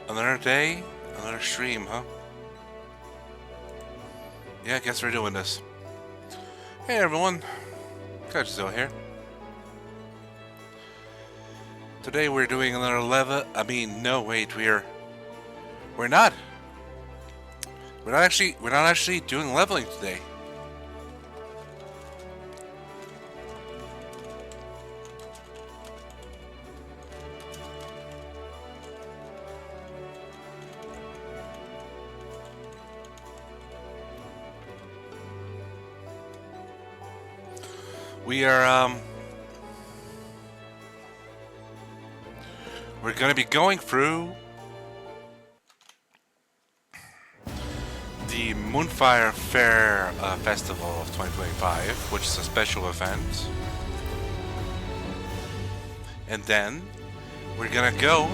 Another day, another stream, huh? Yeah, I guess we're doing this. Hey everyone, Kaiju-Z here. Today we're doing another level. No, wait, we're not. We're not actually doing leveling today. We are we're gonna be going through the Moonfire Fair Festival of 2025, which is a special event. And then we're gonna go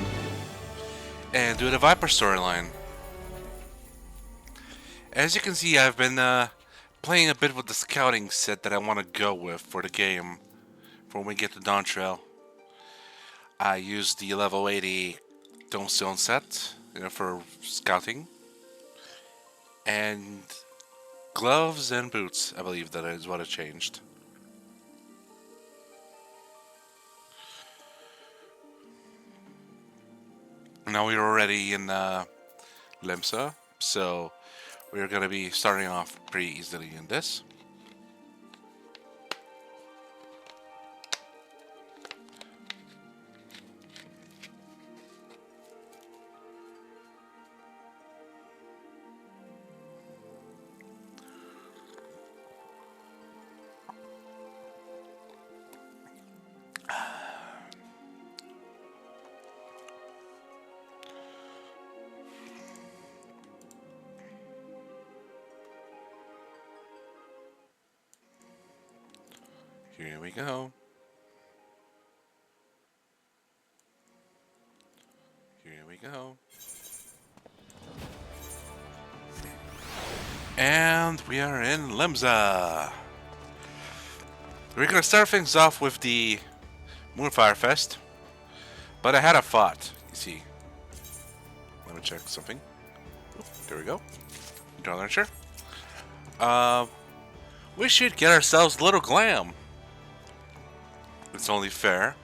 and do the Viper storyline. As you can see, I've been playing a bit with the scouting set that I want to go with for the game for when we get to Dawntrail. I used the level 80 Dawntrail set, for scouting. And gloves and boots, I believe that is what I changed. Now we're already in Limsa, so we're going to be starting off pretty easily in this. Here we go. Here we go. And we are in Limsa. We're gonna start things off with the Moonfire Fest. But I had a thought, you see. Let me check something. Oop, there we go. Draw launcher. We should get ourselves a little glam. It's only fair.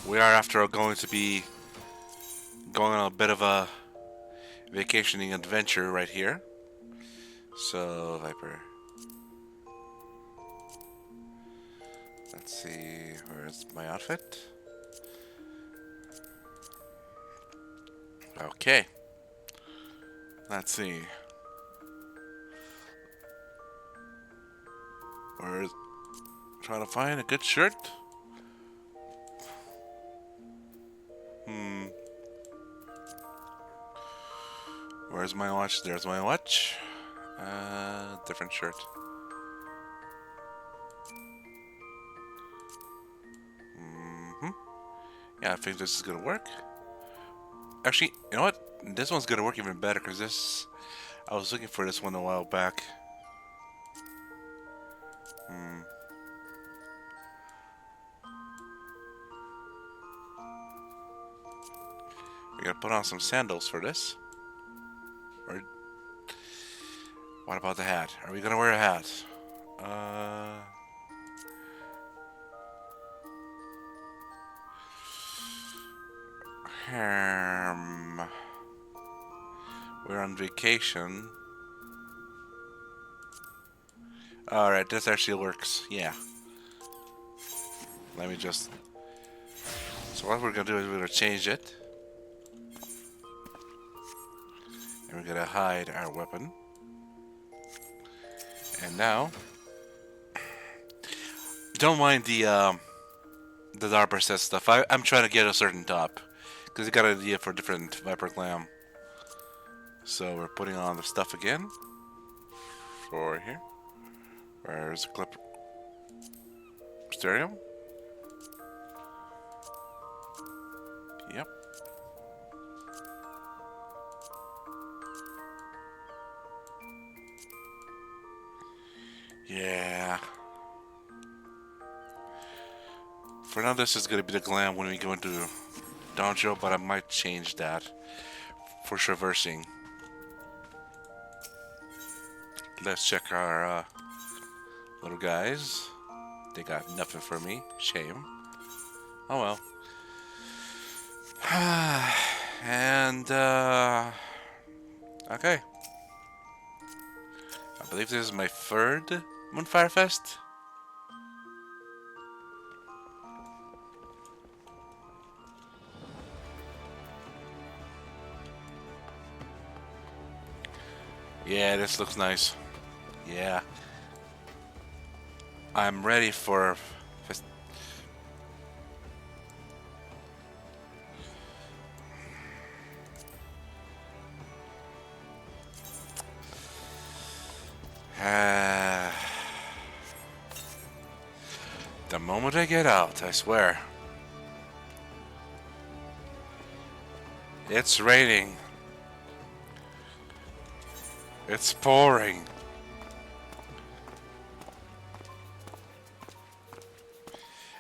We are, after all, going to be going on a bit of a vacationing adventure right here. So, Viper. Let's see, where's my outfit? Okay. Let's see. Where's... Trying to find a good shirt? Where's my watch? There's my watch. Different shirt. Yeah, I think this is gonna work. Actually, you know what? This one's gonna work even better because this... I was looking for this one a while back. We gotta put on some sandals for this. Or... What about the hat? Are we gonna wear a hat? We're on vacation. Alright, this actually works. Yeah. Let me just... So what we're gonna do is we're gonna change it. And we're gonna hide our weapon. And now... Don't mind the Darper says stuff. I'm trying to get a certain top. Because he got an idea for different Viper Glam. So we're putting on the stuff again. For here. Where's the clip? Stereo? Yep. Yeah. For now, this is gonna be the glam when we go into Dawntrail, but I might change that for traversing. Let's check our little guys. They got nothing for me. Shame. Oh well. And okay. I believe this is my third Moonfire Fest. Yeah, this looks nice. Yeah. I'm ready for fest. The moment I get out, I swear. It's raining. It's pouring.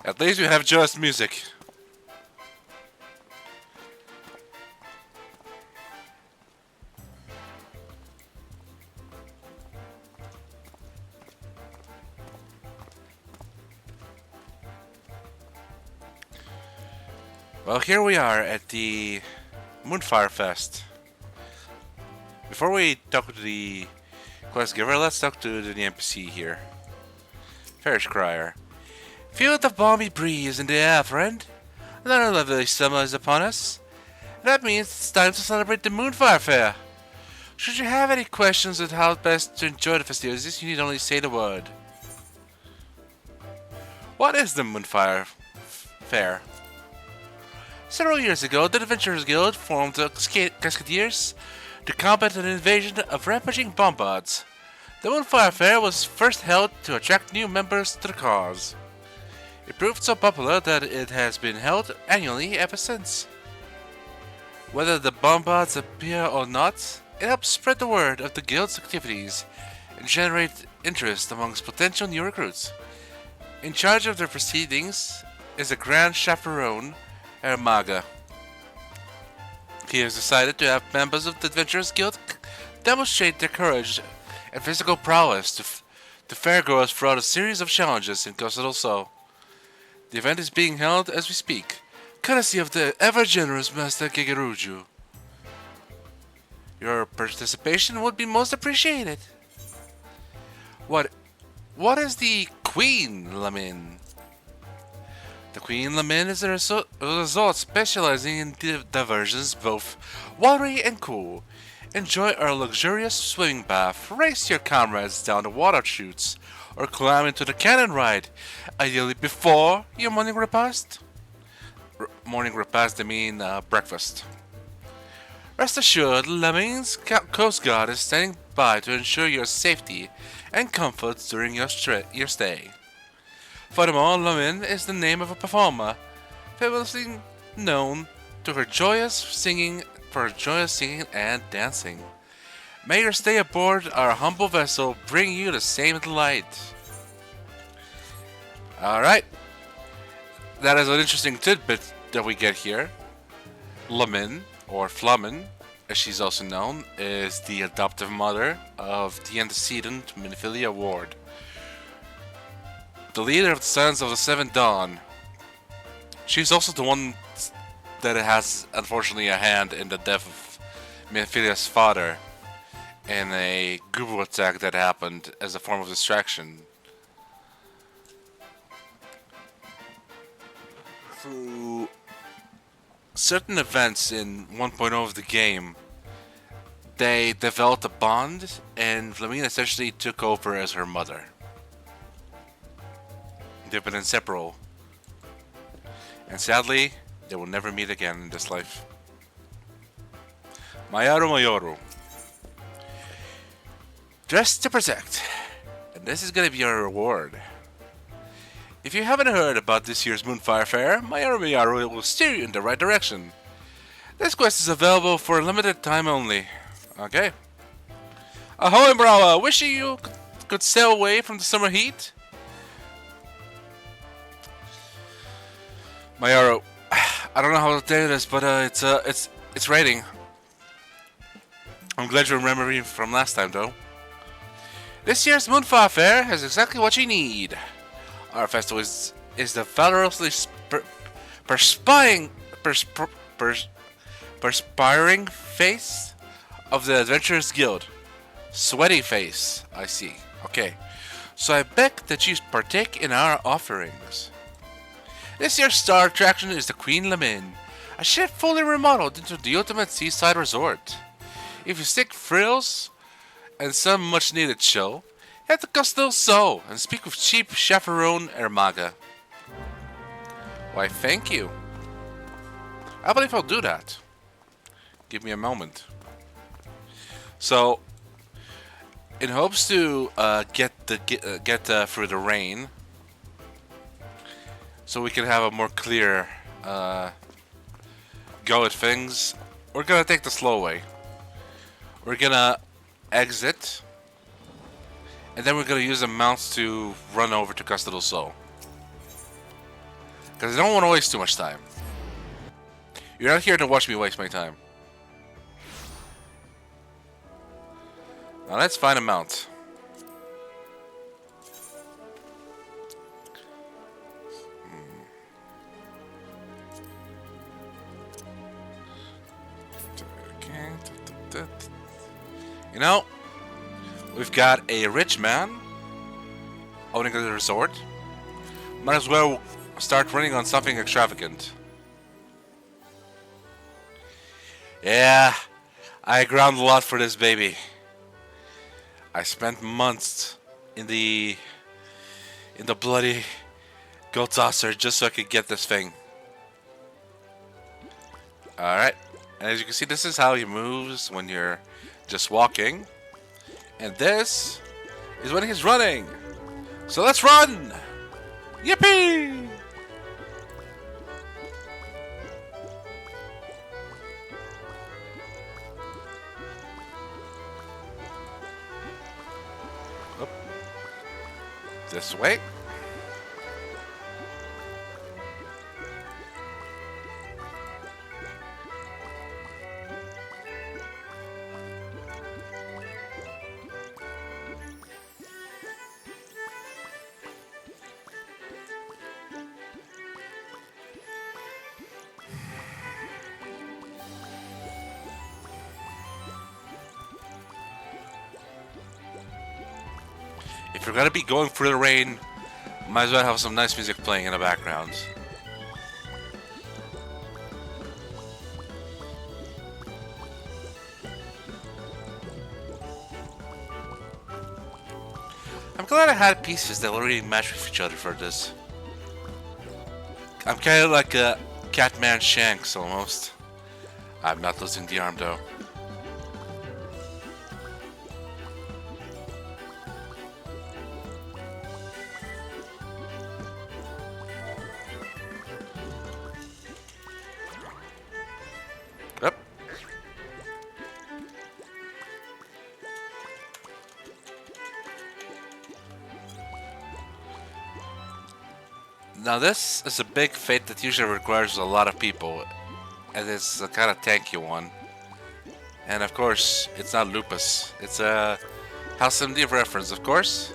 At least we have just music. Well, here we are at the Moonfire Fest. Before we talk to the quest giver, let's talk to the NPC here. Farish Crier. Feel the balmy breeze in the air, friend. Another lovely summer is upon us. That means it's time to celebrate the Moonfire Fair. Should you have any questions on how best to enjoy the festivities, you need only say the word. What is the Moonfire Fair? Several years ago, the Adventurers Guild formed the Cascadeers to combat an invasion of rampaging bombards. The Moonfire Fair was first held to attract new members to the cause. It proved so popular that it has been held annually ever since. Whether the bombards appear or not, it helps spread the word of the guild's activities and generate interest amongst potential new recruits. In charge of the proceedings is the Grand Chaperone, Ermaga. He has decided to have members of the Adventurers Guild demonstrate their courage and physical prowess to fairgoers throughout a series of challenges in Costa del Sol. The event is being held as we speak, courtesy of the ever-generous Master Gigeruju. Your participation would be most appreciated. What is the Queen Lamin? The Queen Lamin is a resort specializing in diversions both watery and cool. Enjoy our luxurious swimming bath, race your comrades down the water chutes, or climb into the cannon ride, ideally before your morning repast. Morning repast, I mean breakfast. Rest assured, Lamin's Coast Guard is standing by to ensure your safety and comfort during your stay. Furthermore, Lamin is the name of a performer, famously known to her joyous singing and dancing. May your stay aboard our humble vessel bring you the same delight. Alright. That is an interesting tidbit that we get here. Lamin, or Flamin, as she's also known, is the adoptive mother of the antecedent Minfilia Ward, the leader of the Sons of the Seventh Dawn. She's also the one that has, unfortunately, a hand in the death of Minfilia's father in a Gubu attack that happened as a form of distraction. Through certain events in 1.0 of the game, they developed a bond, and Flamina essentially took over as her mother. They've been inseparable, and sadly, they will never meet again in this life. Mayaru Mayoru. Dress to protect, and this is gonna be your reward. If you haven't heard about this year's Moonfire Fair, Mayaru Mayaru will steer you in the right direction. This quest is available for a limited time only. Okay. Ahoy, Mrawa'a! Wishing you could sail away from the summer heat? Mayaro, I don't know how to do this, but it's raining. I'm glad you remember me from last time, though. This year's Moonfire Fair has exactly what you need. Our festival is the valorously perspiring perspiring face of the Adventurers Guild. Sweaty face, I see. Okay, so I beg that you partake in our offerings. This year's star attraction is the Queen Lamin, a ship fully remodeled into the ultimate seaside resort. If you seek thrills and some much needed show, head to Castel So and speak with Chief Chaperone Ermaga. Why, thank you. I believe I'll do that. Give me a moment. So, in hopes to get through the rain, so we can have a more clear go at things, we're gonna take the slow way. We're gonna exit, and then we're gonna use the mounts to run over to Costa del Sol. Because I don't want to waste too much time. You're not here to watch me waste my time. Now let's find a mount. You know, we've got a rich man owning a resort. Might as well start running on something extravagant. Yeah, I ground a lot for this baby. I spent months in the bloody goat saucer just so I could get this thing. Alright, and as you can see, this is how he moves when you're just walking. And this is when he's running. So let's run! Yippee! Oop. This way. If you're gonna be going through the rain, might as well have some nice music playing in the background. I'm glad I had pieces that already match with each other for this. I'm kind of like a Catman Shanks almost. I'm not losing the arm though. Yep. Now this is a big fate that usually requires a lot of people, and it's a kind of tanky one. And of course, it's not Lupus. It's a House MD reference, of course.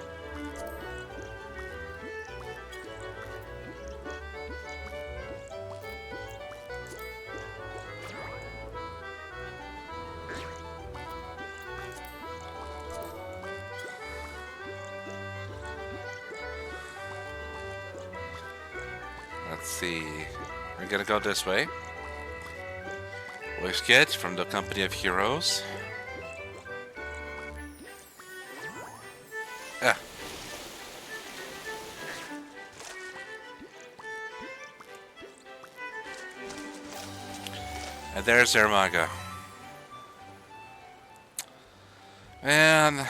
Let's see. We're gonna go this way. Voice kit from the Company of Heroes. Yeah. And there's Ermaga. Man,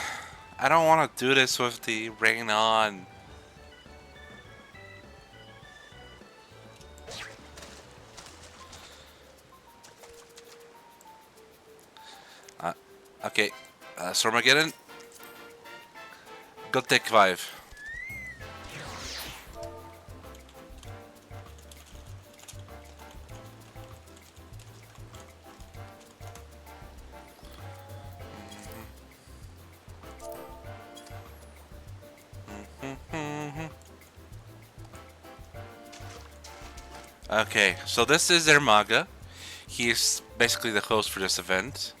I don't want to do this with the rain on. Okay, Stormageddon. Go take 5. Okay, so this is their manga. He's basically the host for this event.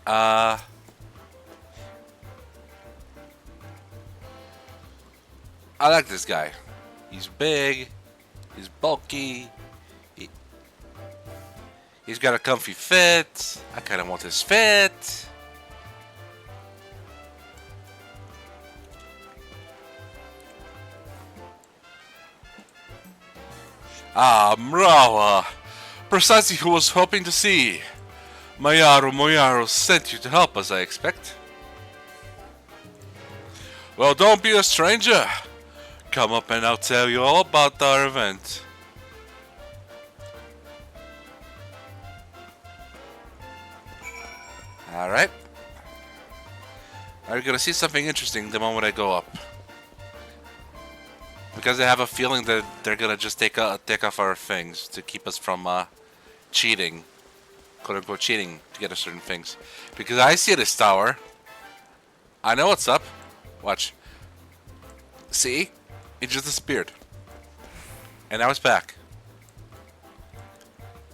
I like this guy. He's big. He's bulky. He's got a comfy fit. I kind of want his fit. Mrawa'a. Precisely who I was hoping to see. Moyaru sent you to help us, I expect. Well, don't be a stranger. Come up and I'll tell you all about our event. Alright. Are you gonna see something interesting the moment I go up? Because I have a feeling that they're gonna just take off our things to keep us from cheating, quote unquote cheating to get us certain things. Because I see this tower. I know what's up. Watch. See? It just disappeared. And now it's back.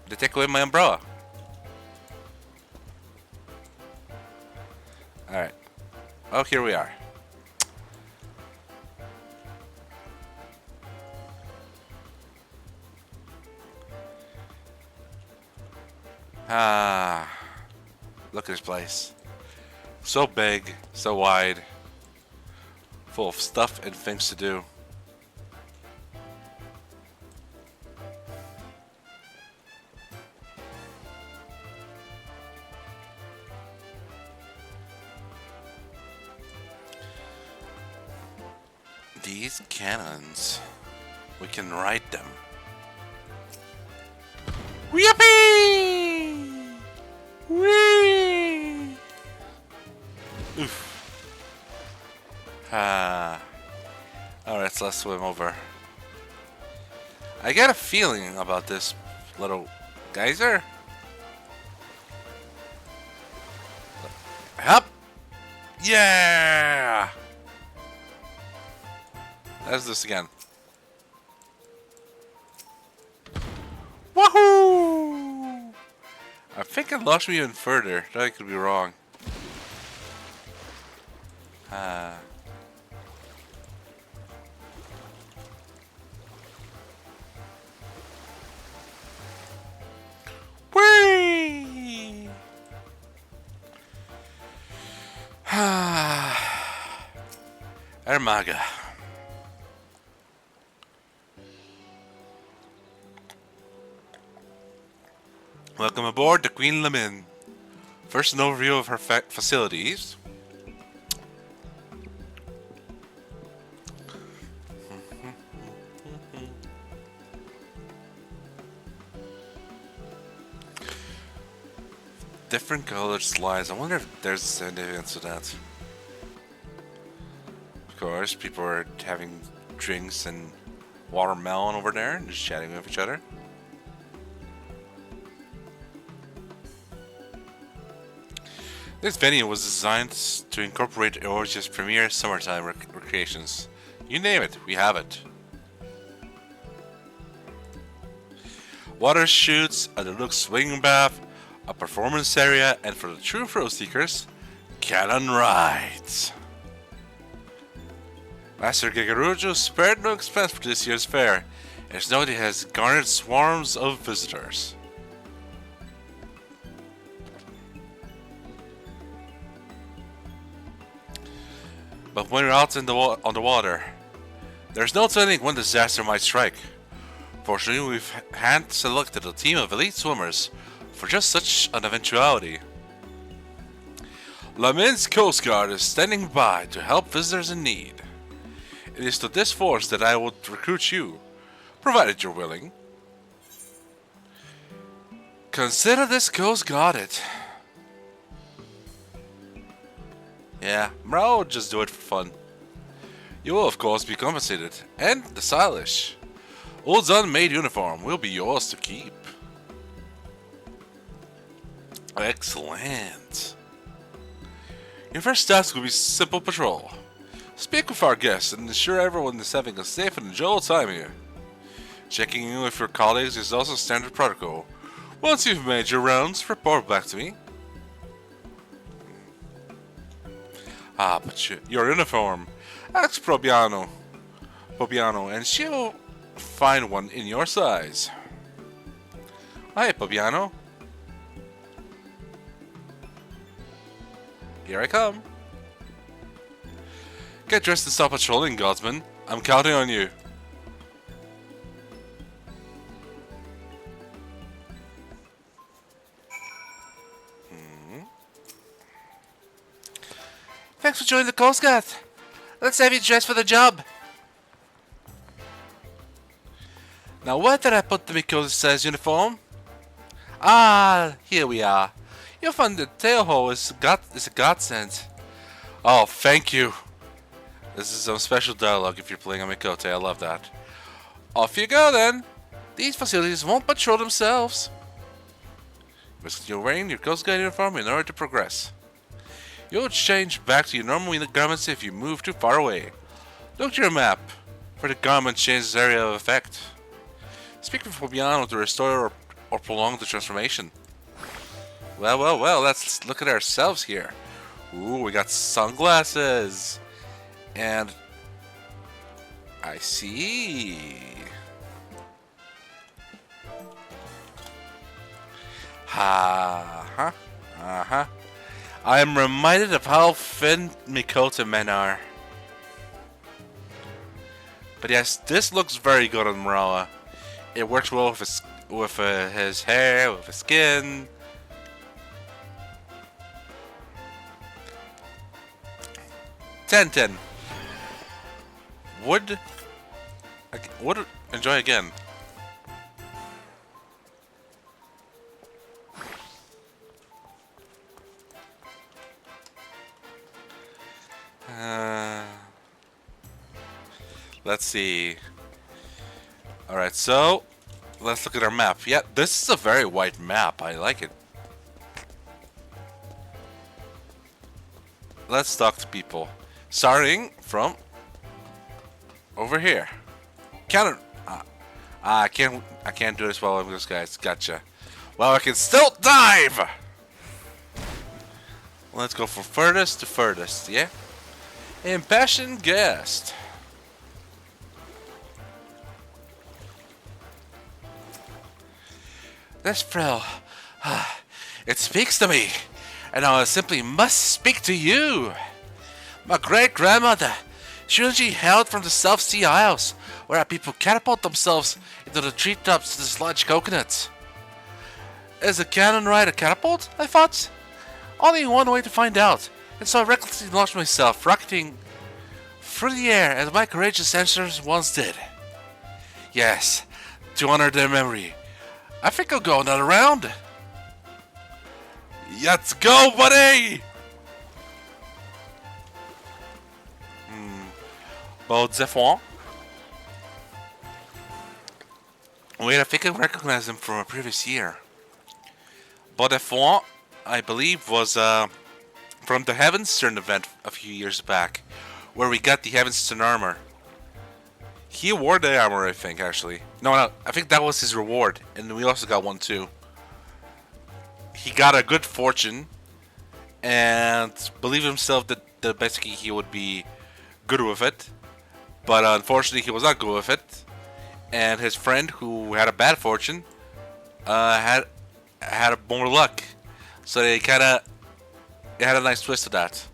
They take away my umbrella. Alright. Oh, here we are. Look at this place. So big, so wide, full of stuff and things to do. These cannons, we can ride them. Yippee! Whee! Oof. Alright, so let's swim over. I get a feeling about this little geyser. Help! Yeah! Let's do this again. Woohoo! I think it launched me even further. That could be wrong. Whee! Ermaga. Welcome aboard the Queen Lemon. First, an overview of her facilities. Different colored slides. I wonder if there's significance to that. Of course, people are having drinks and watermelon over there and just chatting with each other. This venue was designed to incorporate Eorzea's premier summertime recreations. You name it, we have it. Water chutes, a deluxe swing bath, a performance area, and for the true thrill seekers, cannon rides. Master Gigarujo spared no expense for this year's fair, and it's noted it has garnered swarms of visitors. But when we're out on the water, there's no telling when disaster might strike. Fortunately, we've hand-selected a team of elite swimmers for just such an eventuality. Lamin's Coast Guard is standing by to help visitors in need. It is to this force that I would recruit you, provided you're willing. Consider this Coast Guard it. Yeah, Mrawa'a would just do it for fun. You will of course be compensated, and the stylish Ul'Dah made uniform will be yours to keep. Excellent. Your first task will be simple patrol. Speak with our guests and ensure everyone is having a safe and enjoyable time here. Checking in with your colleagues is also standard protocol. Once you've made your rounds, report back to me. Ah, but your uniform. Ask Probiano, and she'll find one in your size. Hi, Probiano. Here I come. Get dressed and stop patrolling, Guardsman. I'm counting on you. Thanks for joining the Coast Guard. Let's have you dressed for the job. Now where did I put the Mikoto-size uniform? Ah, here we are. You'll find the tail hole is a godsend. Oh, thank you. This is some special dialogue if you're playing on Mikoto. I love that. Off you go then. These facilities won't patrol themselves. You're wearing your Coast Guard uniform in order to progress. You'll change back to your normal garments if you move too far away. Look to your map for the garment changes area of effect. Speak with Fabiano to restore or prolong the transformation. Well, let's look at ourselves here. Ooh, we got sunglasses. And I see. I am reminded of how thin Mikoto men are. But yes, this looks very good on Mrawa'a. It works well with his hair, with his skin. Ten. Would enjoy again. Let's see. Alright, so let's look at our map. Yeah, this is a very wide map. I like it. Let's talk to people. Starting from over here. I can't do this while I'm this guys. Gotcha. Well, I can still dive. Let's go from furthest to furthest. Yeah. Impassioned guest. This thrill, it speaks to me, and I simply must speak to you. My great-grandmother, she hailed from the South Sea Isles, where our people catapult themselves into the treetops to dislodge coconuts. Is a cannon ride a catapult? I thought. Only one way to find out, and so I recklessly launched myself, rocketing through the air as my courageous ancestors once did. Yes, to honor their memory, I think I'll go another round. Let's go, buddy! Baud Zephyr. Wait, I think I recognize him from a previous year. Baud Zephyr, I believe, was from the Heavenstone event a few years back, where we got the Heavenstone armor. He wore the armor, I think, actually. No, I think that was his reward, and we also got one too. He got a good fortune, and believed himself that basically he would be good with it. But unfortunately, he was not good with it. And his friend, who had a bad fortune, had more luck. So they had a nice twist to that.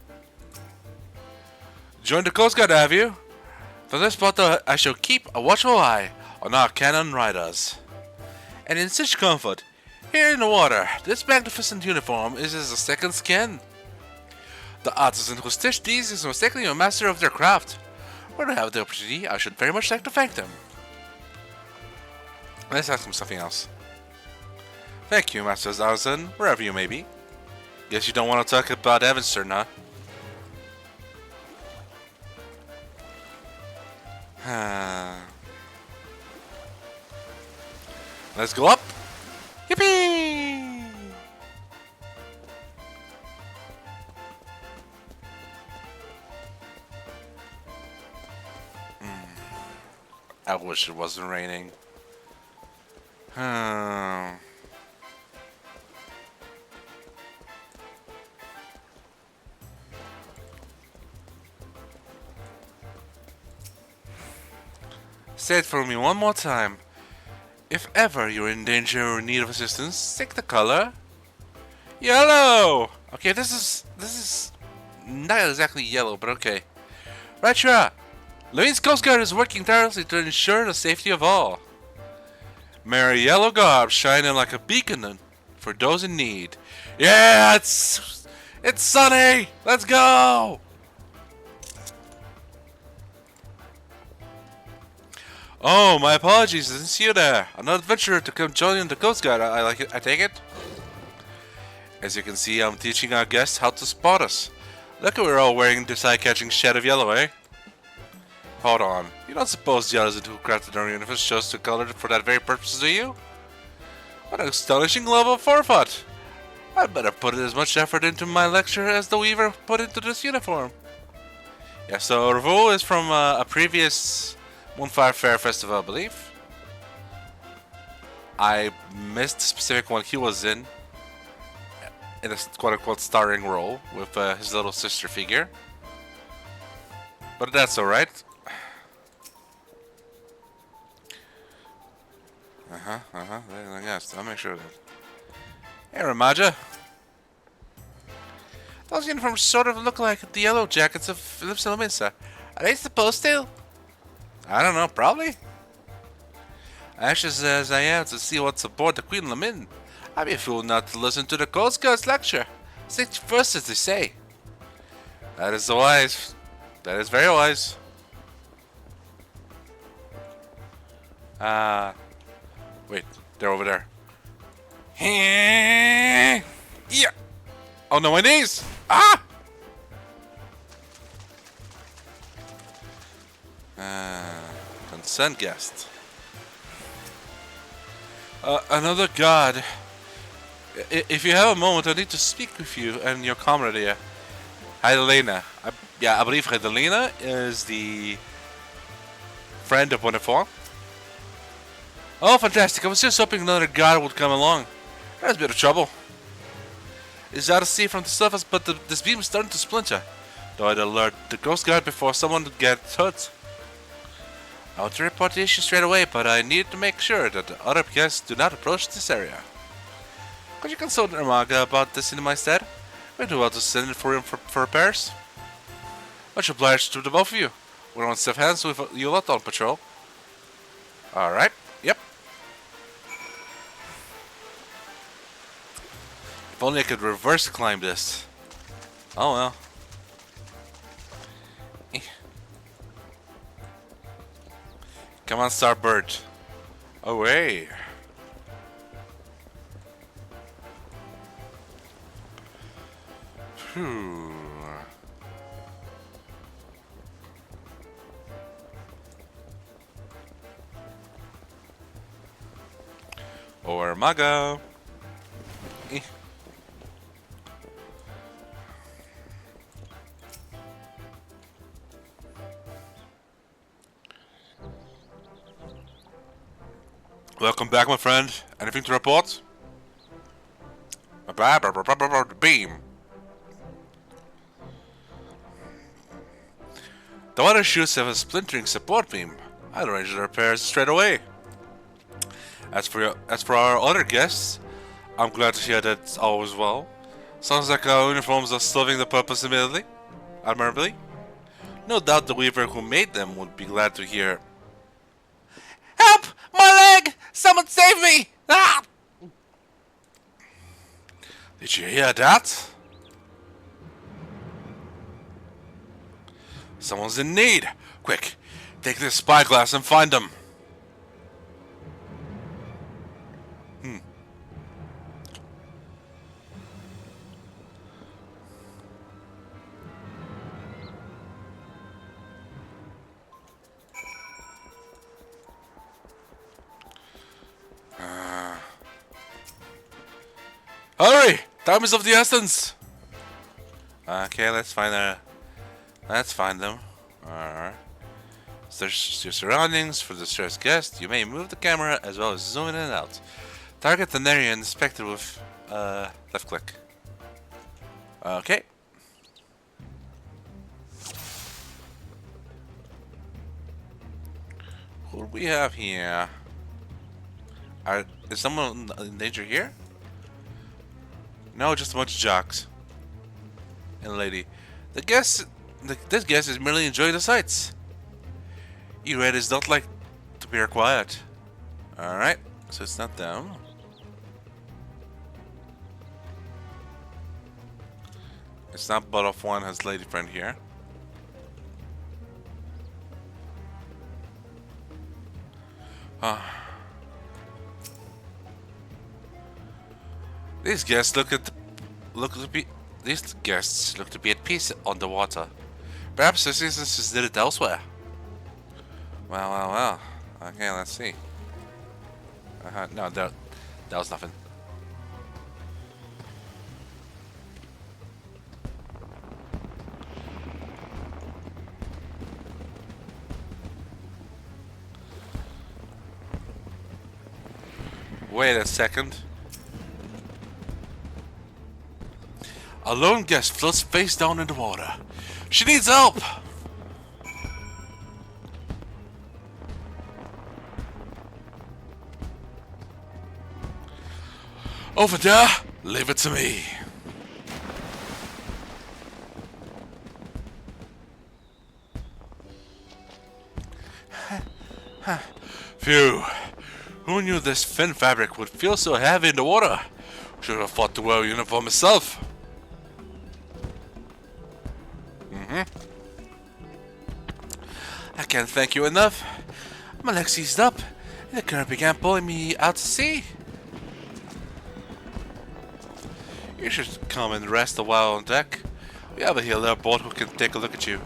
Join the Coast Guard, have you? From this spot, I shall keep a watchful eye on our cannon riders. And in such comfort, here in the water, this magnificent uniform is as a second skin. The artisan who stitched these is mistakenly a master of their craft. When I have the opportunity, I should very much like to thank them. Let's ask him something else. Thank you, Master Artisan, wherever you may be. Guess you don't want to talk about Evanston, huh? Let's go up. Yippee! I wish it wasn't raining. Hmm. Say it for me one more time. If ever you're in danger or in need of assistance, take the color yellow. Okay, this is not exactly yellow, but okay. Right, sure. Levine's Coast Guard is working tirelessly to ensure the safety of all. May our yellow garb shining like a beacon for those in need. Yeah, it's sunny. Let's go. Oh, my apologies. I didn't see you there. Another adventurer to come join the Coast Guard. I like it. I take it. As you can see, I'm teaching our guests how to spot us. Look, we're all wearing this eye-catching shade of yellow, eh? Hold on. You don't suppose the others who crafted our universe chose to color it for that very purpose, do you? What an astonishing level of forethought! I'd better put as much effort into my lecture as the weaver put into this uniform. Yeah, so Revo is from a previous Moonfire Fair festival, I believe. I missed the specific one he was in a quote-unquote starring role with his little sister figure. But that's alright. Yes, I'll make sure of that. Hey, Ramaja. Those uniforms sort of look like the yellow jackets of Philip's Elementa. Are they supposed to? I don't know, probably. Anxious as I am to see what's aboard the Queen Lamin, I'd be a fool not to listen to the Coast Guard's lecture. Safety first, as they say. That is wise. That is very wise. Wait, they're over there. Yeah. Oh no, my knees! Ah! Consent guest. Another god. If you have a moment, I need to speak with you and your comrade here. Heidelena. I believe Heidelena is the friend of Bonifor. Oh, fantastic. I was just hoping another god would come along. There's a bit of trouble. It's out to sea from the surface, but this beam is starting to splinter. Though I'd alert the Coast Guard before someone gets hurt. I want to report the issue straight away, but I need to make sure that the other guests do not approach this area. Could you consult Umaga about this in my stead? We'd do well to send it for him for repairs. Much obliged to the both of you. We're on safe hands with you lot on patrol. Alright, yep. If only I could reverse climb this. Oh well. Come on, Starbird. Away. Phew. Or Mago. Welcome back, my friend. Anything to report? Beam. The water chutes have a splintering support beam. I'll arrange the repairs straight away. As for our other guests, I'm glad to hear that all is well. Sounds like our uniforms are serving the purpose admirably. No doubt the weaver who made them would be glad to hear. Help! My leg! Someone save me! Ah! Did you hear that? Someone's in need. Quick, take this spyglass and find them. Hurry! Time is of the essence. Okay, let's find them. Alright. Search your surroundings for the distressed guest. You may move the camera as well as zoom in and out. Target an area inspected with left click. Okay. Who do we have here? Is someone in danger here? No, just a bunch of jocks. And a lady. This guest is merely enjoying the sights. E-Red is not like to be quiet. Alright, so it's not them. It's not but of one has lady friend here. These guests look to be at peace on the water. Perhaps the citizens did it elsewhere. Well. Okay, let's see. No, that was nothing. Wait a second. A lone guest floats face down in the water. She needs help! Over there, leave it to me. Phew. Who knew this thin fabric would feel so heavy in the water? Should have thought to wear a uniform myself. I can't thank you enough. My legs seized up, and the current began pulling me out to sea. You should come and rest a while on deck. We have a healer aboard who can take a look at you.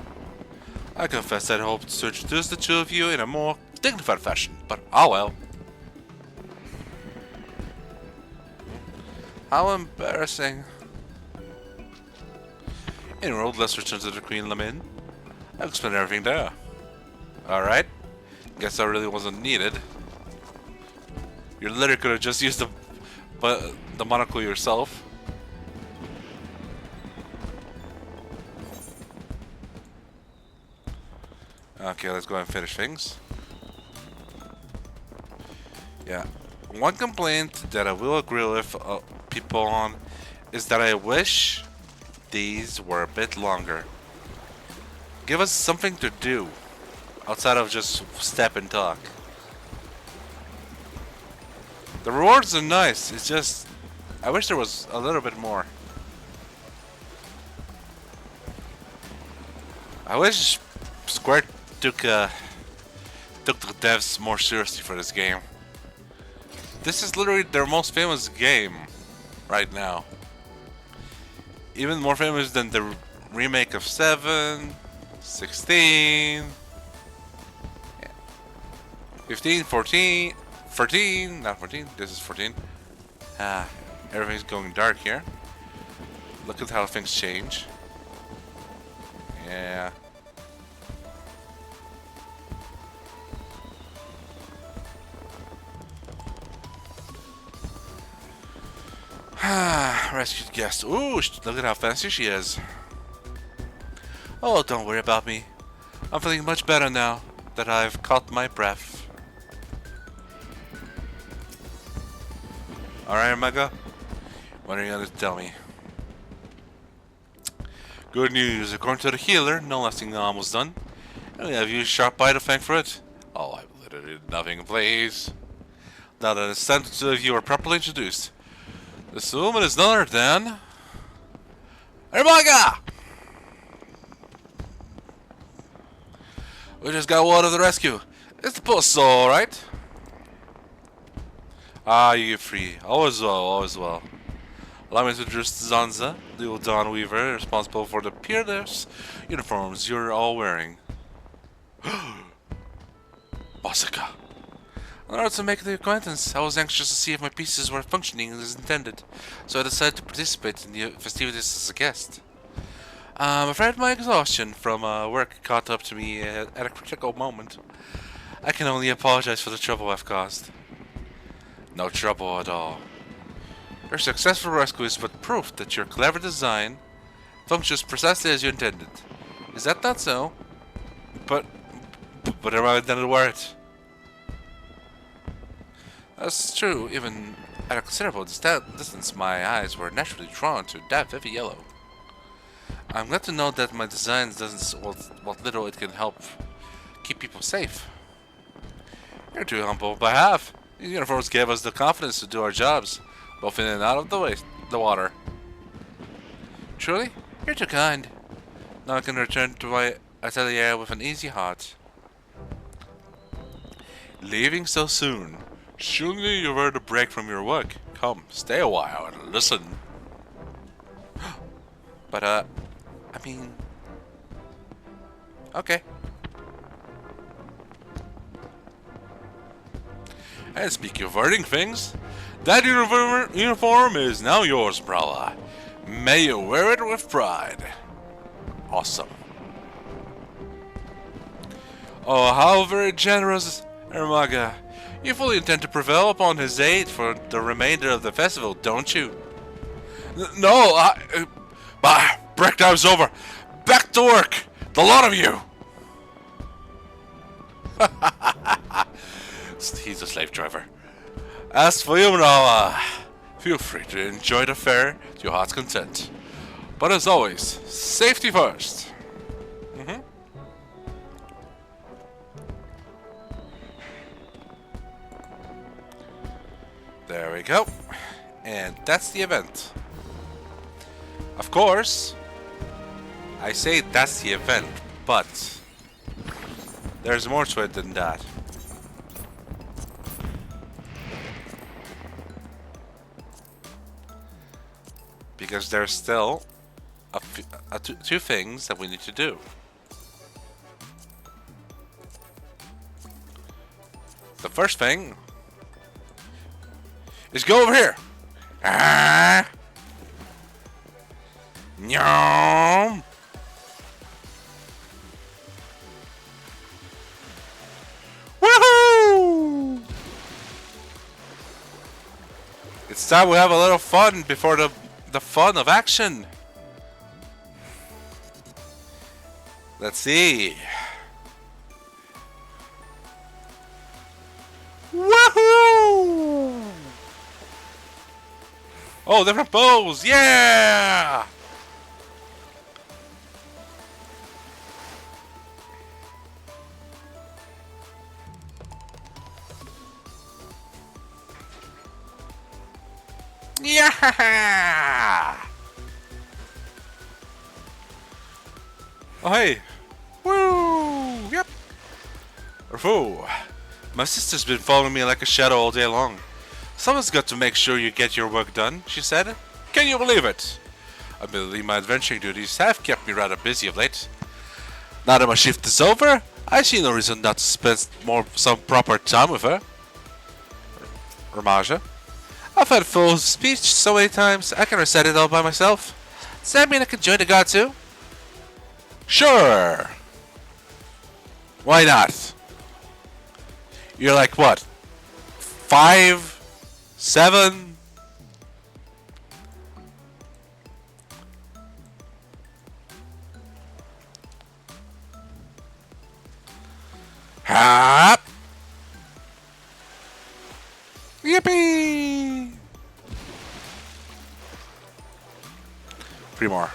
I confess I'd hoped to introduce the two of you in a more dignified fashion, but oh well. How embarrassing. Enrolled, let's return to the Queen Lamin. I'll explain everything there. Alright. Guess that really wasn't needed. You literally could have just used the monocle yourself. Okay, let's go and finish things. Yeah. One complaint that I will agree with people on is that I wish these were a bit longer. Give us something to do outside of just step and talk. The rewards are nice, it's just I wish there was a little bit more. I wish Square took the devs more seriously for this game. This is literally their most famous game right now. Even more famous than the remake of 7, 16, 15, 14, 13, not 14, this is 14. Everything's going dark here. Look at how things change. Yeah. Rescued guest. Ooh, look at how fancy she is. Oh, don't worry about me. I'm feeling much better now that I've caught my breath. Alright, Omega. What are you going to tell me? Good news. According to the healer, no lasting harm was done. And we have used Sharp Eye to thank for it. Oh, I've literally did nothing, please. Now that it's time to you are properly introduced. This woman is none other than Omega! We just got word of the rescue. Is the post alright? Ah, you're free. Always well, always well. Allow me to introduce Zanza, the Ul'Dah weaver, responsible for the peerless uniforms you're all wearing. Basika. In order to make the acquaintance, I was anxious to see if my pieces were functioning as intended, so I decided to participate in the festivities as a guest. I'm afraid my exhaustion from work caught up to me at a critical moment. I can only apologize for the trouble I've caused. No trouble at all. Your successful rescue is but proof that your clever design functions precisely as you intended. Is that not so? But am I intended to wear it? That's true. Even at a considerable distance, my eyes were naturally drawn to that vivid yellow. I'm glad to know that my design doesn't what little it can help keep people safe. You're too humble by half. These uniforms gave us the confidence to do our jobs, both in and out of the water. Truly, you're too kind. Now I can return to my atelier with an easy heart. Leaving so soon? Surely you've earned a break from your work. Come, stay a while and listen. But, I mean... Okay. And speaking of earning things, that uniform is now yours, Mrawa'a. May you wear it with pride. Awesome. Oh, how very generous, Ermaga. You fully intend to prevail upon his aid for the remainder of the festival, don't you? No, break time's over. Back to work, the lot of you. He's a slave driver. As for you, Mrawa'a, feel free to enjoy the fair to your heart's content. But as always, safety first. There we go. And that's the event. Of course, I say that's the event, but there's more to it than that. Because there's still two things that we need to do. The first thing is go over here. Nyom. Woohoo! It's time we have a little fun before the fun of action. Let's see. Woohoo! Oh, different bows! Yeah! Yeah! Oh, hey! Woo! Yep! Whoa! My sister's been following me like a shadow all day long. Someone's got to make sure you get your work done, she said. Can you believe it? Admittedly, my adventuring duties have kept me rather busy of late. Now that my shift is over, I see no reason not to spend some proper time with her. Ramaja. I've had full speech so many times, I can recite it all by myself. Does that mean I can join the god too? Sure! Why not? You're like what? 5, 7? Hop! Yippee! 3 more.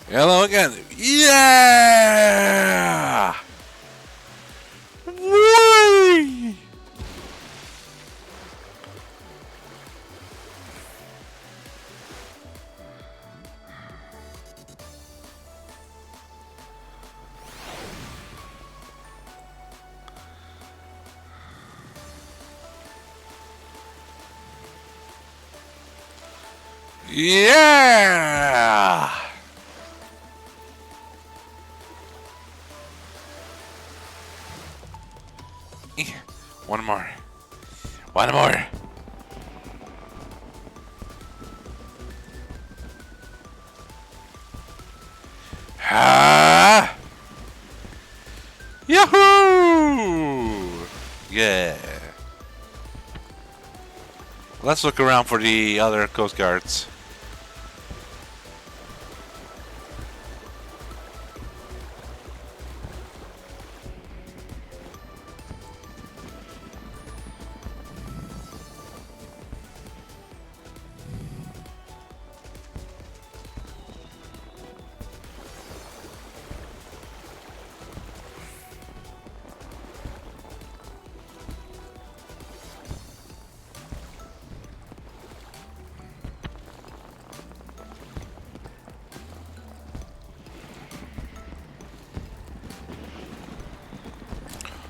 Hello again. Yeah! Whee! Yeah! One more. One more. Ah! Yahoo! Yeah. Let's look around for the other Coast Guards.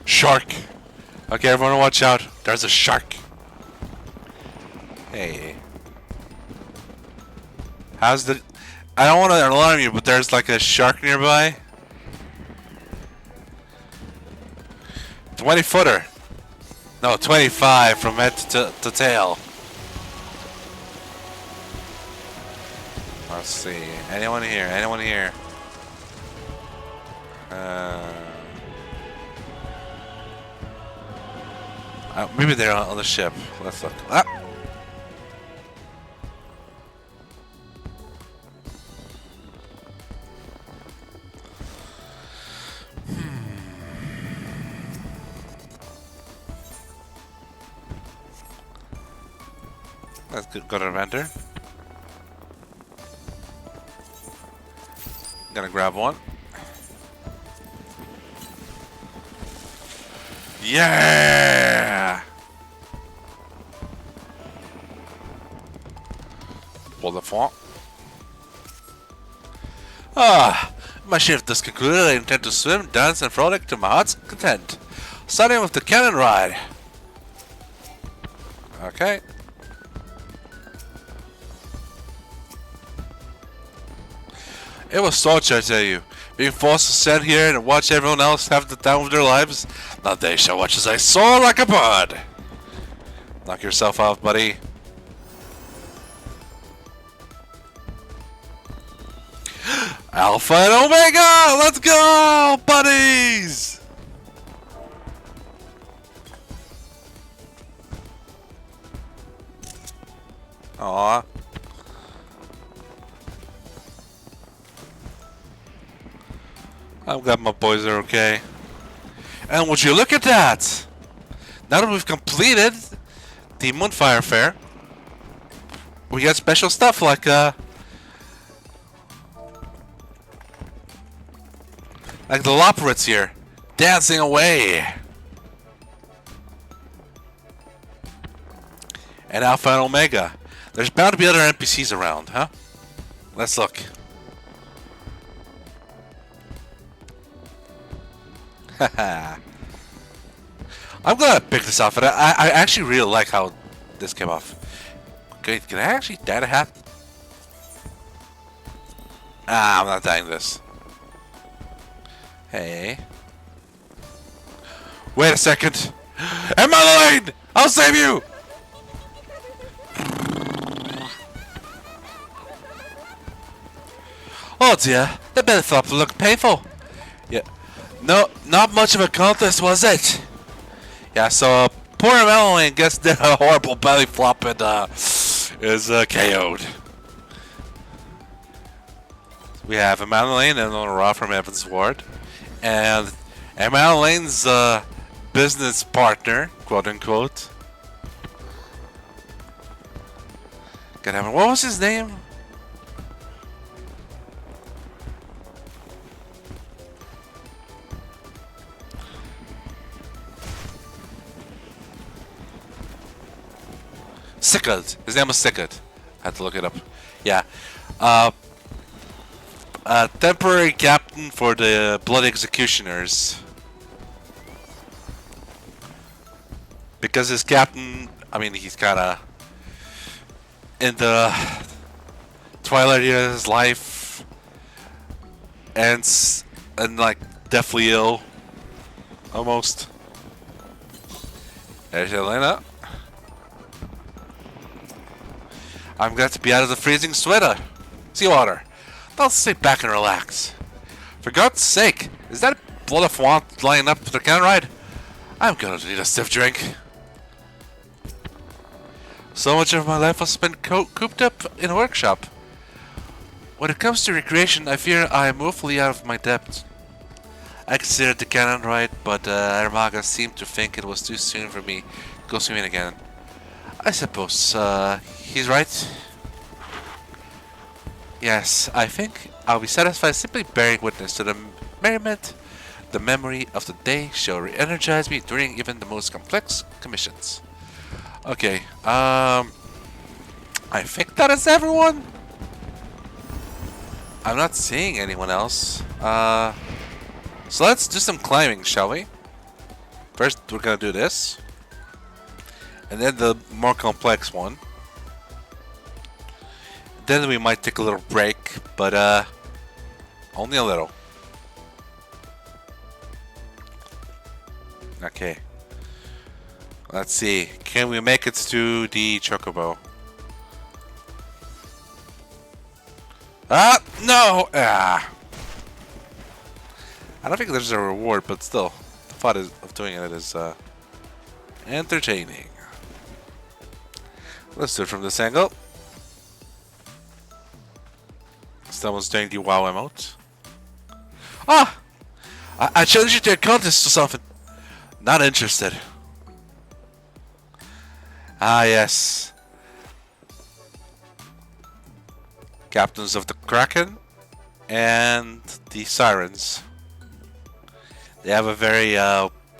Shark! Okay, everyone watch out. There's a shark. Hey. How's the... I don't want to alarm you, but there's like a shark nearby. 20-footer. No, 25 from head to tail. Let's see. Anyone here? Anyone here? Maybe they're on the ship. Let's look. Ah! Let's go to Inventor. Gonna grab one. Yeah! Pour the font. Ah, my shift is concluded. I intend to swim, dance, and frolic to my heart's content. Starting with the cannon ride. Okay. It was torture, I tell you. Being forced to stand here and watch everyone else have the time of their lives. Now they shall watch as I soar like a bird. Knock yourself out, buddy. Alpha and Omega! Let's go, buddies! Aww. I'm glad my boys are okay. And would you look at that? Now that we've completed the Moonfire fair, we got special stuff like the Lopritz here, dancing away. And Alpha and Omega. There's bound to be other NPCs around, huh? Let's look. I'm glad I picked this outfit. I actually really like how this came off. Okay, can I actually dye the hat? Ah, I'm not dyeing this. Hey. Wait a second. Emmeline! I'll save you! Oh dear, the benefit looked painful. Yeah. No, not much of a contest, was it? Yeah, so poor Emmeline gets a horrible belly flop and is KO'd. We have Emmeline and Laura from Evans Ward. And Emmeline's business partner, quote unquote. What was his name? Sickard. His name was Sickard. I had to look it up. Yeah. Temporary captain for the Blood Executioners. Because his captain, I mean, he's kinda in the twilight years of his life and like deathly ill. Almost. There's Elena. I'm glad to be out of the freezing seawater. Don't sit back and relax. For God's sake, is that blood of want lying up for the cannon ride? I'm gonna need a stiff drink. So much of my life was spent cooped up in a workshop. When it comes to recreation, I fear I am woefully out of my depth. I considered the cannon ride, but Armaga seemed to think it was too soon for me to go swimming again. I suppose he's right. Yes, I think I'll be satisfied simply bearing witness to the merriment. The memory of the day shall re-energize me during even the most complex commissions. Okay, I think that is everyone. I'm not seeing anyone else. So let's do some climbing, shall we? First, we're gonna do this. And then the more complex one. Then we might take a little break, but only a little. Okay. Let's see. Can we make it to the chocobo? Ah! No! Ah! I don't think there's a reward, but still. The thought of doing it is entertaining. Let's do it from this angle. Someone's doing the WoW emote. Ah! I challenge you to a contest or something. Not interested. Ah, yes. Captains of the Kraken and the Sirens. They have a very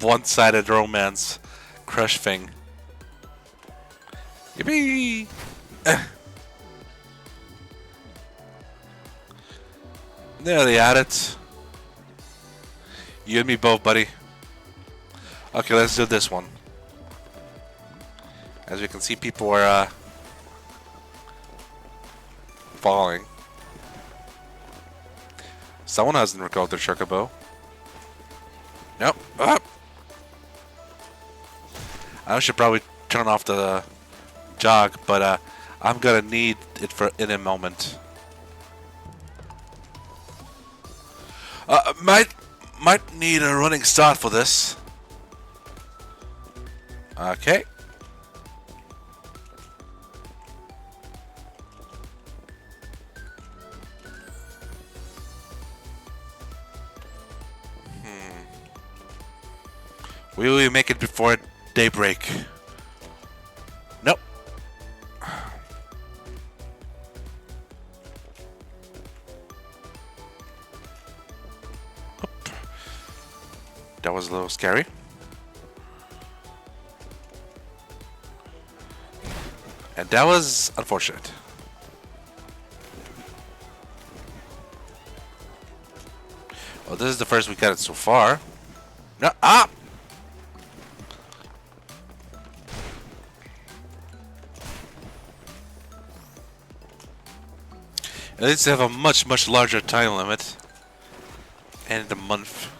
one-sided romance crush thing. Yippee! Nearly at it. You and me both, buddy. Okay, let's do this one. As we can see, people are falling. Someone hasn't recalled their chocobo. Nope. Up. I should probably turn off the jog, but I'm gonna need it in a moment. Might need a running start for this. Okay. Will we make it before daybreak? Nope. Oop. That was a little scary. And that was unfortunate. Well, this is the first we got it so far. No, ah! At least they have a much larger time limit. And a month.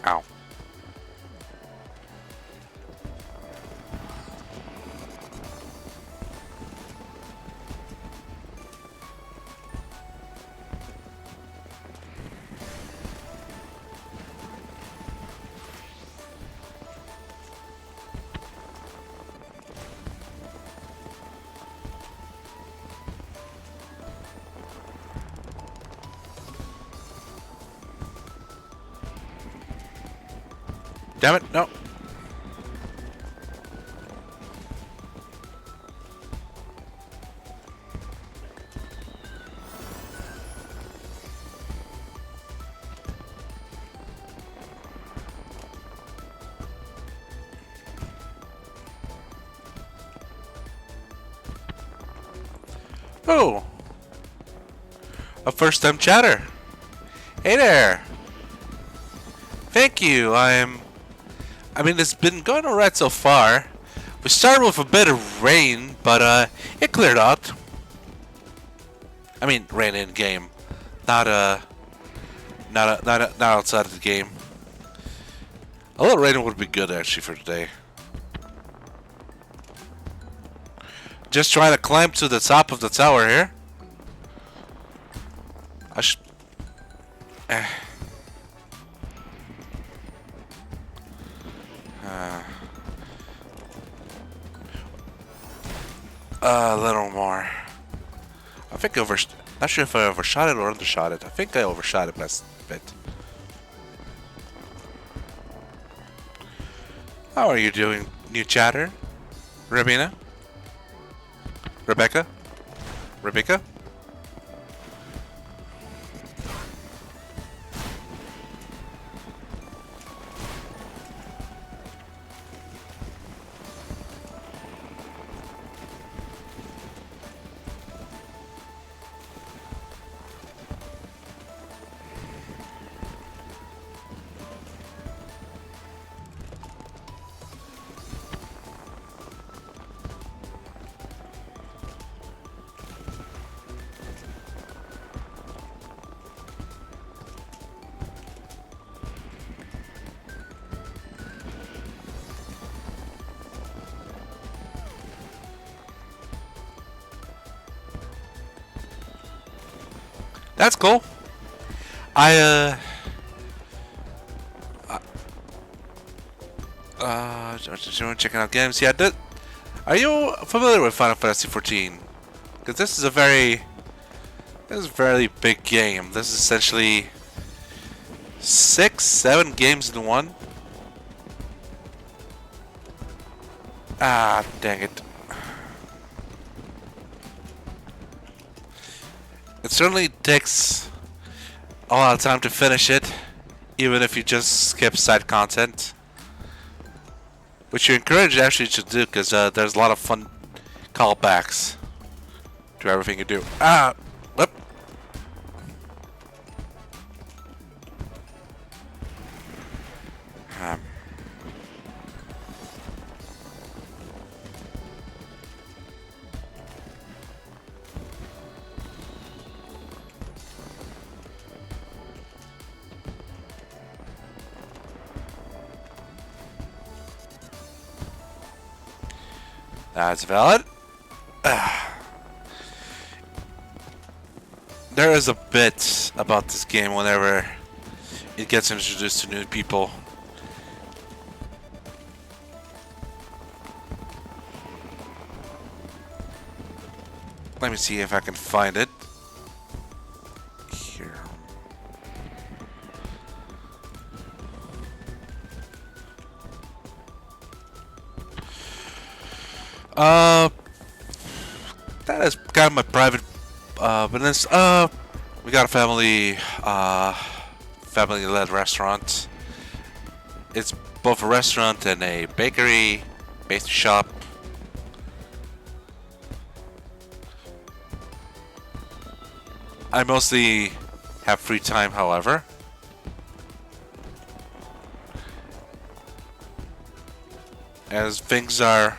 Ow. Damn it, no. Oh, a first-time chatter. Hey there. Thank you. I'm I mean, it's been going alright so far. We started with a bit of rain, but it cleared out. I mean, rain in game, not not outside of the game. A little rain would be good actually for today. Just trying to climb to the top of the tower here. I should. A little more. I think not sure if I overshot it or undershot it. I think I overshot it best bit. How are you doing, new chatter? Rebecca? Rebecca? Rebecca? That's cool. Just checking out games. Yeah, are you familiar with Final Fantasy XIV? Because this is a very big game. This is essentially 6, 7 games in one. Ah, dang it. It certainly takes a lot of time to finish it, even if you just skip side content. Which you encourage actually to do, because there's a lot of fun callbacks to everything you do. Ah! Whoop! That's valid. There is a bit about this game whenever it gets introduced to new people. Let me see if I can find it. Here. That is kind of my private business. We got a family-led restaurant. It's both a restaurant and a bakery, pastry shop. I mostly have free time, however. As things are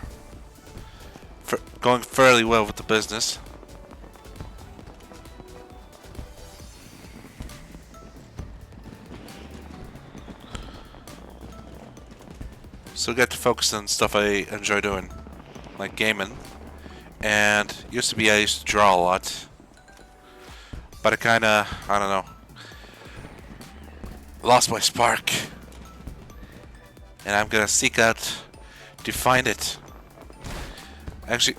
going fairly well with the business. So get to focus on stuff I enjoy doing, like gaming. And I used to draw a lot, but I don't know, lost my spark. And I'm gonna seek out to find it. Actually,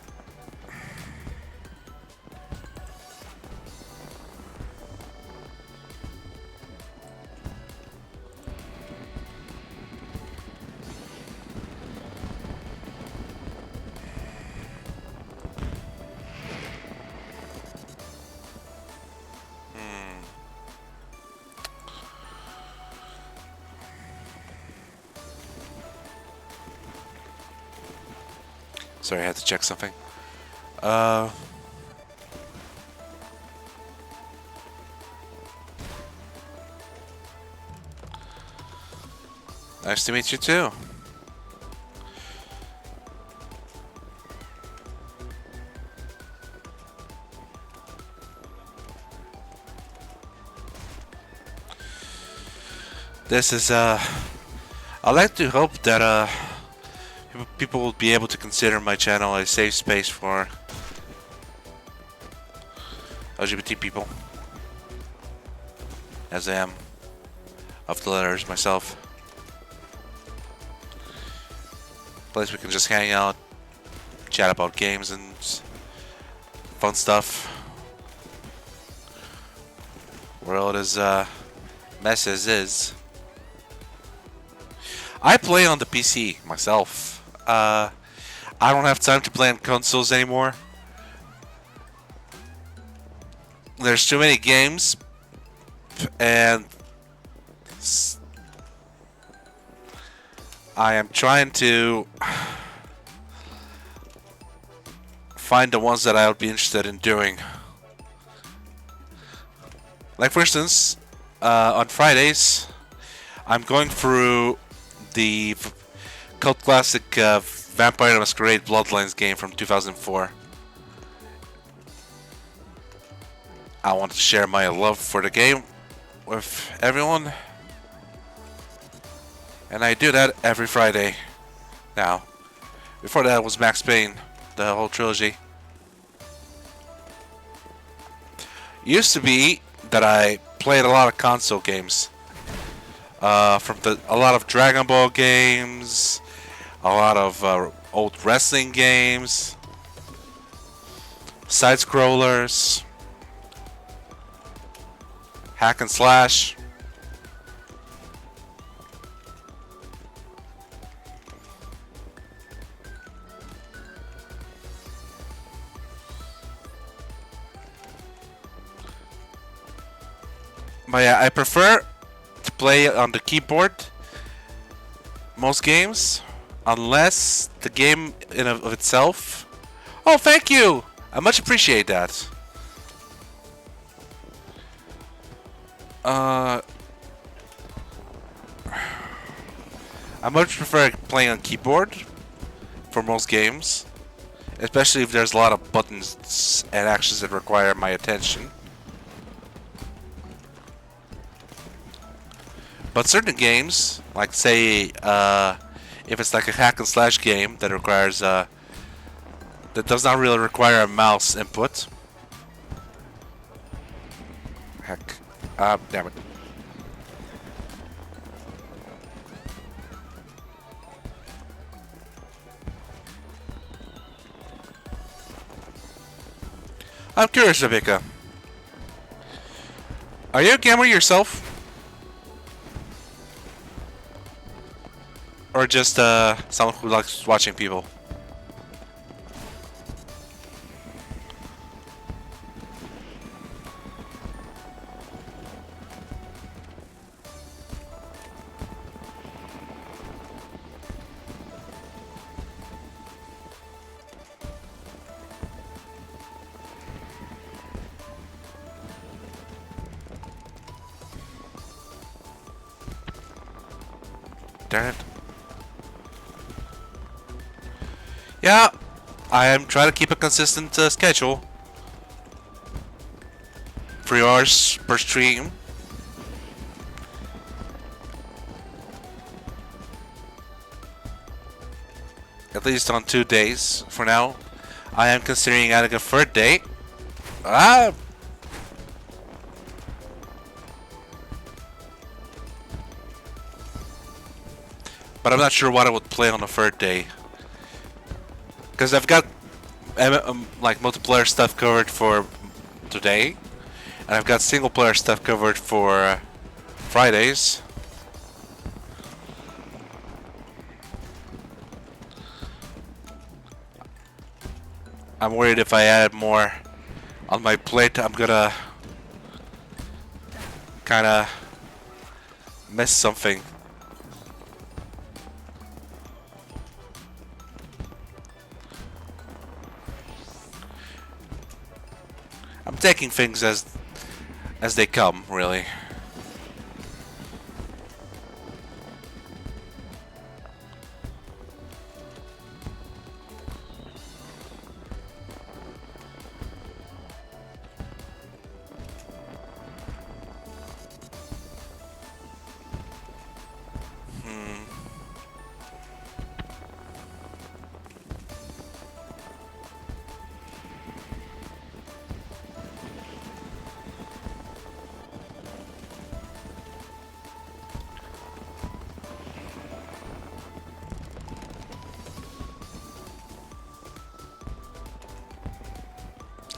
sorry, I had to check something. Nice to meet you too. This is I like to hope that people will be able to consider my channel a safe space for LGBT people, as I am of the letters myself. Place we can just hang out, chat about games and fun stuff. World is mess as is. I play on the PC myself. I don't have time to play on consoles anymore. There's too many games, and I am trying to find the ones that I would be interested in doing. Like for instance, on Fridays, I'm going through the cult classic Vampire the Masquerade Bloodlines game from 2004. I want to share my love for the game with everyone, and I do that every Friday now. Before that was Max Payne, the whole trilogy. Used to be that I played a lot of console games, from a lot of Dragon Ball games, a lot of old wrestling games, side scrollers, hack and slash. But yeah, I prefer to play on the keyboard most games, unless the game in of itself. Oh, thank you! I much appreciate that. I much prefer playing on keyboard for most games, especially if there's a lot of buttons and actions that require my attention. But certain games, like say, if it's like a hack and slash game that requires, that does not really require a mouse input. Heck. Damn it. I'm curious, Rebecca. Are you a gamer yourself? Or just someone who likes watching people? Darn it. Yeah, I am trying to keep a consistent schedule. 3 hours per stream. At least on 2 days for now. I am considering adding a third day. But I'm not sure what I would play on the third day. Because I've got like multiplayer stuff covered for today, and I've got single player stuff covered for Fridays. I'm worried if I add more on my plate, I'm gonna kinda miss something. I'm taking things as they come, really.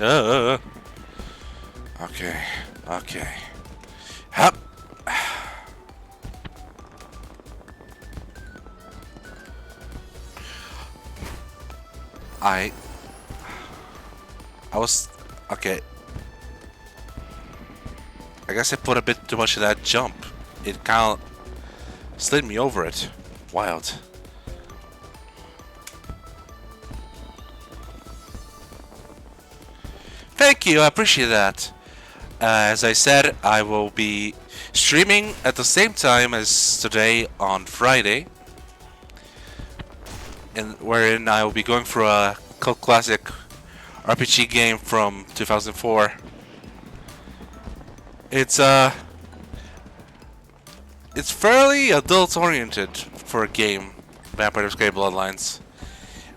Uh, okay. Okay. Hup. I was okay. I guess I put a bit too much of that jump. It kind of slid me over it. Wild. Thank you, I appreciate that. As I said, I will be streaming at the same time as today on Friday, wherein I will be going for a cult classic RPG game from 2004. It's fairly adult oriented for a game, Vampire the Masquerade Bloodlines,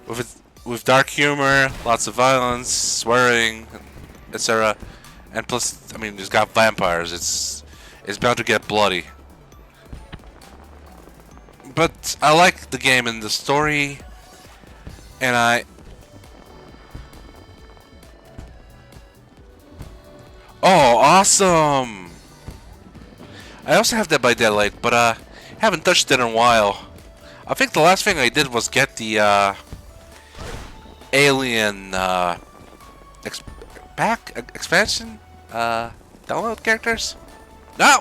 with dark humor, lots of violence, swearing, etc. And plus, I mean, it's got vampires. It's bound to get bloody. But I like the game and the story, and oh, awesome! I also have Dead by Daylight, but haven't touched it in a while. I think the last thing I did was get the Alien expansion download characters. No.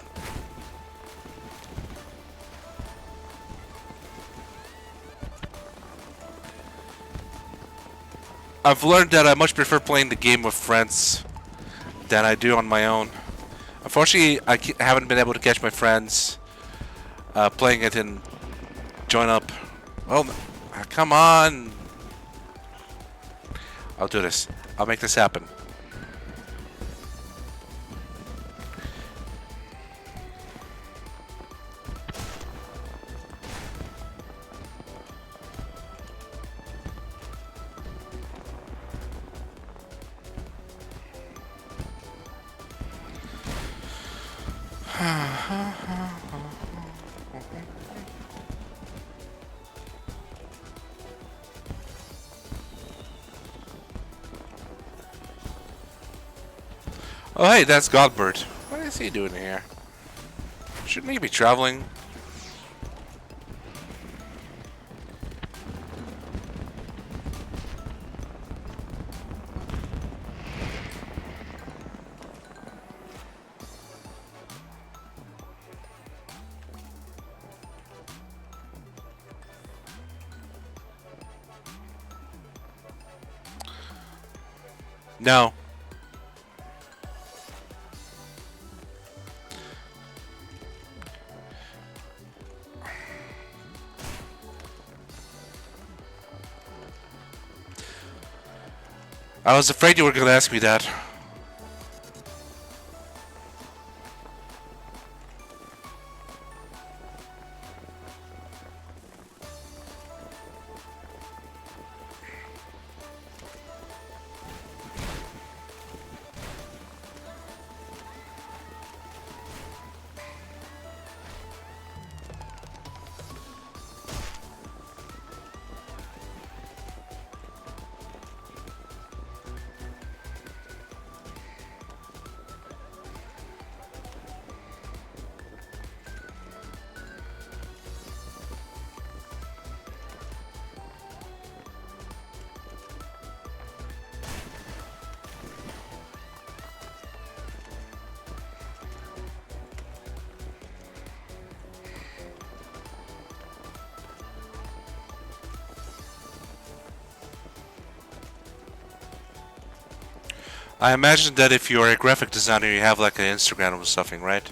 I've learned that I much prefer playing the game with friends than I do on my own. Unfortunately, I haven't been able to catch my friends playing it and join up. Well, come on. I'll do this. I'll make this happen. Oh hey, that's Godbird. What is he doing here? Shouldn't he be traveling? No. I was afraid you were going to ask me that. I imagine that if you're a graphic designer, you have like an Instagram or something, right?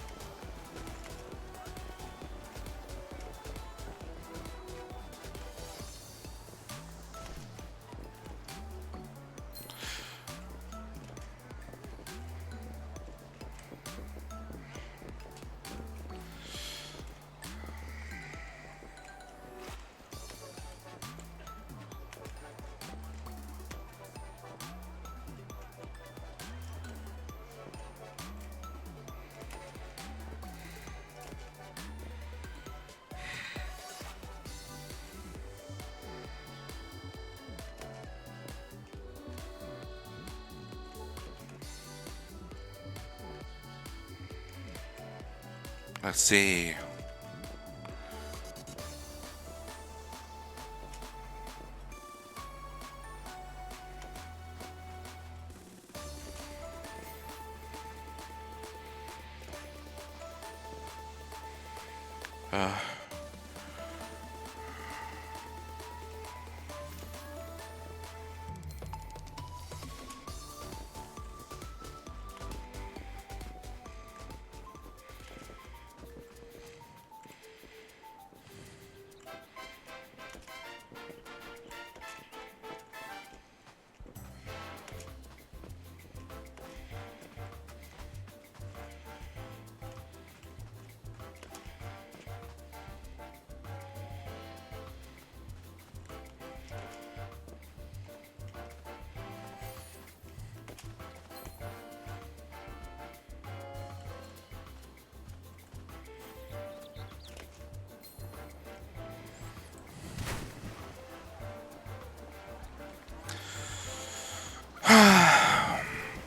Let's see.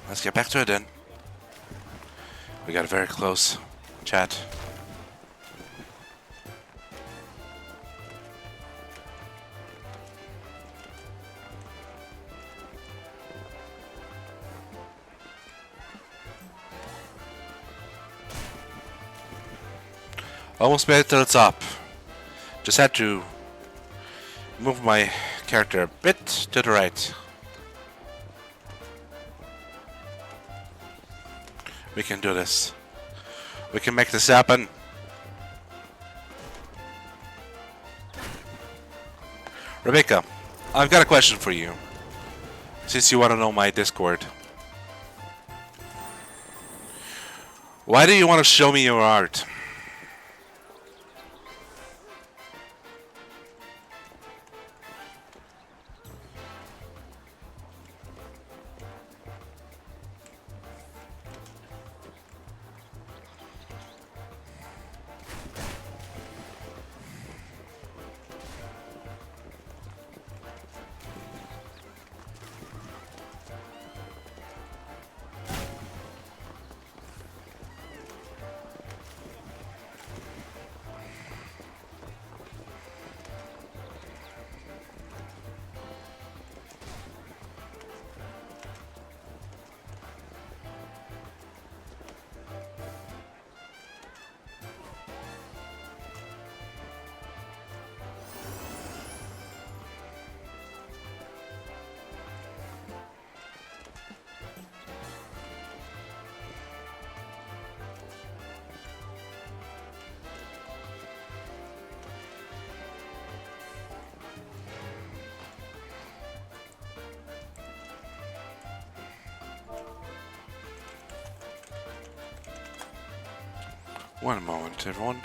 Let's get back to it then. We got a very close chat. Almost made it to the top. Just had to move my character a bit to the right. We can do this. We can make this happen. Rebecca, I've got a question for you. Since you want to know my Discord. Why do you want to show me your art? One moment, everyone.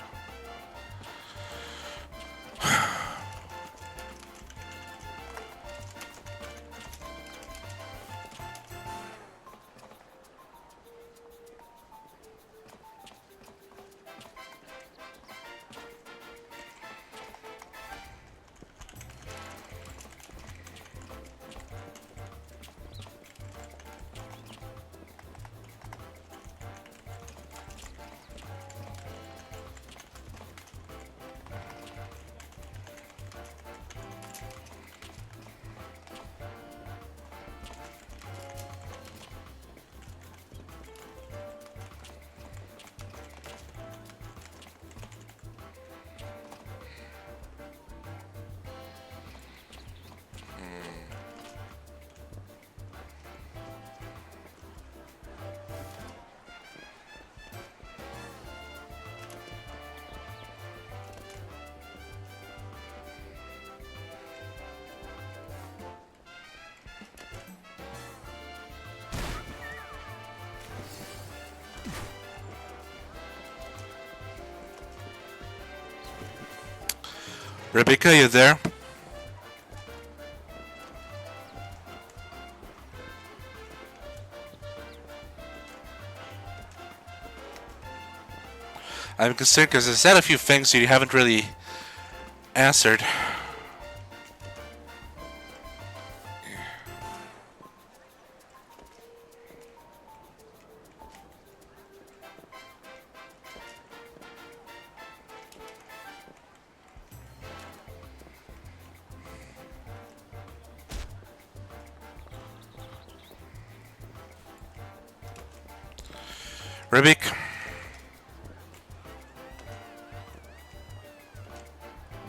Rebecca, you there? I'm concerned because I said a few things you haven't really answered. Rubik,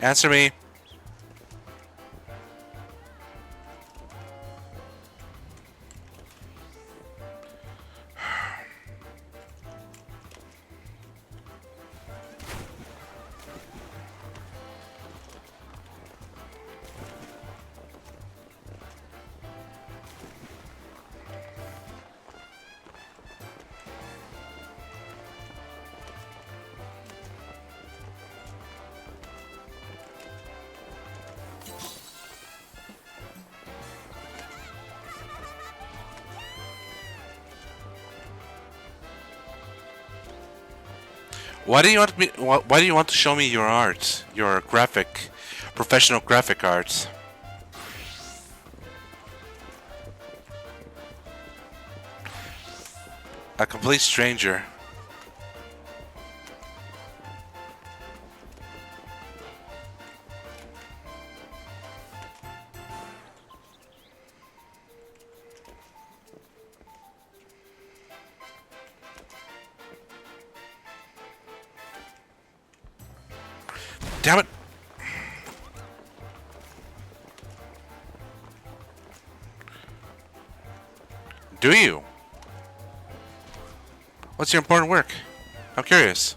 answer me. Why do you want me? Why do you want to show me your art, your professional graphic arts? A complete stranger. Damn it! Do you? What's your important work? I'm curious.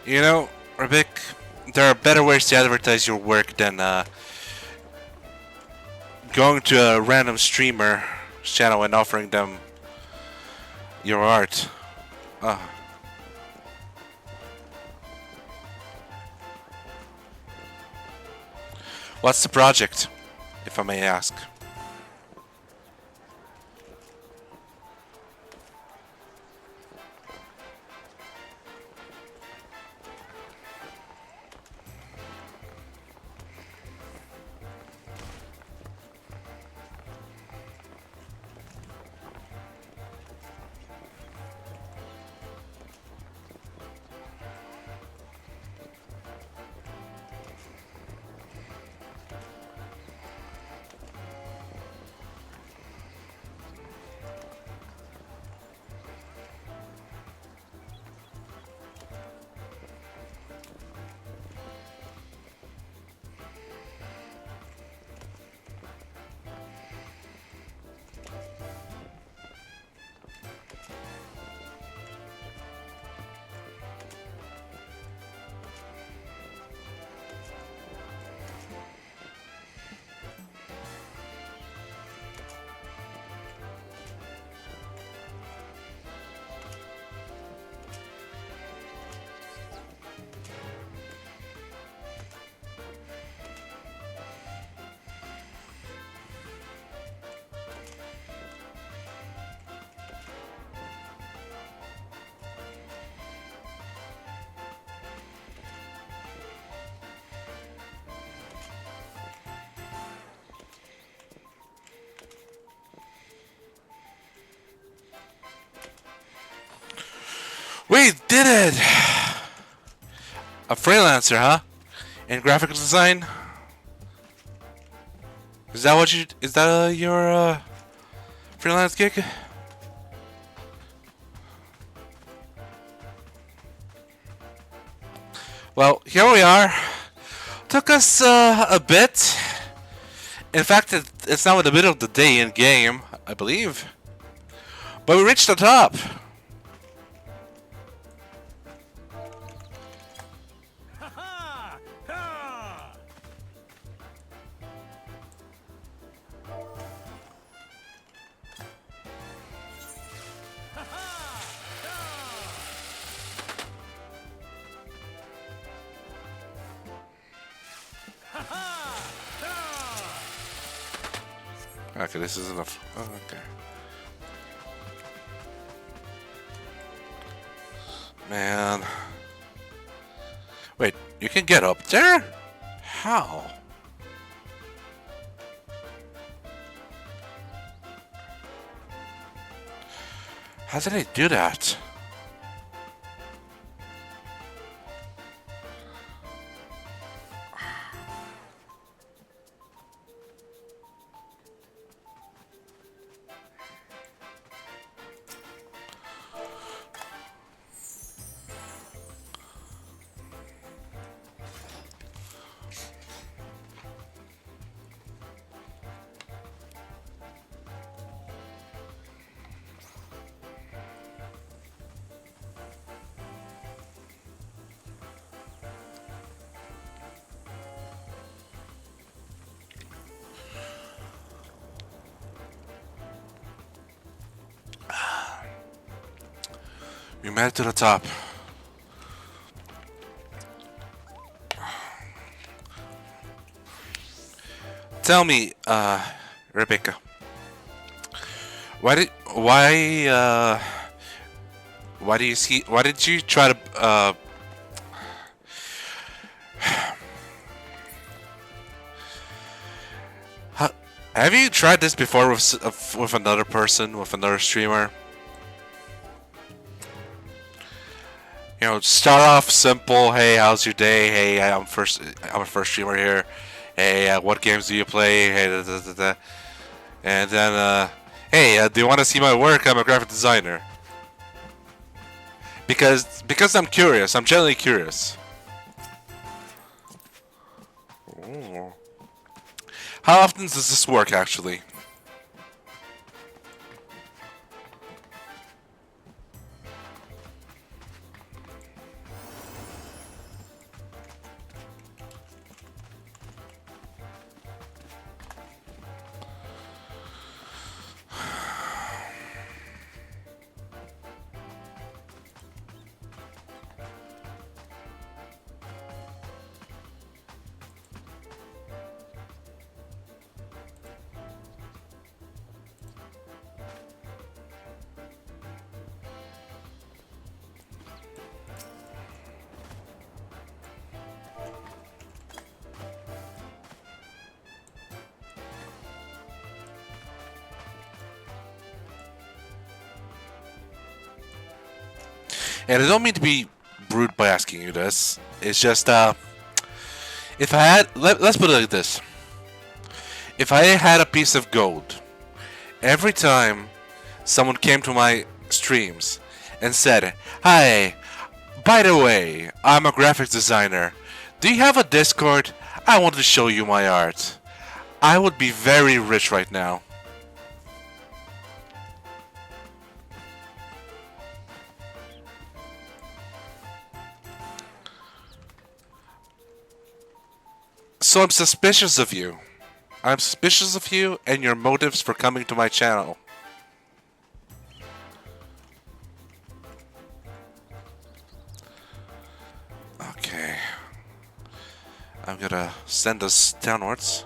You know, Rubik, there are better ways to advertise your work than going to a random streamer's channel and offering them your art. What's the project, if I may ask? We did it! A freelancer, huh? In graphic design? Is that what you... Is that your freelance gig? Well, here we are. Took us a bit. In fact, it's now in the middle of the day in game, I believe. But we reached the top. Okay, this is enough. Oh, okay. Man. Wait, you can get up there? How? How did I do that? We made it to the top. Tell me, Rebecca, why did you try to, have you tried this before with another person, with another streamer? You know, start off simple. Hey, how's your day? Hey, I'm a first streamer here. Hey, what games do you play? Hey, da, da, da, da. And then, hey, do you want to see my work? I'm a graphic designer. Because I'm curious. I'm genuinely curious. Ooh. How often does this work, actually? And I don't mean to be rude by asking you this. It's just, if I had, let's put it like this. If I had a piece of gold, every time someone came to my streams and said, "Hi, by the way, I'm a graphics designer. Do you have a Discord? I want to show you my art." I would be very rich right now. So I'm suspicious of you. I'm suspicious of you and your motives for coming to my channel. Okay. I'm gonna send us downwards.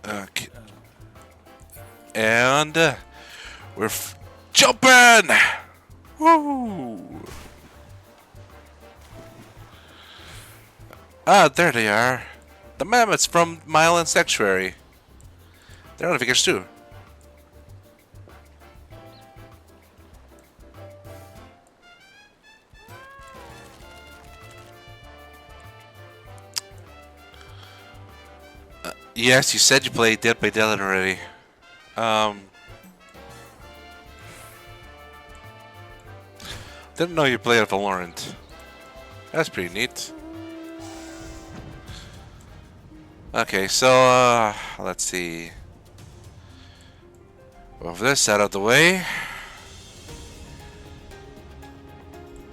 Okay. And we're jumping! Woo! Ah, there they are. The mammoths from my island sanctuary. They're on the figures too. Yes, you said you played Dead by Daylight already. Didn't know you played Valorant. That's pretty neat. Okay, so let's see. Move this out of the way.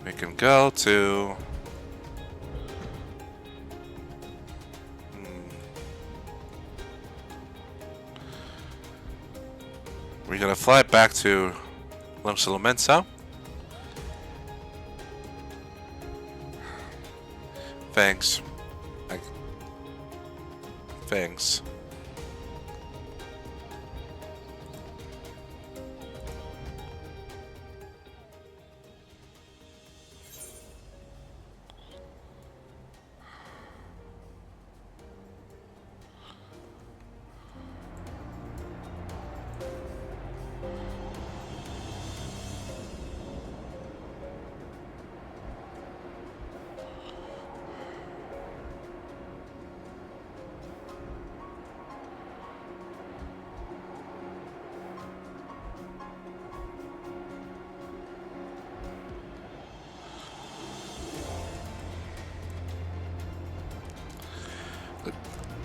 We can go to we're gonna fly back to Lemsa. Thanks. things.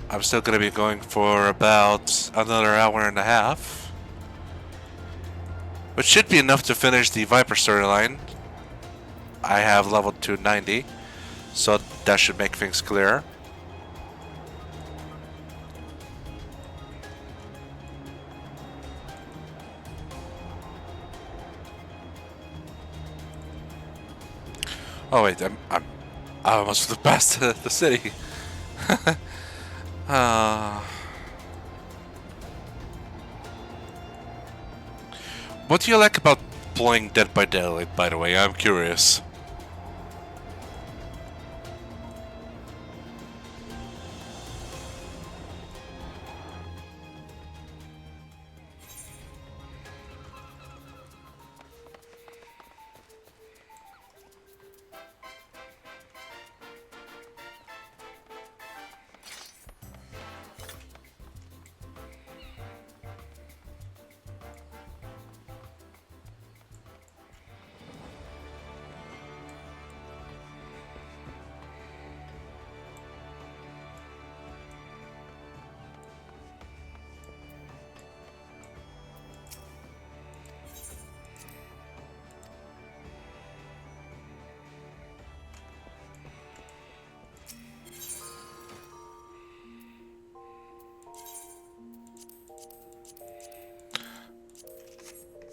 I'm still going to be going for about another hour and a half, which should be enough to finish the Viper storyline. I have leveled to 90, so that should make things clearer. Oh wait, I almost flew past the city. What do you like about playing Dead by Daylight, by the way? I'm curious.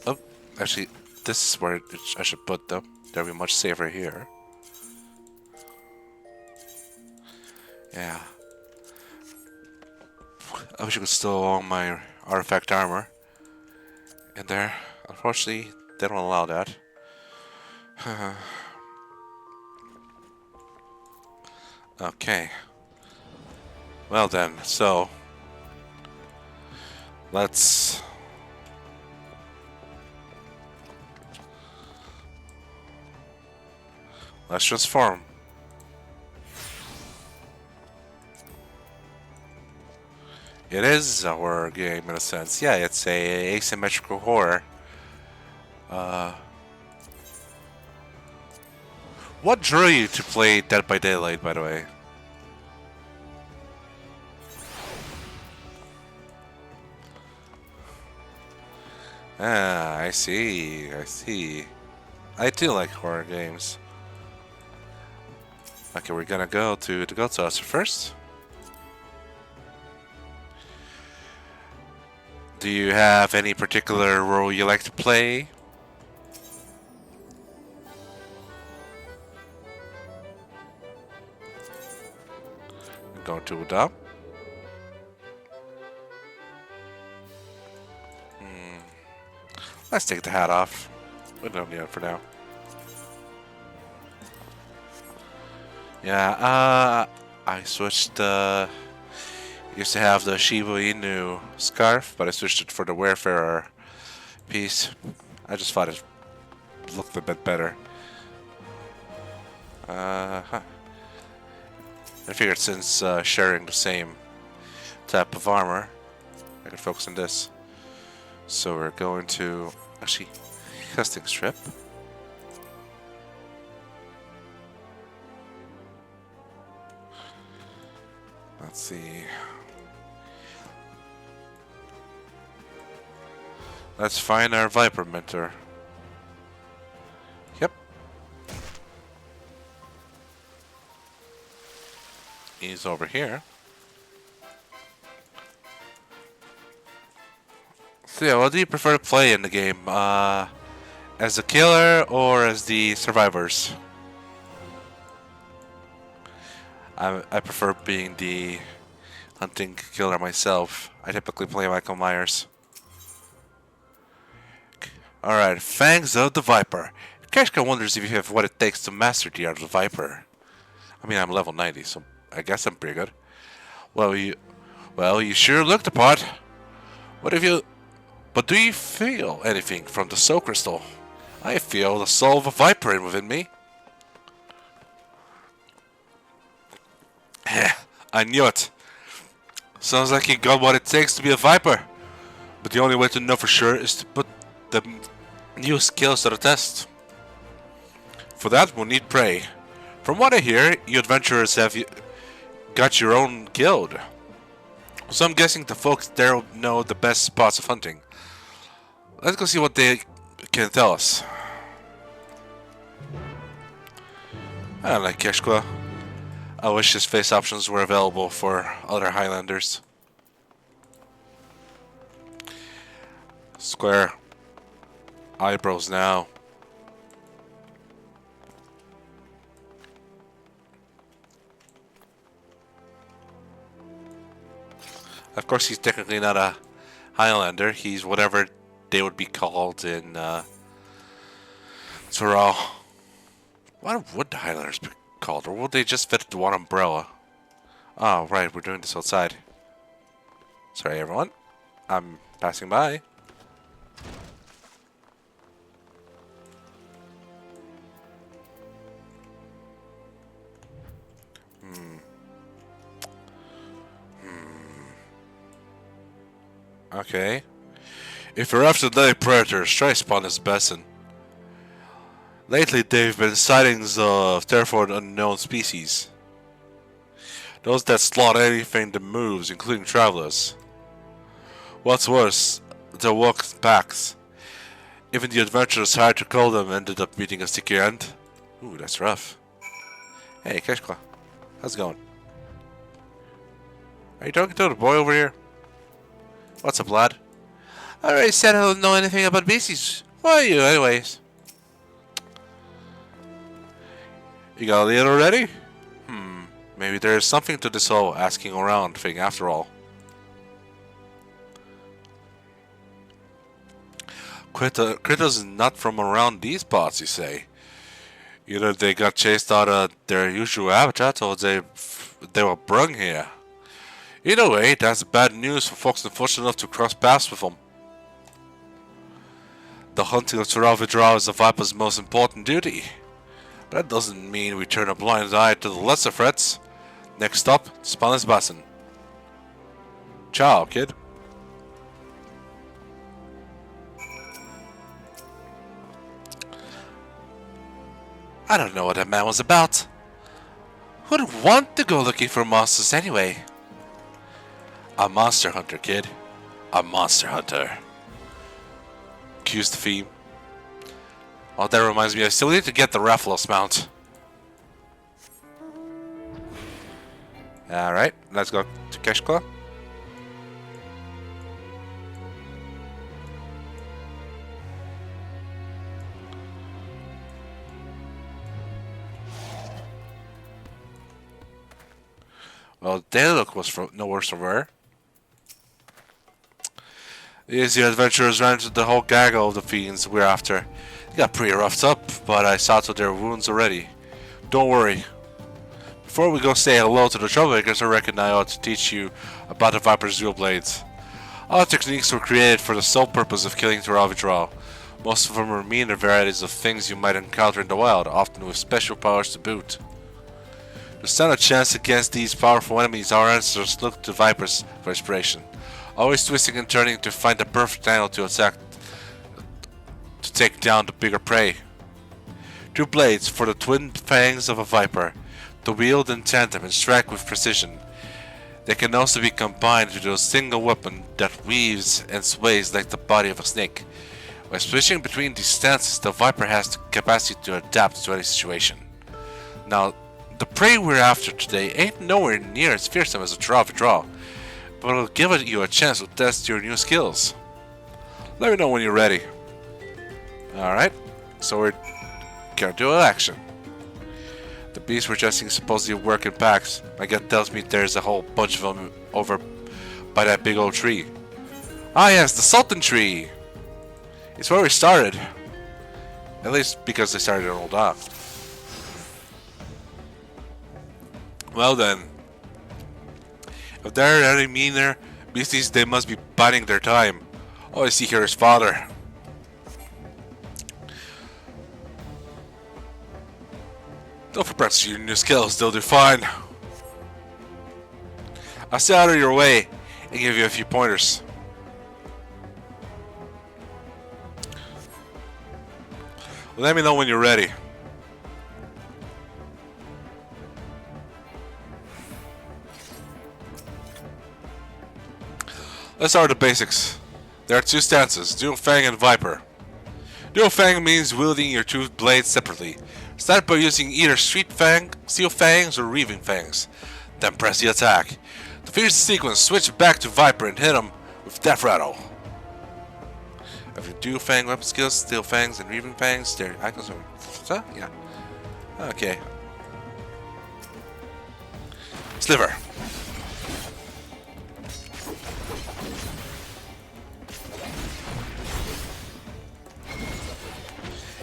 Oh, actually, this is where I should put them. They'll be much safer here. Yeah. I wish I could store all my artifact armor in there. Unfortunately, they don't allow that. Okay. Well then, so let's transform. It is a horror game in a sense. Yeah, it's a asymmetrical horror. What drew you to play Dead by Daylight, by the way? Ah, I see. I see. I do like horror games. Okay, we're gonna go to the Goat's House first. Do you have any particular role you like to play? Go to Ul'Dah. Let's take the hat off. We don't need it for now. Yeah, I switched used to have the Shiba Inu scarf, but I switched it for the Wayfarer piece. I just thought it looked a bit better. I figured since sharing the same type of armor, I could focus on this. So we're going to actually casting strip. Let's see. Let's find our Viper mentor. Yep. He's over here. So yeah, what do you prefer to play in the game? As the killer or as the survivors? I prefer being the hunting killer myself. I typically play Michael Myers. Alright, Fangs of the Viper. Keshka wonders if you have what it takes to master the art of the Viper. I mean, I'm level 90, so I guess I'm pretty good. Well, you sure look the part. But do you feel anything from the soul crystal? I feel the soul of a viper within me. I knew it. Sounds like you got what it takes to be a viper. But the only way to know for sure is to put the new skills to the test. For that, we'll need prey. From what I hear, you adventurers have got your own guild. So I'm guessing the folks there know the best spots of hunting. Let's go see what they can tell us. I like Keshkwa. I wish his face options were available for other Highlanders. Square. Eyebrows now. Of course, he's technically not a Highlander. He's whatever they would be called in Tyrell. What would the Highlanders be called? Or would they just fit the one umbrella? Oh, right, we're doing this outside. Sorry, everyone. I'm passing by. Okay. If you're after the predators, try spawn this basin. Lately, they've been sightings of terrified unknown species. Those that slaughter anything that moves, including travelers. What's worse, they walk packs. Even the adventurers hired to kill them ended up meeting a sticky end. Ooh, that's rough. Hey, Keshkwa. How's it going? Are you talking to the boy over here? What's up, lad? I already said I don't know anything about beasties. Who are you, anyways? You got a lead already? Maybe there's something to this whole asking around thing after all. Critters not from around these parts, you say? Either they got chased out of their usual habitat or they were brung here. Either way, that's bad news for folks unfortunate enough to cross paths with them. The hunting of Tyrell is the Viper's most important duty. But that doesn't mean we turn a blind eye to the lesser threats. Next stop, Spanish Basin. Ciao, kid. I don't know what that man was about. Who'd want to go looking for monsters anyway? A monster hunter, kid. A monster hunter. Cues the theme. Oh, that reminds me, I still need to get the Rathalos mount. Alright, let's go to Keshkwa. Well, their look was no worse from where. These adventurers ran into the whole gaggle of the fiends we're after. They got pretty roughed up, but I saw to their wounds already. Don't worry. Before we go say hello to the troublemakers, I reckon I ought to teach you about the Viper's dual blades. All techniques were created for the sole purpose of killing Tyrell. Most of them are meaner varieties of things you might encounter in the wild, often with special powers to boot. To stand a chance against these powerful enemies, our ancestors looked to Vipers for inspiration. Always twisting and turning to find the perfect angle to attack, to take down the bigger prey. Two blades for the twin fangs of a viper, to wield in tandem and strike with precision. They can also be combined into a single weapon that weaves and sways like the body of a snake. By switching between these stances, the viper has the capacity to adapt to any situation. Now, the prey we're after today ain't nowhere near as fearsome as a Tyrell, but it'll give you a chance to test your new skills. Let me know when you're ready. Alright, so we're gonna do an action. The beasts we're chasing supposedly work in packs. My gut tells me there's a whole bunch of them over by that big old tree. Ah yes, the Sultan Tree! It's where we started. At least because they started in Ul'Dah. Well then. If there are any meaner beasties, they must be biding their time. All I see here is father. Don't practice your new skills, they'll do fine. I'll stay out of your way and give you a few pointers. Let me know when you're ready. Let's start with the basics. There are two stances, Dual Fang and Viper. Dual Fang means wielding your two blades separately. Start by using either Street Fang, Steel Fangs, or Reaving Fangs. Then press the attack. To finish the sequence, switch back to Viper and hit him with Death Rattle. Of your Dual Fang weapon skills, Steel Fangs and Reaving Fangs, their icons are... yeah. Okay. Sliver.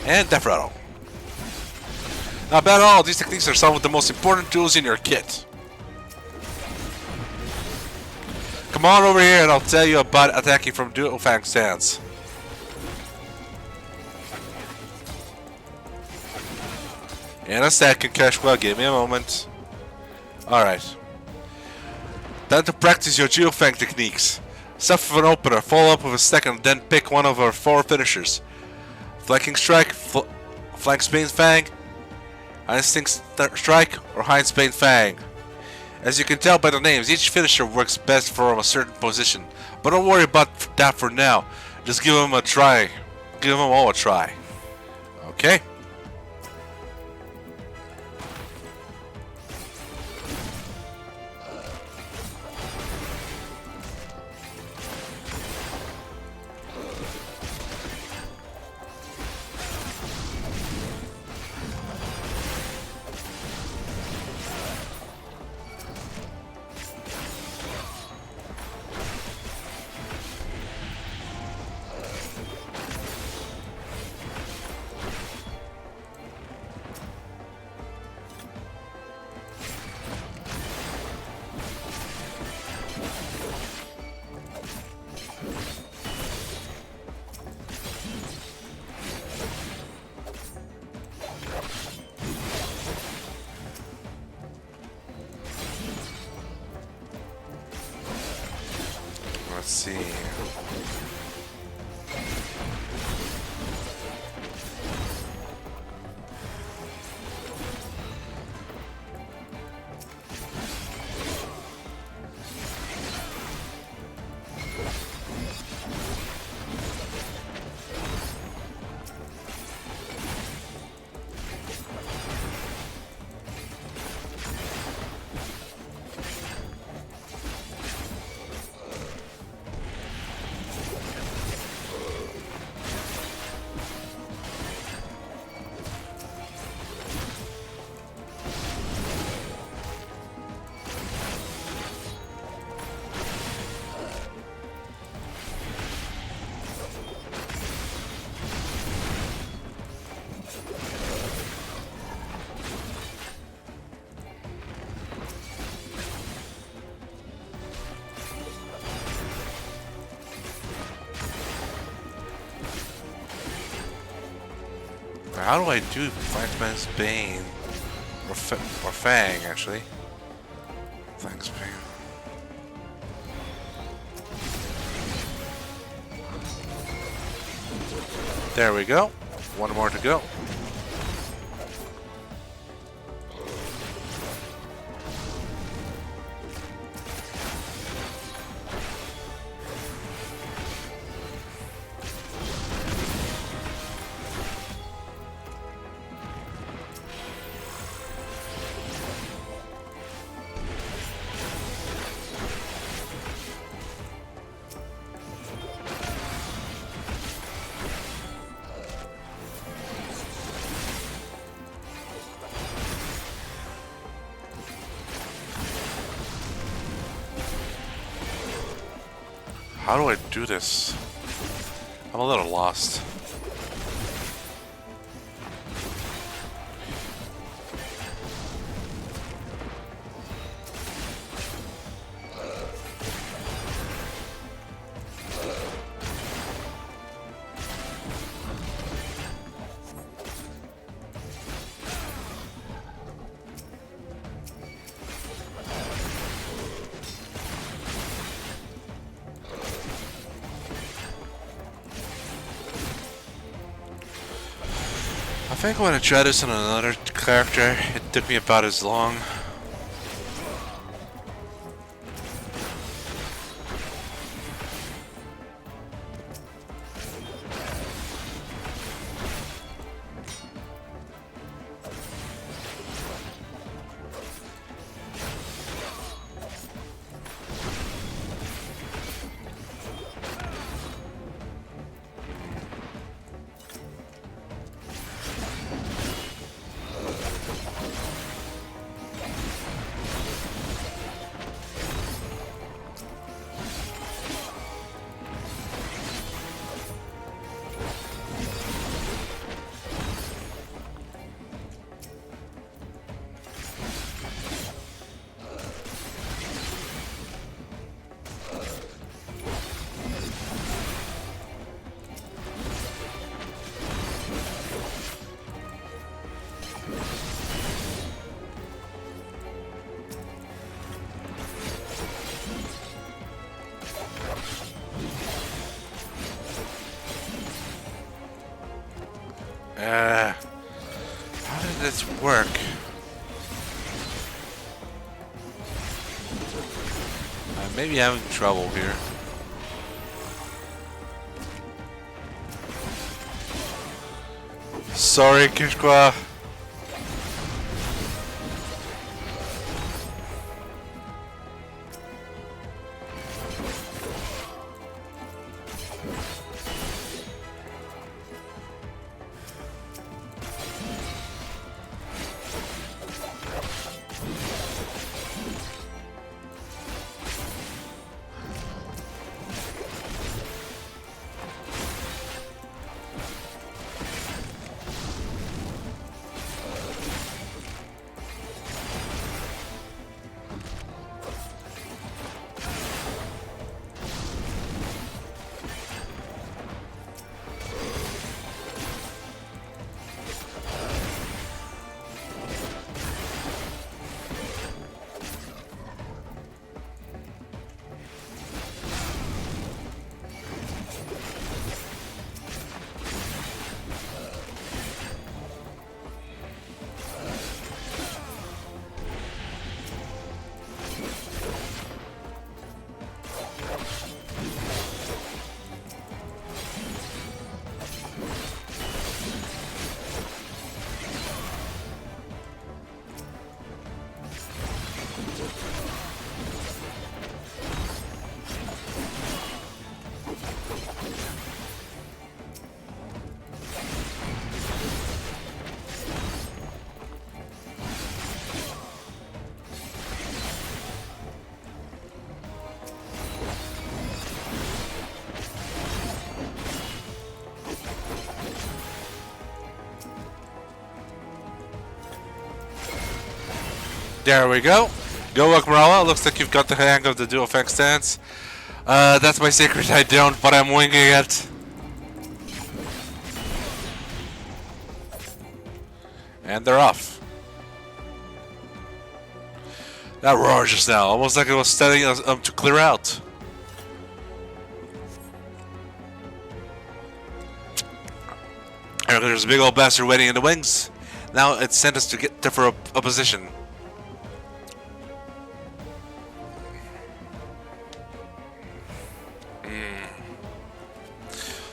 And Death Rattle. Not bad at all, these techniques are some of the most important tools in your kit. Come on over here and I'll tell you about attacking from Dual Fang stance. In a second, Cashwell, give me a moment. Alright. Time to practice your Dual Fang techniques. Start with an opener, follow up with a second, then pick one of our 4 finishers. Flanking Strike, Flank Spain Fang, Instinct Strike, or Hind Spain Fang. As you can tell by the names, each finisher works best from a certain position. But don't worry about that for now. Just give them a try. Give them all a try. Okay? Let's see. How do I do Flashman's Bane? Or Fang, actually. Fang's Bane. There we go. One more to go. How do I do this? I'm a little lost. I think when I tried this on another character, it took me about as long. How did this work? Maybe having trouble here. Sorry, Kishkwa. There we go. Go work, Mrawa'a. Looks like you've got the hang of the dual fang stance. That's my secret. I don't, but I'm winging it. And they're off. That roar just now, almost like it was setting us up to clear out. There's a big old bastard waiting in the wings. Now it's sent us to get to for a position.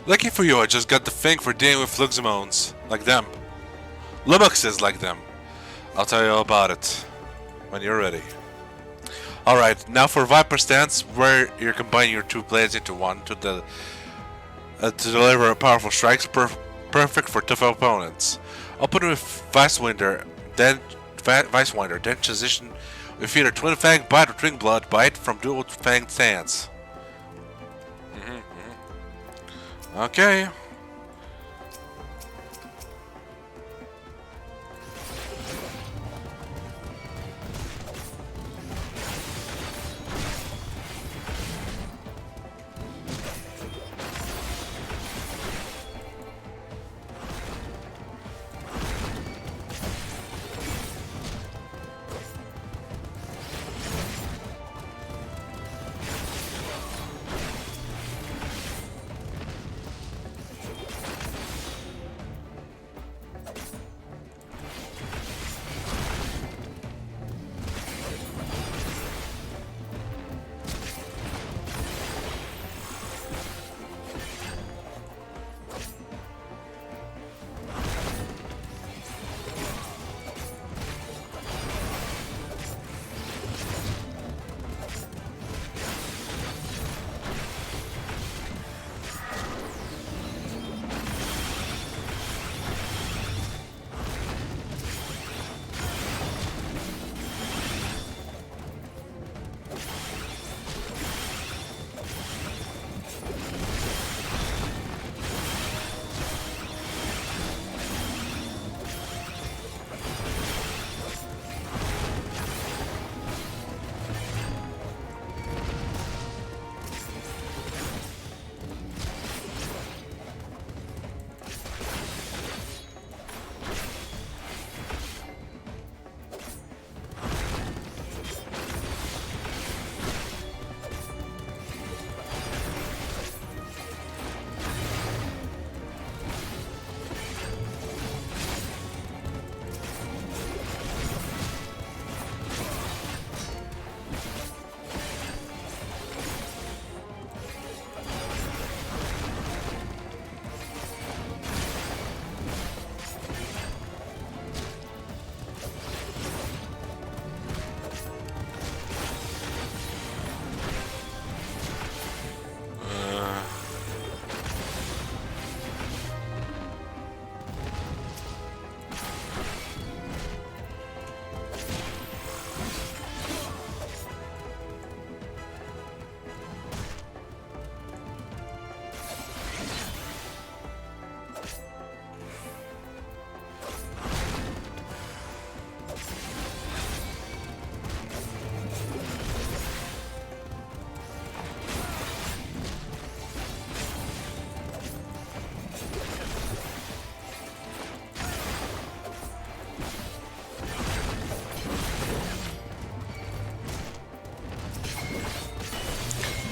Lucky for you, I just got the thing for dealing with Fluximones. Like them. Lumuxes like them. I'll tell you all about it when you're ready. Alright, now for Viper Stance, where you're combining your two blades into one to deliver powerful strikes, perfect for tough opponents. Open with Vicewinder, then transition with either Twin Fang Bite or Twin Blood Bite from Dual Fang Stance. Okay.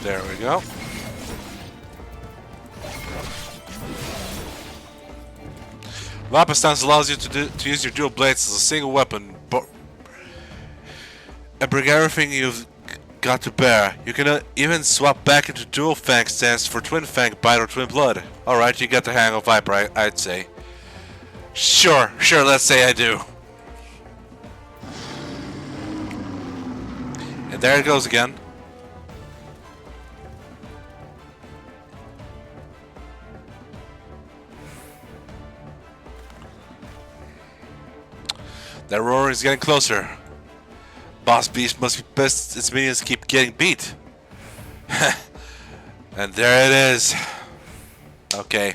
There we go. Weapon stance allows you to use your dual blades as a single weapon, but and bring everything you've got to bear. You can even swap back into dual fang stance for twin fang bite or twin blood. Alright, you get the hang of Viper, I'd say. Sure, let's say I do. And there it goes again. That roar is getting closer. Boss Beast must be pissed its minions keep getting beat. And there it is. Okay.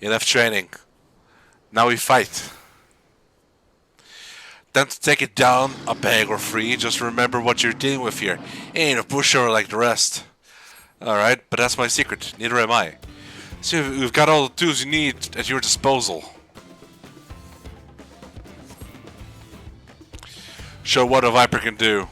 Enough training. Now we fight. Then to take it down, a bag or free, just remember what you're dealing with here. Ain't a pushover like the rest. Alright, but that's my secret. Neither am I. So we've got all the tools you need at your disposal. Show what a Viper can do.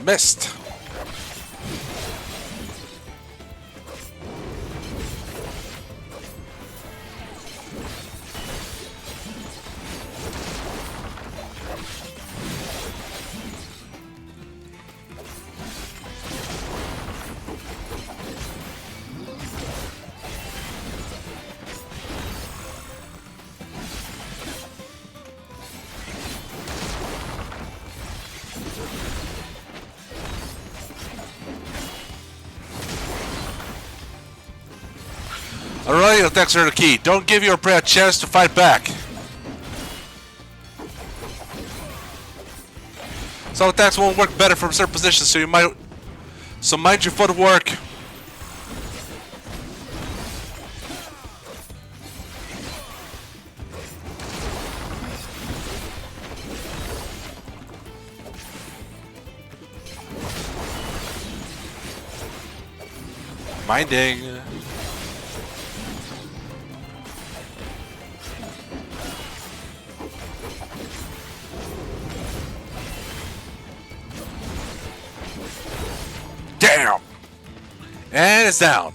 Missed. Sliding attacks are the key. Don't give your prey a chance to fight back. Some attacks won't work better from certain positions, so mind your footwork. Minding. Damn! And it's down.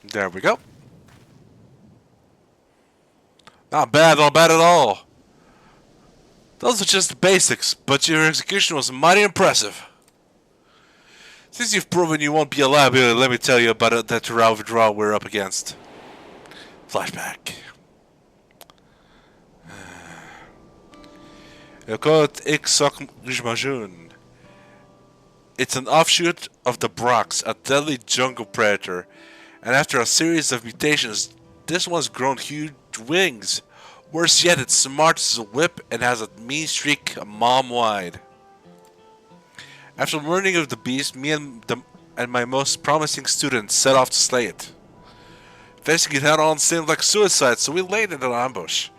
There we go. Not bad at all. Those are just the basics, but your execution was mighty impressive. Since you've proven you won't be a liability, let me tell you about that draw we're up against. Flashback. FFXIV. It's an offshoot of the Brox, a deadly jungle predator, and after a series of mutations, this one's grown huge wings. Worse yet, it's smart as a whip and has a mean streak a mom wide. After learning of the beast, me and my most promising student set off to slay it. Facing it head on seemed like suicide, so we laid it in an ambush.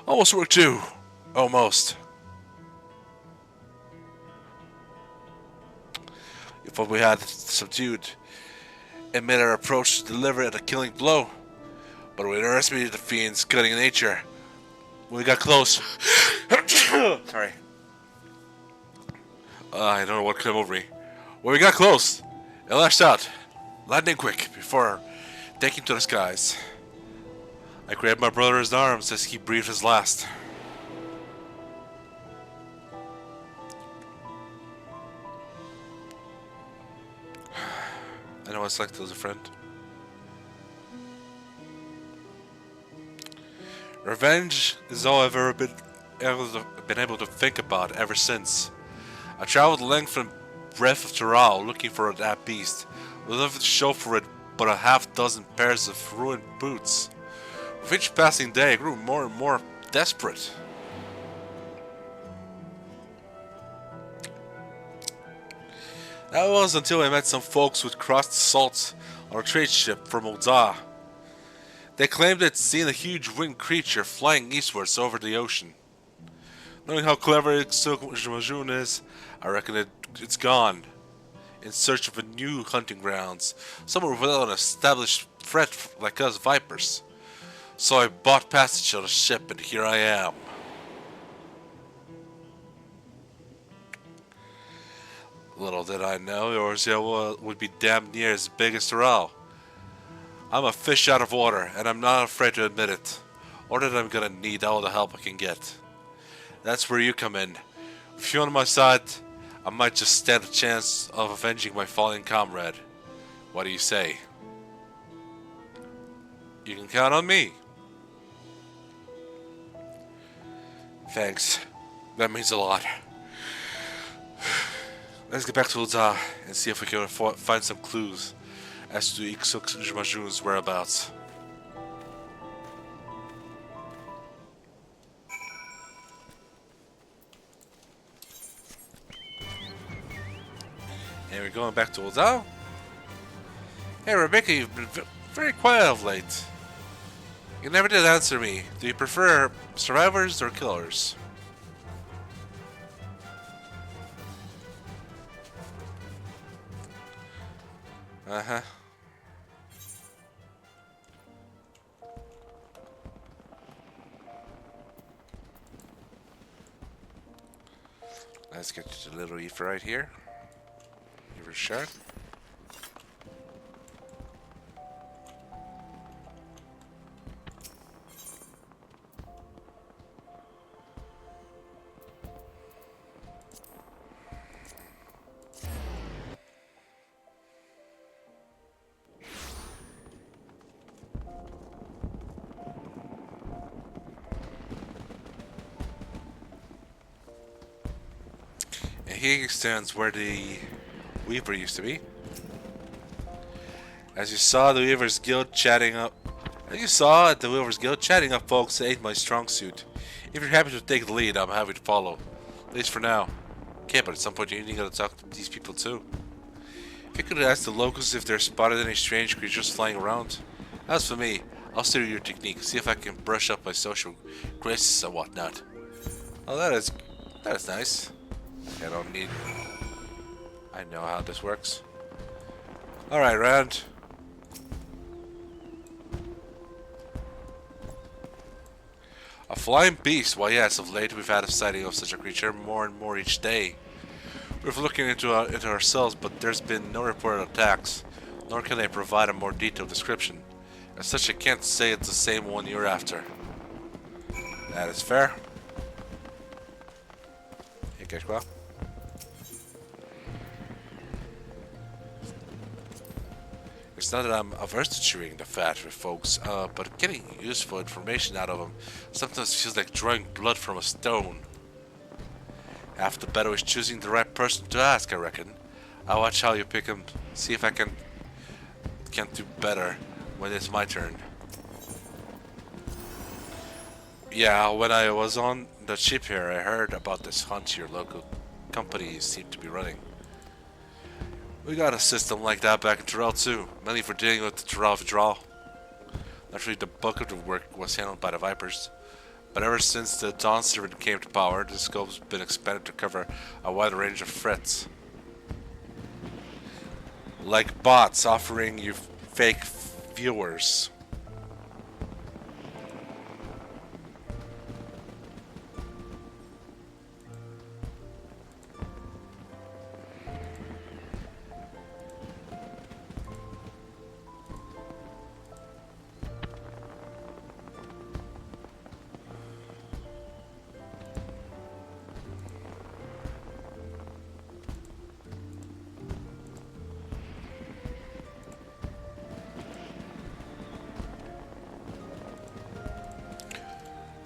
Almost worked too. Almost. We thought we had subdued and made our approach to deliver it a killing blow, but we underestimated the fiend's cutting nature. When we got close, sorry, I don't know what came over me. When we got close, it lashed out, lightning quick, before taking to the skies. I grabbed my brother's arms as he breathed his last. I know what it's like to lose a friend. Revenge is all I've ever been able to think about ever since. I traveled the length and breadth of Dawntrail looking for that beast, with nothing to show for it but a half-dozen pairs of ruined boots. With each passing day, I grew more and more desperate. That was until I met some folks who'd crossed the salts on a trade ship from Ul'Dah. They claimed they'd seen a huge winged creature flying eastwards over the ocean. Knowing how clever Kaiju-Z is, I reckon it's gone, in search of a new hunting grounds, somewhere without an established threat like us Vipers. So I bought passage on a ship, and here I am. Little did I know, Yorzia would be damn near as big as Dawntrail. I'm a fish out of water, and I'm not afraid to admit it, or that I'm gonna need all the help I can get. That's where you come in. With you on my side, I might just stand a chance of avenging my fallen comrade. What do you say? You can count on me. Thanks. That means a lot. Let's get back to Ul'Dah and see if we can find some clues as to FFXIV's whereabouts. And we're going back to Ul'Dah. Hey Rebecca, you've been very quiet of late. You never did answer me. Do you prefer survivors or killers? Uh-huh. Let's get to the little Eve right here. Give her a shot. he extends where the Weaver used to be. As you saw, the Weaver's Guild chatting up. As you saw at the Weaver's Guild chatting up, folks, ain't my strong suit. If you're happy to take the lead, I'm happy to follow. At least for now. Okay, but at some point you gotta talk to these people too. If you could ask the locals if they're spotted any strange creatures flying around. As for me, I'll study your technique, see if I can brush up my social graces and whatnot. Oh, that is nice. I don't need. I know how this works. All right, round. A flying beast. Well, yes. Of late, we've had a sighting of such a creature more and more each day. We're looking into ourselves, but there's been no reported attacks, nor can they provide a more detailed description. As such, I can't say it's the same one you're after. That is fair. Hey, Keshwa. It's not that I'm averse to chewing the fat with folks, but getting useful information out of them sometimes feels like drawing blood from a stone. Half the battle is choosing the right person to ask, I reckon. I'll watch how you pick him, see if I can do better when it's my turn. Yeah, when I was on the ship here, I heard about this hunt your local companies seem to be running. We got a system like that back in Dawntrail too, mainly for dealing with the Dawntrail withdrawal. Naturally, the bulk of the work was handled by the Vipers, but ever since the Dawn Servant came to power, the scope's been expanded to cover a wide range of threats. Like bots offering you fake viewers.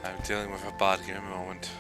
I'm dealing with a bot, give me a moment.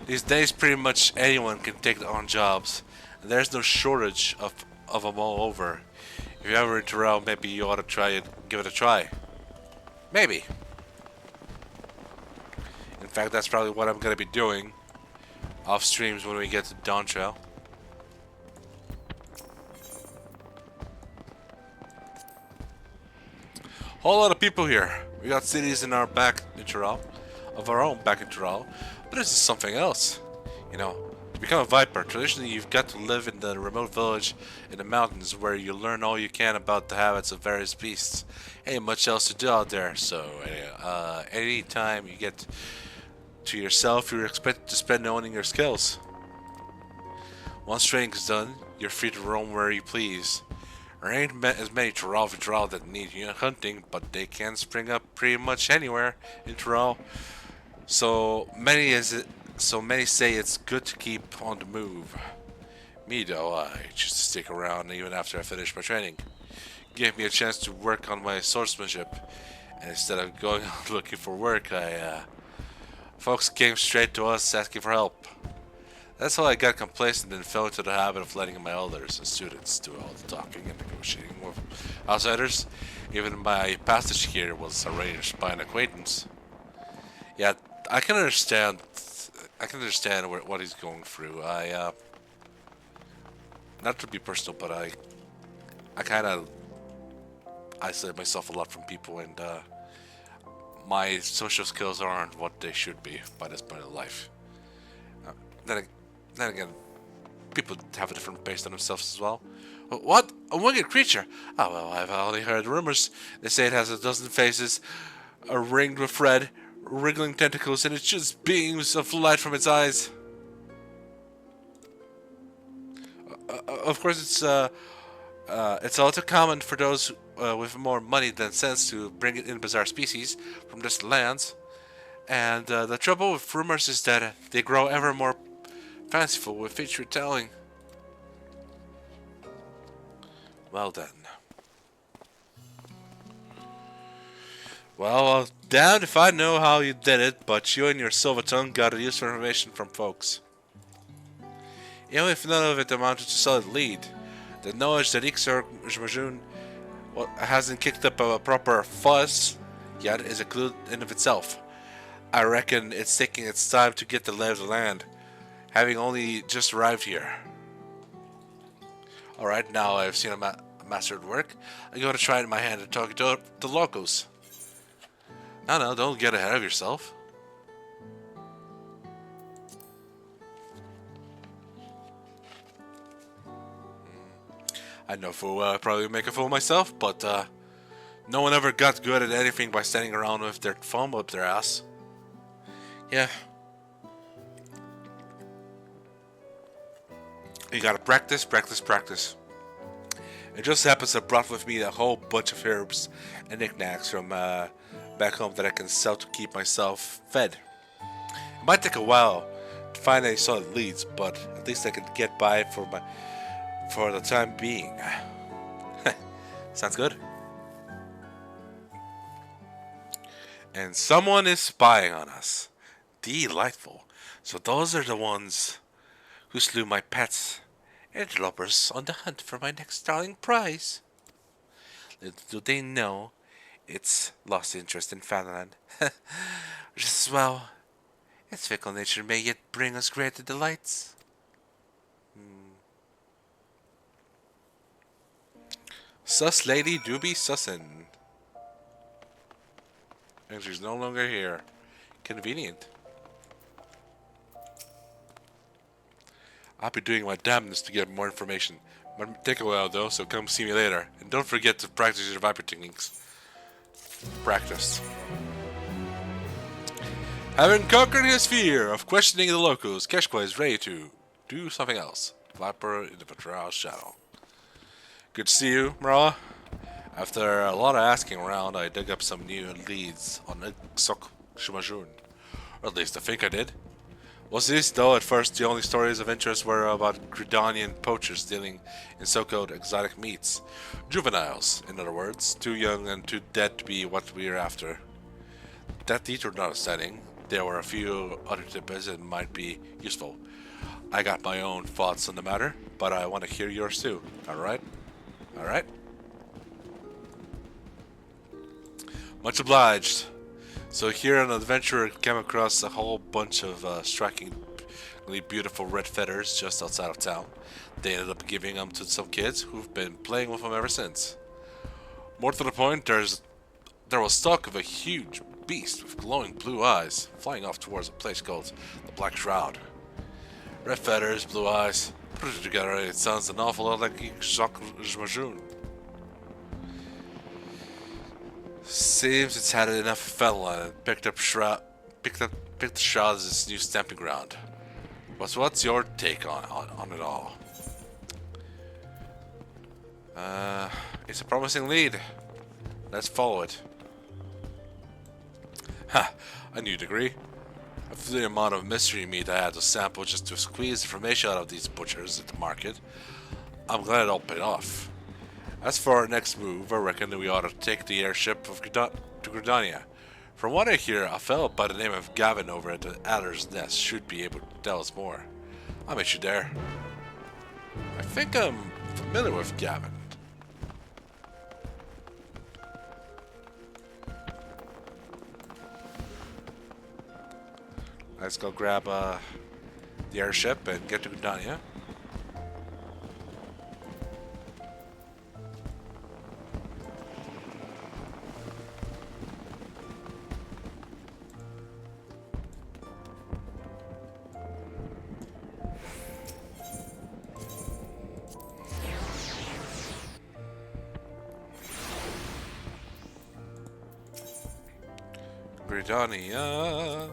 These days, pretty much anyone can take on jobs, and there's no shortage of them all over. If you're ever into Realm, maybe you ought to try it, give it a try. Maybe. In fact, that's probably what I'm gonna be doing off streams when we get to Dawntrail. Whole lot of people here. We got cities in our back in Dawntrail, of our own back in Dawntrail, but this is something else. You know, to become a Viper, traditionally you've got to live in the remote village in the mountains where you learn all you can about the habits of various beasts. Ain't much else to do out there, so any time you get to yourself, you're expected to spend honing your skills. Once training is done, you're free to roam where you please. There ain't as many Dawntrail that need hunting, but they can spring up pretty much anywhere in Dawntrail. So many say it's good to keep on the move. Me though, I choose to stick around even after I finish my training. Gave me a chance to work on my swordsmanship, and instead of going out looking for work, folks came straight to us asking for help. That's how I got complacent and fell into the habit of letting my elders and students do all the talking and negotiating with outsiders. Even my passage here was arranged by an acquaintance. Yeah, I can understand. What he's going through. Not to be personal, but I kind of isolate myself a lot from people, and my social skills aren't what they should be by this point in life. Uh, then, then again, people have a different pace on themselves as well. What? A winged creature? Oh, well, I've only heard rumors. They say it has a dozen faces, are ringed with red, wriggling tentacles, and it shoots beams of light from its eyes. Of course, it's all too common for those with more money than sense to bring in bizarre species from distant lands. And the trouble with rumors is that they grow ever more fanciful with feature telling. Well then. Well, damned if I know how you did it, but you and your silver tongue got a useful information from folks. Even if none of it amounted to solid lead, the knowledge that EEST hasn't kicked up a proper fuss yet is a clue in of itself. I reckon it's taking its time to get the lay of the land, having only just arrived here. Alright, now I've seen a mastered work, I'm going to try it in my hand and talk to the locals. No, don't get ahead of yourself. I know full well I'd probably make a fool of myself, but no one ever got good at anything by standing around with their thumb up their ass. Yeah. You gotta practice, practice, practice. It just happens I brought with me a whole bunch of herbs and knickknacks from back home that I can sell to keep myself fed. It might take a while to find any solid leads, but at least I can get by for the time being. Sounds good. And someone is spying on us. Delightful. So those are the ones who slew my pets. Interlopers on the hunt for my next darling prize. Little do they know it's lost interest in Fatherland. Just as well. Its fickle nature may yet bring us greater delights. Sus lady do be sussin'. And she's no longer here. Convenient. I'll be doing my damnedest to get more information. Might take a while though, so come see me later. And don't forget to practice your viper techniques. Practice. Having conquered his fear of questioning the locals, Keshqua is ready to do something else. Viper in the Patrol Shadow. Good to see you, Mrawa'a. After a lot of asking around, I dug up some new leads on Sok Shumajun. Or at least I think I did. Was this, though at first the only stories of interest were about Gridanian poachers dealing in so-called exotic meats. Juveniles, in other words, too young and too dead to be what we're after. That detour notwithstanding, there were a few other tidbits that might be useful. I got my own thoughts on the matter, but I want to hear yours too, alright? Alright? Much obliged. So here an adventurer came across a whole bunch of strikingly beautiful red feathers just outside of town. They ended up giving them to some kids who've been playing with them ever since. More to the point, there was talk of a huge beast with glowing blue eyes flying off towards a place called the Black Shroud. Red feathers, blue eyes, put it together, it sounds an awful lot like Kaiju-Z. Seems it's had enough fell on it. Picked the shroud as its new stamping ground. What's your take on it all? It's a promising lead. Let's follow it. Ha! I knew you'd agree. After the amount of mystery meat I had to sample just to squeeze information out of these butchers at the market, I'm glad it all paid off. As for our next move, I reckon that we ought to take the airship to Gridania. From what I hear, a fellow by the name of Gavin over at the Adder's Nest should be able to tell us more. I'll meet you there. I think I'm familiar with Gavin. Let's go grab the airship and get to Gridania. Britannia.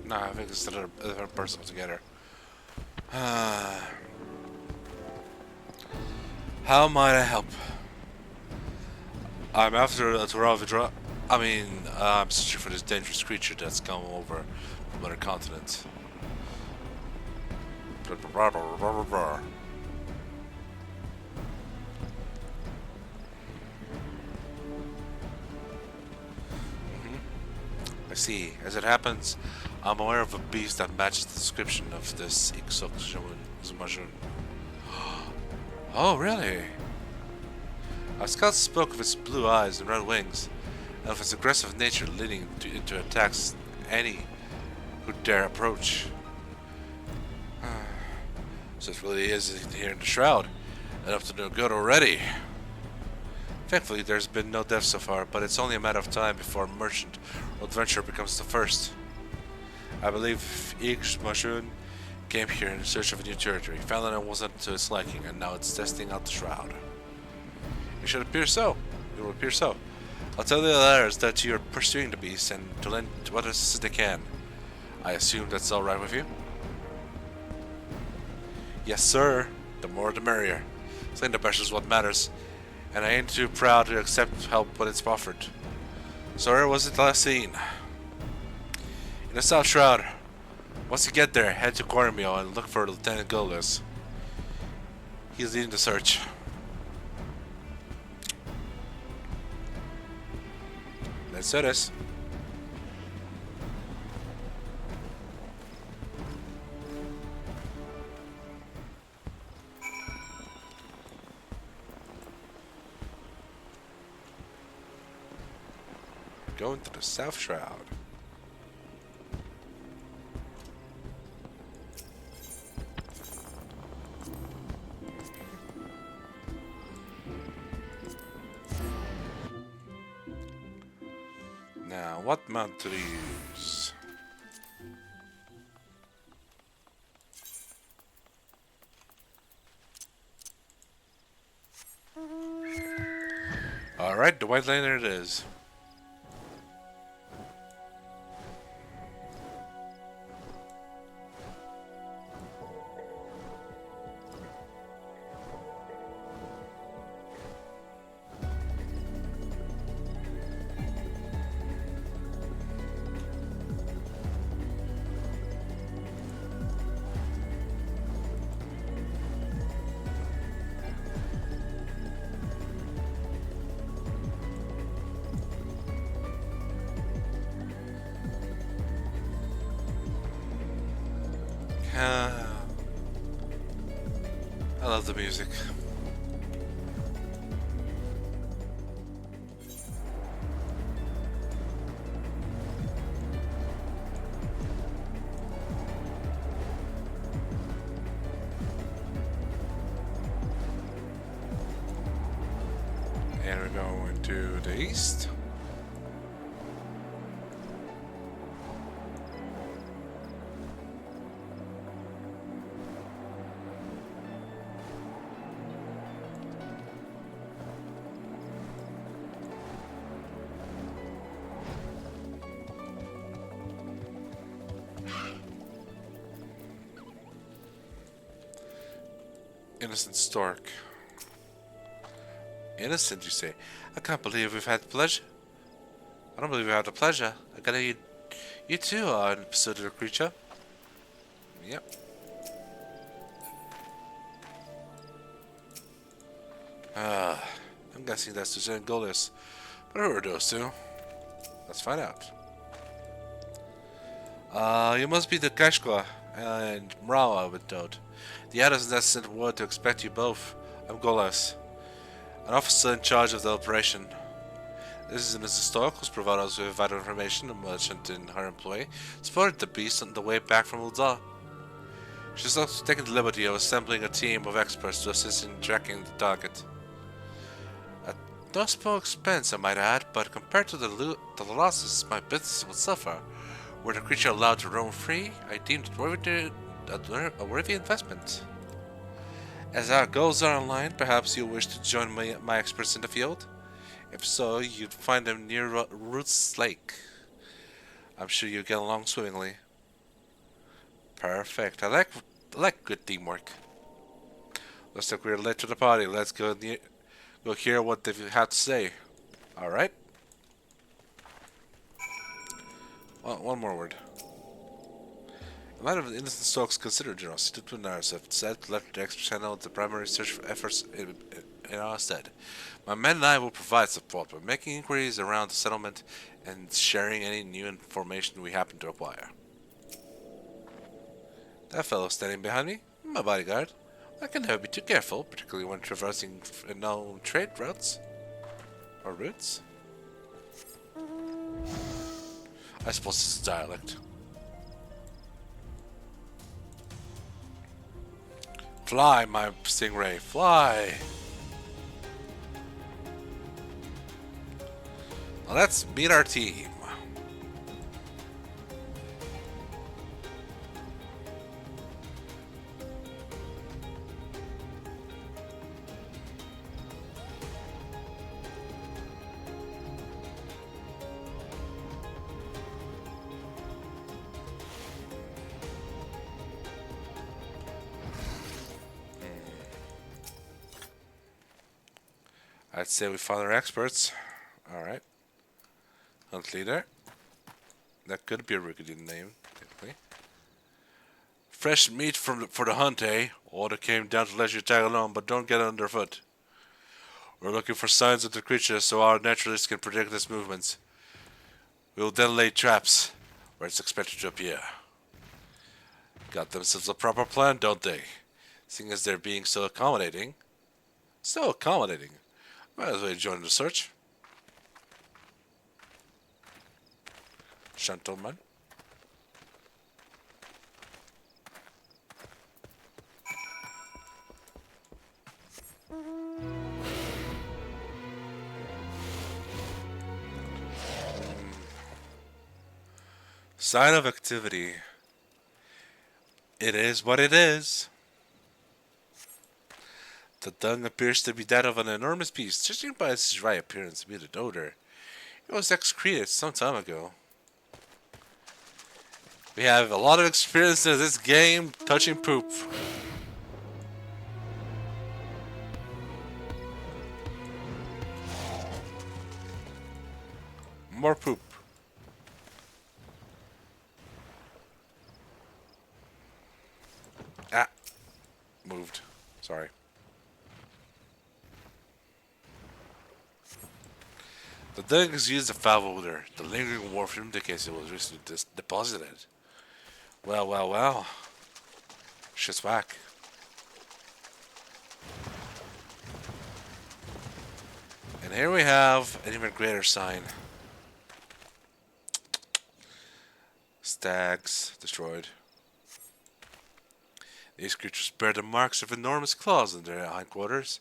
No, I think it's the other person together. How might I help? I'm after a Taravadra. I'm searching for this dangerous creature that's come over from another continent. I see. As it happens, I'm aware of a beast that matches the description of this Iksoksumajun. Oh, really? Our scouts spoke of its blue eyes and red wings, and of its aggressive nature leading into attacks any who dare approach. So it really is here in the Shroud, and up to no good already. Thankfully, there's been no deaths so far, but it's only a matter of time before a merchant or adventurer becomes the first. I believe Iksoksumajun came here in search of a new territory, found that it wasn't to its liking, and now it's testing out the Shroud. It should appear so. It will appear so. I'll tell the others that you're pursuing the beast and to lend what assistance they can. I assume that's alright with you? Yes, sir. The more the merrier. Slaying the best is what matters, and I ain't too proud to accept help when it's offered. So where was it last seen? In the South Shroud. Once you get there, head to Cornmeal and look for Lieutenant Goldless. He's leading the search. Let's do this. Going to the South Shroud. Now, what mount to use? Alright, the white liner it is. I love the music. And we're going to the east. Innocent stork. Innocent, you say? I can't believe we've had the pleasure. I don't believe we had the pleasure. I gotta you too are in pursuit of the creature. Yep. I'm guessing that's Lieutenant Goldus. But who are those two? Let's find out. You must be the Kashkwa and Mrawa'a with Toad. The others sent word to expect you both. I'm Golas, an officer in charge of the operation. This is Mrs. Stork, who's provided us with vital information. A merchant in her employ spotted the beast on the way back from Ul'Dah. She's also taken the liberty of assembling a team of experts to assist in tracking the target. At no small expense, I might add, but compared to the losses my business would suffer, were the creature allowed to roam free, I deemed it a worthy investment. As our goals are aligned, perhaps you wish to join my experts in the field? If so, you'd find them near Roots Lake. I'm sure you'll get along swimmingly. Perfect. I like good teamwork. Looks like we're late to the party. Let's go hear what they've had to say. Alright. Well, one more word. In light of the innocent Stokes' considered generosity, the Twinars have decided to let the experts handle the primary search efforts in our stead. My men and I will provide support by making inquiries around the settlement and sharing any new information we happen to acquire. That fellow standing behind me, my bodyguard. I can never be too careful, particularly when traversing known trade routes. Or routes? I suppose it's a dialect. Fly, my stingray, fly! Well, let's meet our team. I'd say we found our experts. Alright. Hunt leader. That could be a Rickety name, technically. Fresh meat for the hunt, eh? Order came down to let you tag along, but don't get underfoot. We're looking for signs of the creature so our naturalists can predict its movements. We will then lay traps where it's expected to appear. Got themselves a proper plan, don't they? Seeing as they're being so accommodating. So accommodating. Might as well join the search. Gentlemen. Sign of activity. It is what it is. The dung appears to be that of an enormous beast, judging by its dry appearance and muted odor. It was excreted some time ago. We have a lot of experience in this game touching poop. More poop. Ah. Moved. Sorry. The dung is used as a foul odor. The lingering warmth indicates it was recently deposited. Well, well, well. Shit's whack. And here we have an even greater sign. Stags destroyed. These creatures bear the marks of enormous claws in their hindquarters,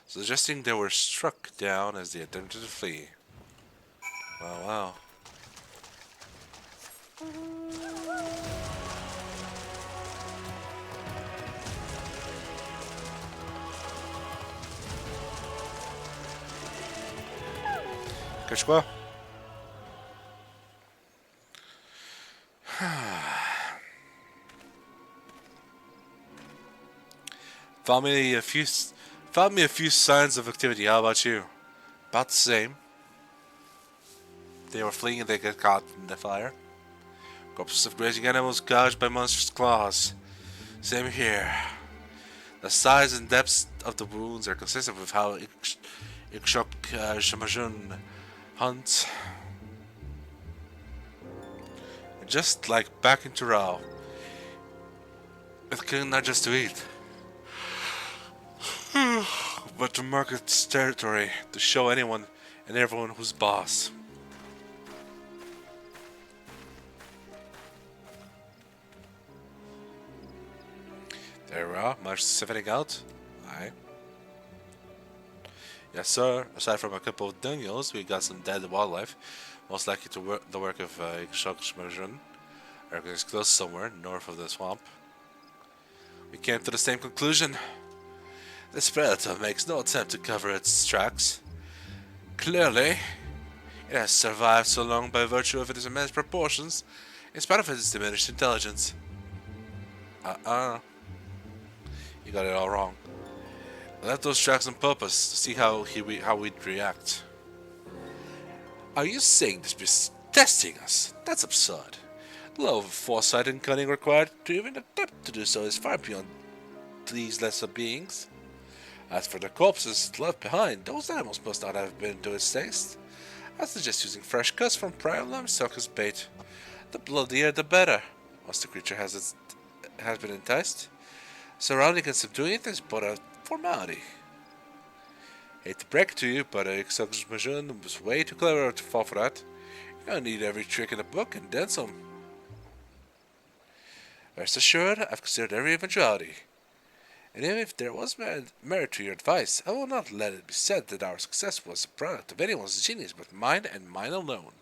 suggesting they were struck down as they attempted to flee. Wow, wow. Cache quoi? Found me a few signs of activity. How about you? About the same. They were fleeing and they got caught in the fire. Corpses of grazing animals gouged by monstrous claws. Same here. The size and depth of the wounds are consistent with how Ikshok Shamajun hunts. Just like back in Tural, it came not just to eat, but to mark its territory, to show anyone and everyone who's boss. There we are, much siphoning out. Aye. Yes, sir. Aside from a couple of dunghill, we got some dead wildlife, most likely to the work of Ikshok. I reckon it's close somewhere, north of the swamp. We came to the same conclusion. This predator makes no attempt to cover its tracks. Clearly, it has survived so long by virtue of its immense proportions, in spite of its diminished intelligence. You got it all wrong. I left those tracks on purpose to see how we'd react. Are you saying this is testing us? That's absurd. The level of foresight and cunning required to even attempt to do so is far beyond these lesser beings. As for the corpses left behind, those animals must not have been to its taste. I suggest using fresh cuts from prior livestock as bait. The bloodier the better, once the creature has been enticed. Surrounding and subduing it is but a formality. Hate to break it to you, but Ikshok was way too clever to fall for that. You're gonna need every trick in the book and then some. Rest assured, I've considered every eventuality. And even if there was merit to your advice, I will not let it be said that our success was a product of anyone's genius but mine and mine alone.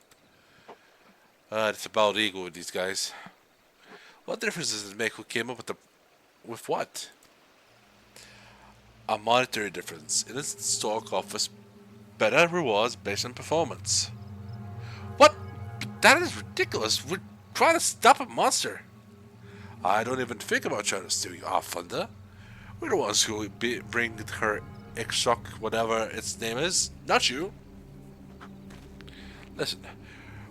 It's about ego with these guys. What difference does it make who came up with what? A monetary difference. In its stock offers better rewards based on performance. What? That is ridiculous. We're trying to stop a monster. I don't even think about trying to steal you off, Ul'Dah. We're the ones who will bring her Ikshok, whatever its name is, not you. Listen,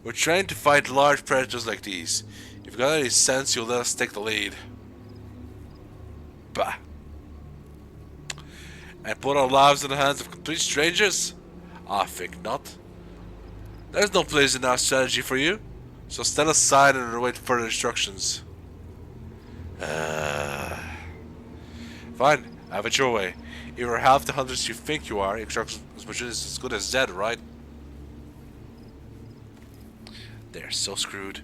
we're trying to fight large predators like these. If you've got any sense, you'll let us take the lead. Bah. And put our lives in the hands of complete strangers? I think not. There's no place in our strategy for you, so stand aside and await further instructions. Fine, have it your way. If you're half the hunters you think you are, Ikshok's machine is as good as dead, right? They're so screwed.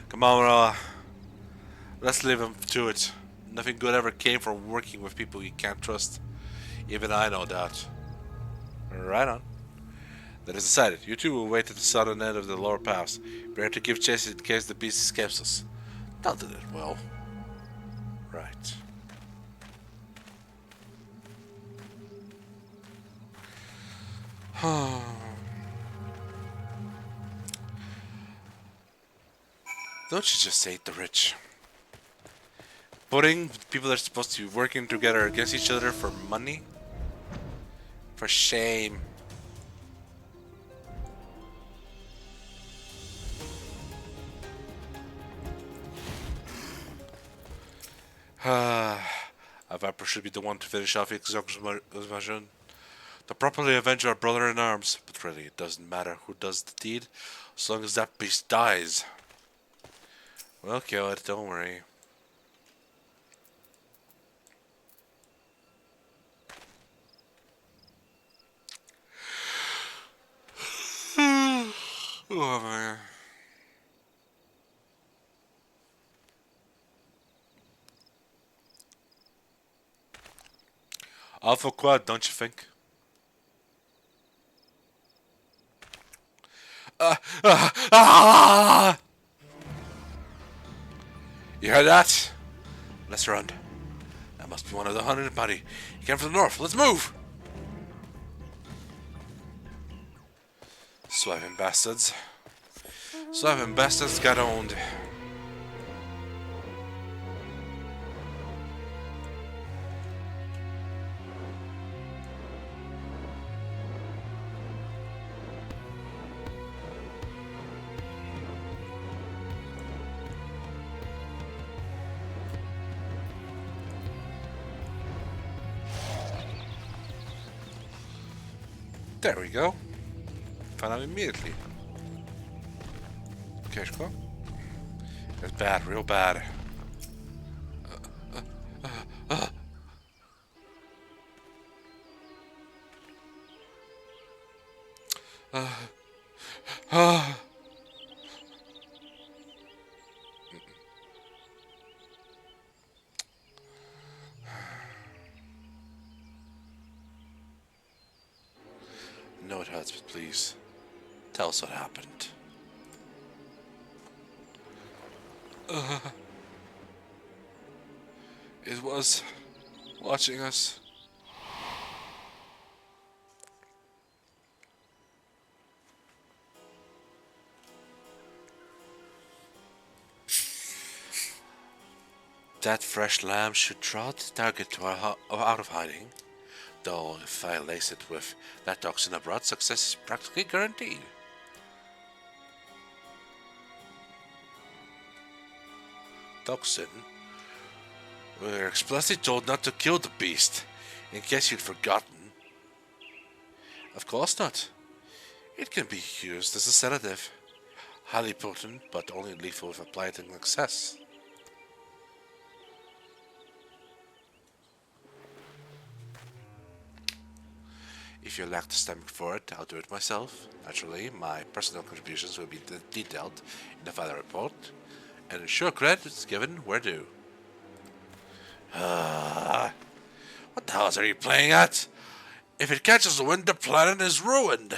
Come on, Mrawa'a. Let's leave him to it. Nothing good ever came from working with people you can't trust. Even I know that. Right on. That is decided. You two will wait at the southern end of the lower pass. Prepare to give chase in case the beast escapes us. Not that it will. Right. Don't you just hate the rich? Putting people that are supposed to be working together against each other for money? For shame. A Viper should be the one to finish off Ikshok's mission. To properly avenge our brother in arms. But really, it doesn't matter who does the deed, as long as that beast dies. We'll kill it, don't worry. Oh man. Alpha Quad, don't you think? You heard that? Let's run. That must be one of the 100 buddy. He came from the north. Let's move! Swiving bastards. Swiving bastards got owned. There we go. Found out immediately. Okay, go. That's bad, real bad. No, it hurts, but please tell us what happened. It was watching us. That fresh lamb should draw the target to out of hiding. Though if I lace it with that toxin abroad, success is practically guaranteed. Toxin? We're explicitly told not to kill the beast, in case you'd forgotten. Of course not. It can be used as a sedative. Highly potent, but only lethal if applied in excess. If you lack the stomach for it, I'll do it myself. Naturally, my personal contributions will be detailed in the final report, and ensure credit is given where due. What the hell are you playing at? If it catches the wind, the planet is ruined.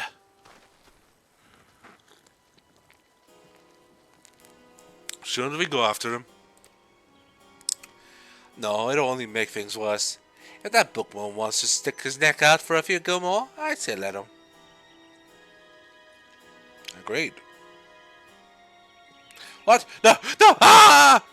Shouldn't we go after him? No, it'll only make things worse. If that bookworm wants to stick his neck out for a few go more, I'd say let him. Agreed. What? No! No! Ah!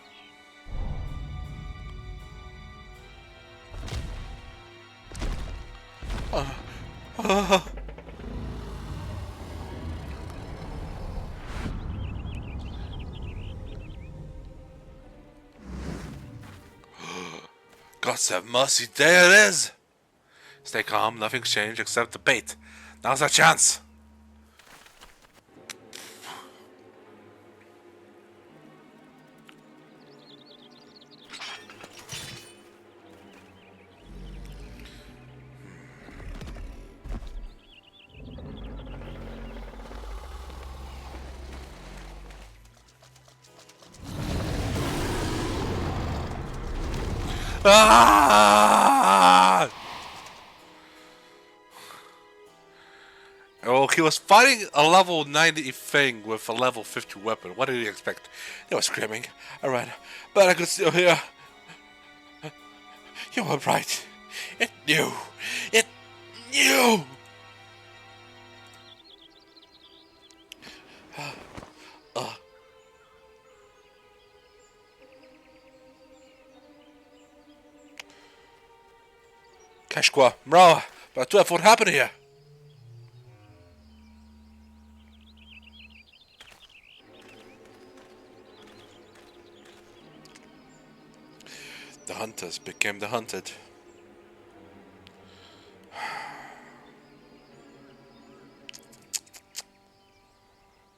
Gods have mercy, there it is! Stay calm, nothing's changed except the bait. Now's our chance! Ah! Oh, he was fighting a level 90 thing with a level 50 weapon. What did he expect? They were screaming. Alright, but I could still hear. You were right. It knew. It knew. Kashqua, Mrawa'a, but what happened here? The hunters became the hunted.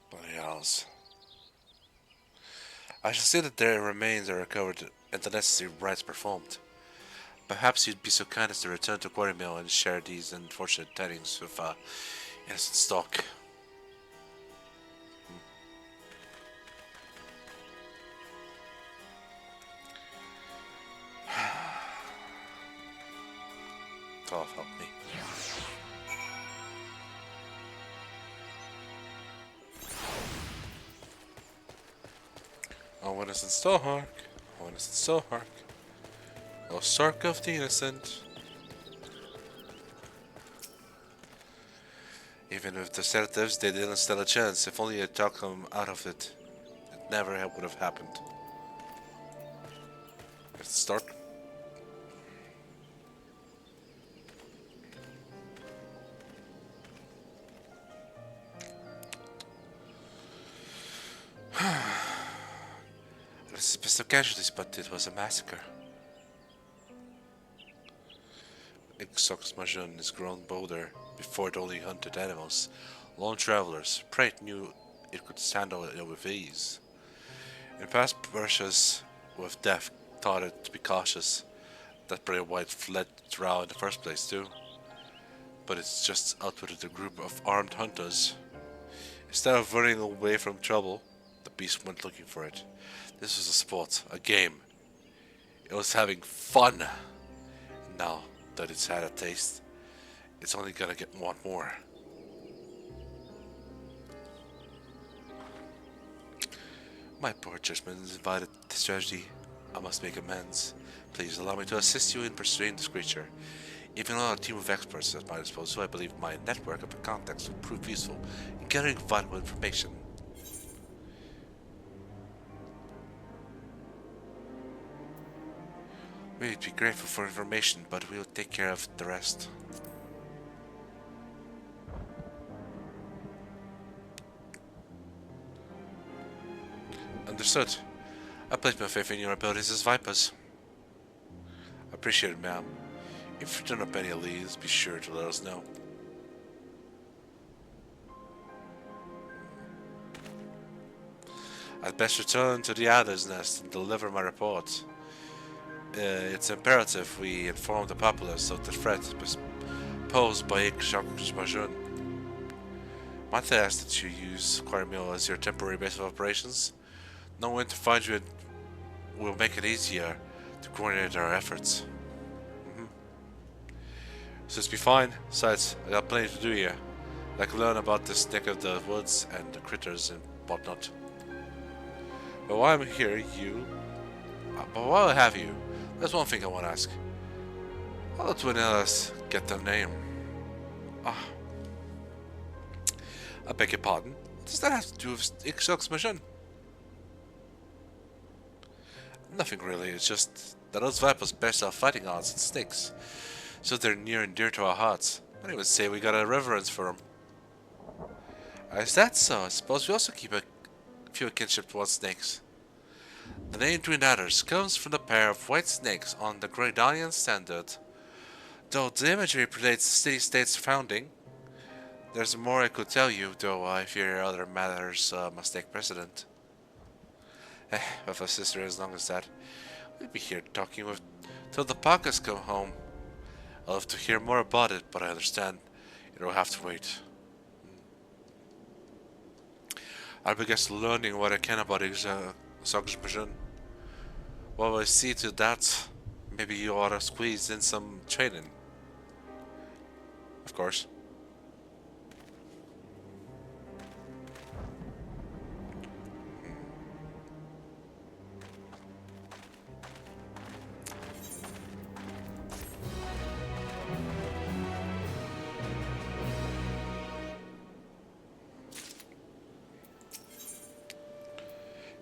Bloody hells. I shall see that their remains are recovered and the necessary rites performed. Perhaps you'd be so kind as to return to Quarrymill and share these unfortunate tidings with innocent stock. Tolf, help me. Oh, innocent Stohark. Oh, innocent Stohark. Oh, Sark of the innocent. Even with the sedatives, they didn't stand a chance. If only I talked them out of it, it never would have happened. Let's start. There's a list of casualties, but it was a massacre. FFXIV is grown bolder before it only hunted animals. Lone travelers, Prate knew it could handle it with ease. In past brushes with death, taught it to be cautious. That pretty white fled Drow in the first place too. But it's just outwitted a group of armed hunters. Instead of running away from trouble, the beast went looking for it. This was a sport, a game. It was having fun. Now that it's had a taste, it's only gonna want more. My poor judgment is invited this tragedy. I must make amends. Please allow me to assist you in pursuing this creature. Even on a team of experts at my disposal, I believe my network of contacts will prove useful in gathering vital information. We'd be grateful for information, but we'll take care of the rest. Understood. I place my faith in your abilities as Vipers. Appreciate it, ma'am. If you turn up any leads, be sure to let us know. I'd best return to the Adder's Nest and deliver my report. It's imperative we inform the populace of the threat posed by Kaiju-Z. Might I ask that you use Quaremille as your temporary base of operations? Knowing where to find you will make it easier to coordinate our efforts. So it's be fine. Besides, I got plenty to do here. Like learn about this neck of the woods and the critters and whatnot. But while I'm here, but while I have you, there's one thing I want to ask. How did Twinellas get their name? I beg your pardon. What does that have to do with FFXIV? Nothing really, it's just that those vipers best our fighting odds and snakes. So they're near and dear to our hearts. I would say we got a reverence for them. Is that so? I suppose we also keep a few kinship towards snakes. The name Twin Adders comes from the pair of white snakes on the Gradonian standard. Though the imagery predates the city-state's founding, there's more I could tell you, though I fear other matters must take precedent. With a sister as long as that, we'll be here talking with till the pockets come home. I'll have to hear more about it, but I understand it'll have to wait. I'll be just learning what I can about FFXIV. While I see to that, maybe you ought to squeeze in some training. Of course.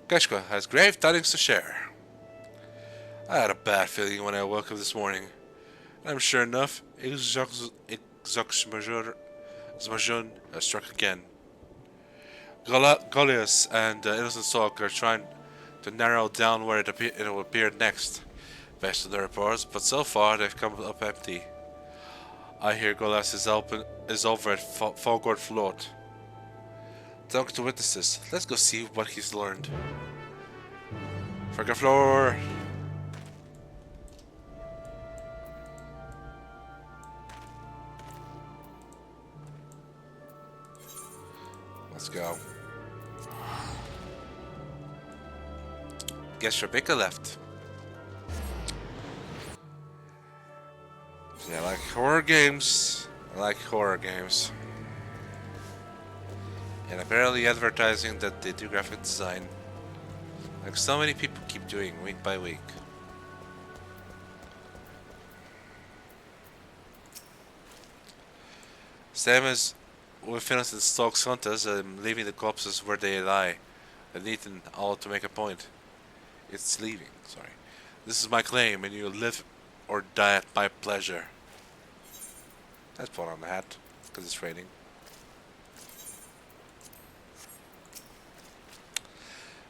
Keshka has grave tidings to share. I had a bad feeling when I woke up this morning. And sure enough, FFXIV has struck again. Goliath and the innocent Salk are trying to narrow down where it will appear next, based on the reports, but so far they've come up empty. I hear Goliath is over at Fogord Float. Talking to witnesses, let's go see what he's learned. Frickin' floor! Let's go. Guess Rebecca left. Yeah, I like horror games. I like horror games. And apparently advertising that they do graphic design, like so many people keep doing week by week. Same as with innocent stalks hunters, leaving the corpses where they lie, and eating all to make a point. It's leaving, sorry. This is my claim, and you live or die at my pleasure. Let's put on the hat, because it's raining.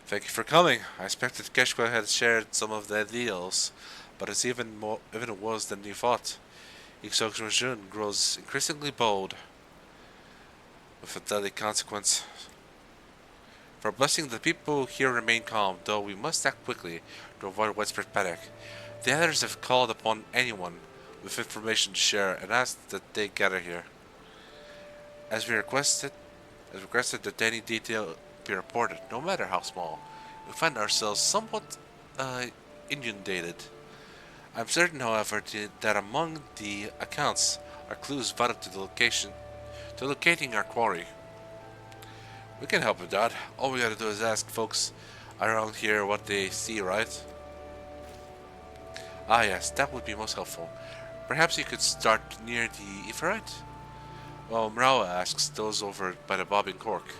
Thank you for coming. I expected Keshka had shared some of the ideals, but it's even worse than you thought. Jun grows increasingly bold, with a deadly consequence. For blessing, the people here remain calm, though we must act quickly to avoid widespread panic. The others have called upon anyone with information to share and asked that they gather here. As requested that any detail be reported, no matter how small. We find ourselves somewhat inundated. I'm certain, however, that among the accounts are clues vital to locating our quarry. We can help with that. All we gotta do is ask folks around here what they see, right? Ah yes, that would be most helpful. Perhaps you could start near the Ephorite? Well, Mrawa'a asks those over by the bobbing cork.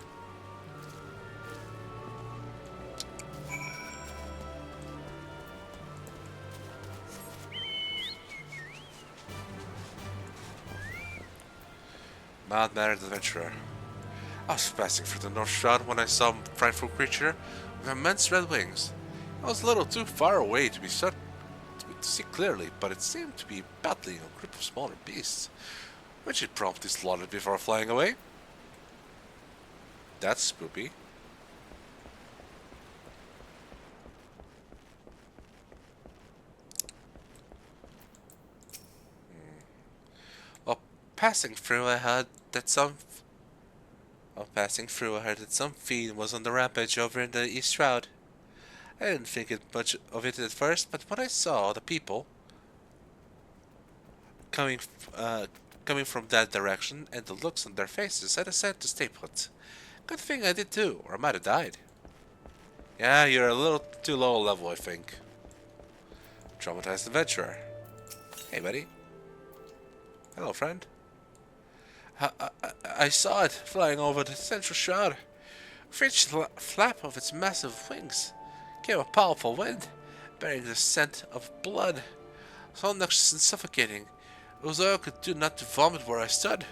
Mild-mannered adventurer. I was passing through the North Shroud when I saw a frightful creature with immense red wings. I was a little too far away to see clearly, but it seemed to be battling a group of smaller beasts, which it promptly slaughtered before flying away. That's spoopy. While passing through, I heard that some fiend was on the rampage over in the East Shroud. I didn't think much of it at first, but when I saw the people coming from that direction and the looks on their faces, I decided to stay put. Good thing I did too, or I might have died. Yeah, you're a little too low level, I think. Traumatized adventurer. Hey, buddy. Hello, friend. I saw it flying over the central shroud. With each flap of its massive wings came a powerful wind, bearing the scent of blood. So noxious and suffocating, it was all I could do not to vomit where I stood.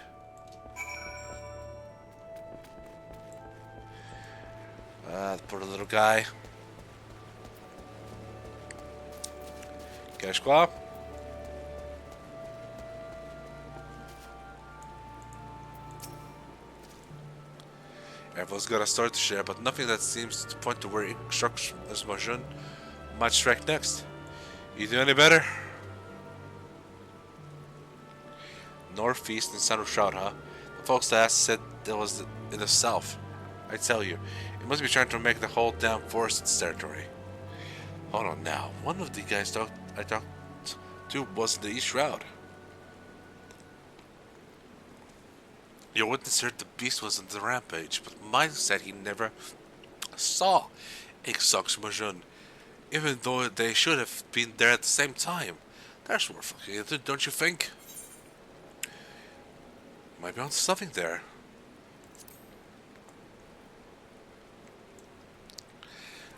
Ah, the poor little guy. Cash squaw. Everyone's got a story to share, but nothing that seems to point to where Mrawa'a might strike next. You do any better? Northeast and Central Shroud, huh? The folks that asked said it was in the south. I tell you, it must be trying to make the whole damn forest its territory. Hold on now. One of the guys I talked to was in the East Shroud. Your witness heard the beast was on the rampage, but mine said he never saw Mrawa'a, even though they should have been there at the same time. That's worth looking into, don't you think? Might be onto something there.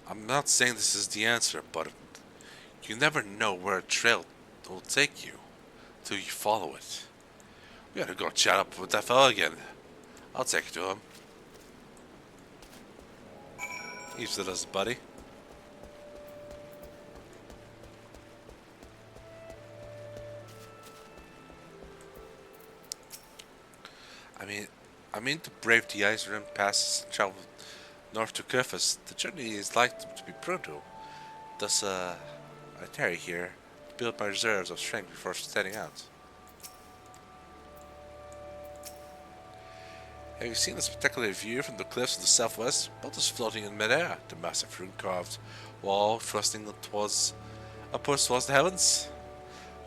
I'm not saying this is the answer, but you never know where a trail will take you till you follow it. We gotta go chat up with that fella again. I'll take you to him. Each of us, buddy. I mean to brave the ice rim passes and travel north to Kefas. The journey is likely to be brutal. Thus, I tarry here to build my reserves of strength before setting out. Have you seen the spectacular view from the cliffs of the southwest? Boat is floating in midair, the massive rune-carved wall thrusting upwards towards the heavens.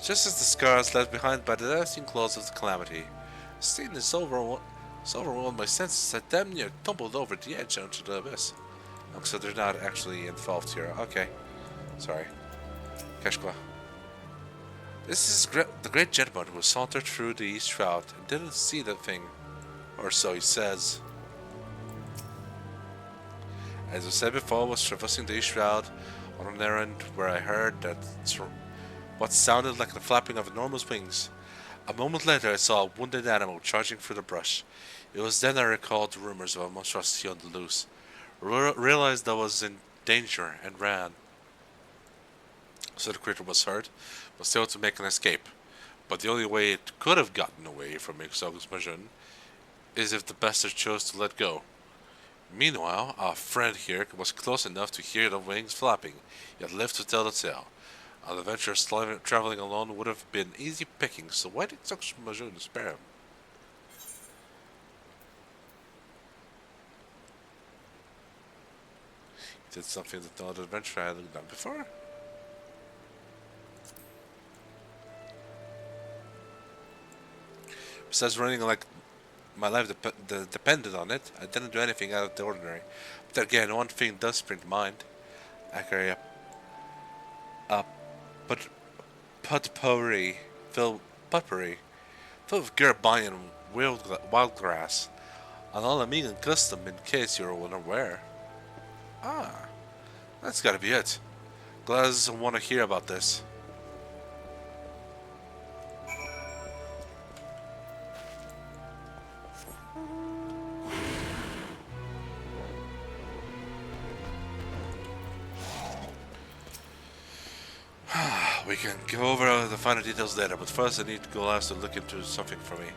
Just as the scars left behind by the lasting claws of the calamity. The scene is overwhelmed my senses. I damn near tumbled over the edge onto the abyss. Oh, so they're not actually involved here. Okay. Sorry. Keshkwa. This is the great gentleman who sauntered through the East Shroud and didn't see the thing. Or so he says. As I said before, I was traversing the East Shroud on an errand where I heard what sounded like the flapping of enormous wings. A moment later I saw a wounded animal charging through the brush. It was then I recalled the rumors of a monstrosity on the loose. Realized I was in danger and ran. So the creature was hurt, but still to make an escape. But the only way it could have gotten away from Exogus Majun is if the bastard chose to let go. Meanwhile, our friend here was close enough to hear the wings flapping, yet lived to tell the tale. An adventurer traveling alone would have been easy picking, so why did Exogus Majun spare him? He did something that no other adventurer had done before? Besides running like my life depended on it, I didn't do anything out of the ordinary. But again, one thing does spring to mind. I carry a potpourri filled with Garabani and wildgrass. An all-Amigan custom, in case you're unaware. Ah, that's gotta be it. Glad I want to hear about this. We can go over the finer details later, but first I need Glass to look into something for me.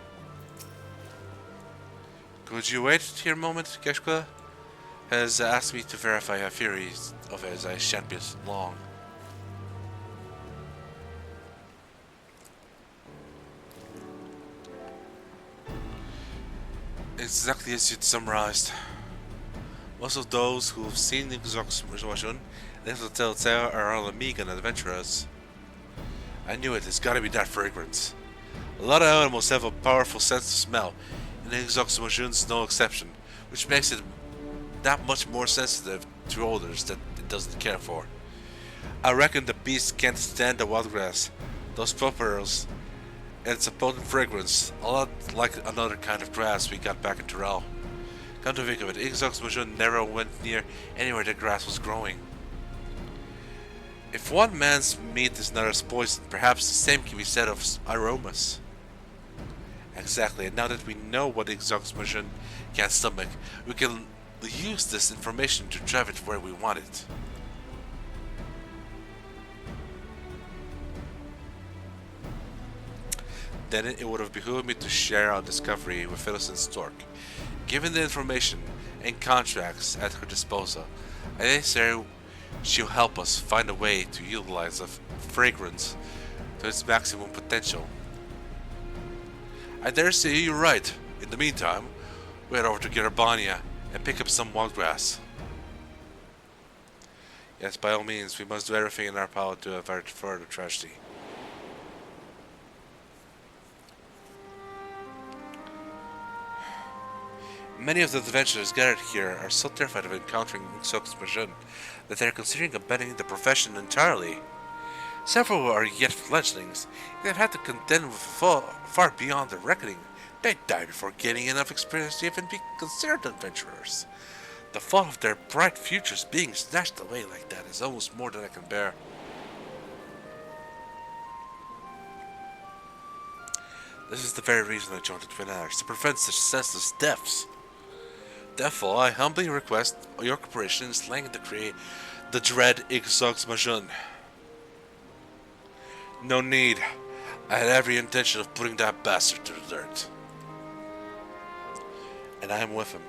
Could you wait here a moment? Keshka has asked me to verify her theories of his. I shan't be long. Exactly as you'd summarized. Most of those who've seen Exogus Majun live to tell tale are all Amigan adventurers. I knew it, it's gotta be that fragrance. A lot of animals have a powerful sense of smell, and Exogus Majun's no exception, which makes it that much more sensitive to odors that it doesn't care for. I reckon the beast can't stand the wild grass, those purples, and it's a potent fragrance, a lot like another kind of grass we got back in Dawntrail. Come to think of it, Exogus Majun never went near anywhere the grass was growing. If one man's meat is another's poison, perhaps the same can be said of aromas. Exactly, and now that we know what Exogus Majun can't stomach, we can use this information to drive it where we want it. Then it would have behooved me to share our discovery with Innocent Stork. Given the information and contracts at her disposal, I dare say she'll help us find a way to utilize the fragrance to its maximum potential. I dare say you're right. In the meantime, we head over to Garabania and pick up some wild grass. Yes, by all means, we must do everything in our power to avert further tragedy. Many of the adventurers gathered here are so terrified of encountering Exogus Majun that they are considering abandoning the profession entirely. Several are yet fledglings, and have had to contend with far beyond their reckoning. They die before gaining enough experience to even be considered adventurers. The thought of their bright futures being snatched away like that is almost more than I can bear. This is the very reason I joined the Twin Arcs, to prevent such senseless deaths. Therefore, I humbly request your cooperation in slaying the dread Exogus Majun. No need. I had every intention of putting that bastard to the dirt. And I am with him.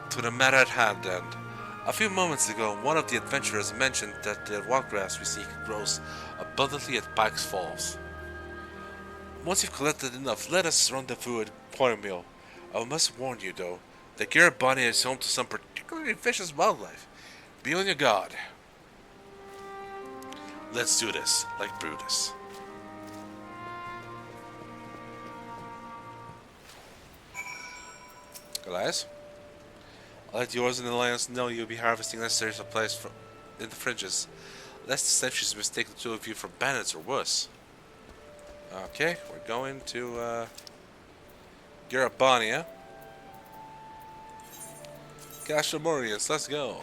To the matter at hand, then. A few moments ago, one of the adventurers mentioned that the wild grass we seek grows abundantly at Pike's Falls. Once you've collected enough, let us rendezvous at Quartermill. I must warn you, though, that Garabania is home to some particularly vicious wildlife. Be on your guard. Let's do this, like Brutus. Guys, I'll let yours and the Lions know you'll be harvesting necessary supplies in the fringes, lest the sentries mistake the two of you for bandits or worse. Okay, we're going to Garabania. Gashamorius, let's go.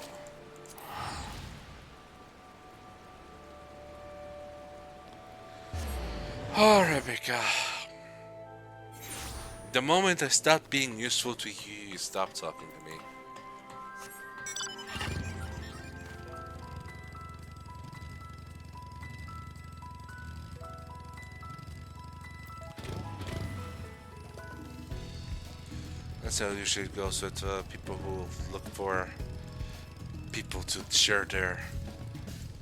Oh, Rebecca. The moment I stopped being useful to you, you stopped talking to me. So it usually goes with people who look for people to share their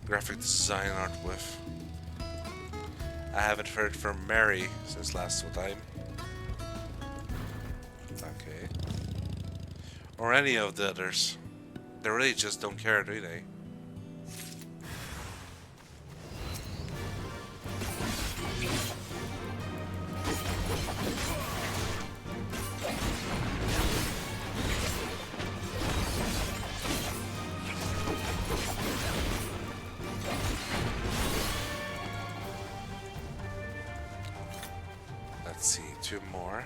graphic design art with. I haven't heard from Mary since last time. Okay. Or any of the others. They really just don't care, do they? Let's see, 2 more.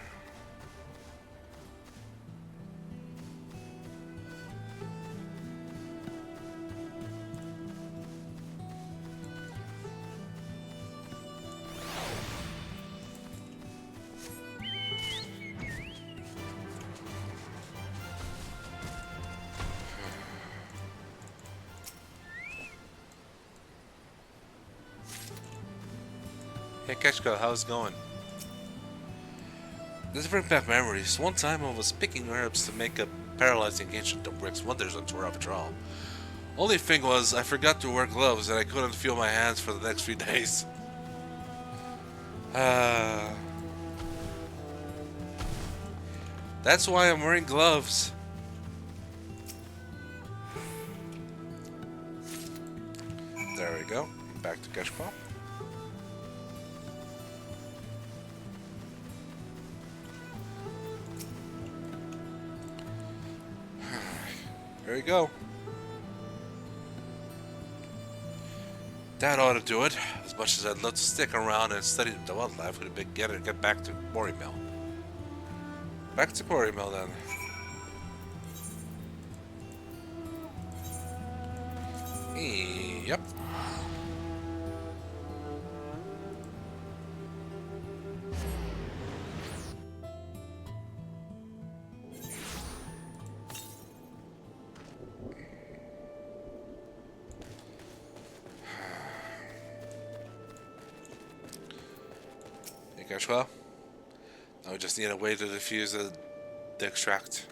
Hey Keshko, how's it going? This brings back memories. One time I was picking herbs to make a paralyzing ancient bricks wonders on tour after all. Only thing was, I forgot to wear gloves and I couldn't feel my hands for the next few days. That's why I'm wearing gloves. There we go. Back to Keshko. There you go. That ought to do it. As much as I'd love to stick around and study the wildlife, we'd get back to Quarry Mill. Back to Quarry Mill then. Yep. Well, now we just need a way to defuse the extract.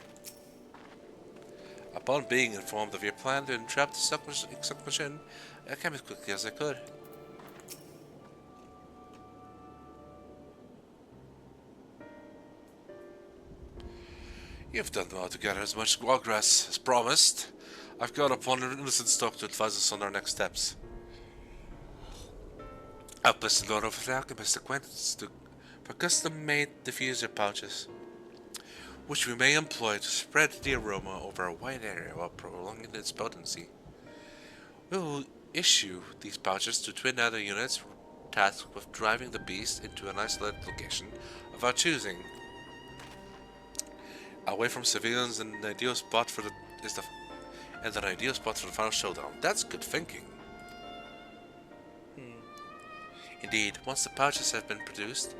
Upon being informed of your plan to entrap the suck machine, I came as quickly as I could. You've done well to gather as much wildgrass as promised. I've got upon an innocent stock to advise us on our next steps. I've placed a lot of the alchemist acquaintance for custom-made diffuser pouches, which we may employ to spread the aroma over a wide area while prolonging its potency. We will issue these pouches to twin other units tasked with driving the beast into an isolated location of our choosing, away from civilians, and an ideal spot for the final showdown. That's good thinking. Indeed, once the pouches have been produced,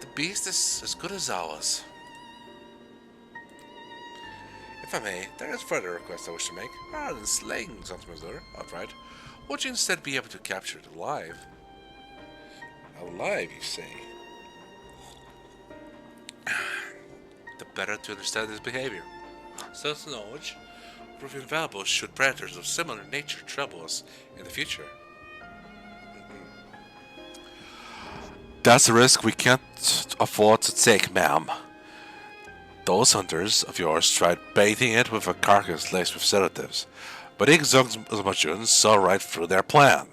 the beast is as good as ours. If I may, there is further request I wish to make. Rather than slaying Zontmazur outright, would you instead be able to capture it alive? Alive, you say? The better to understand his behavior. Such knowledge will prove invaluable should predators of similar nature trouble us in the future. That's a risk we can't afford to take, ma'am. Those hunters of yours tried baiting it with a carcass laced with sedatives, but Igzogmachun saw right through their plan.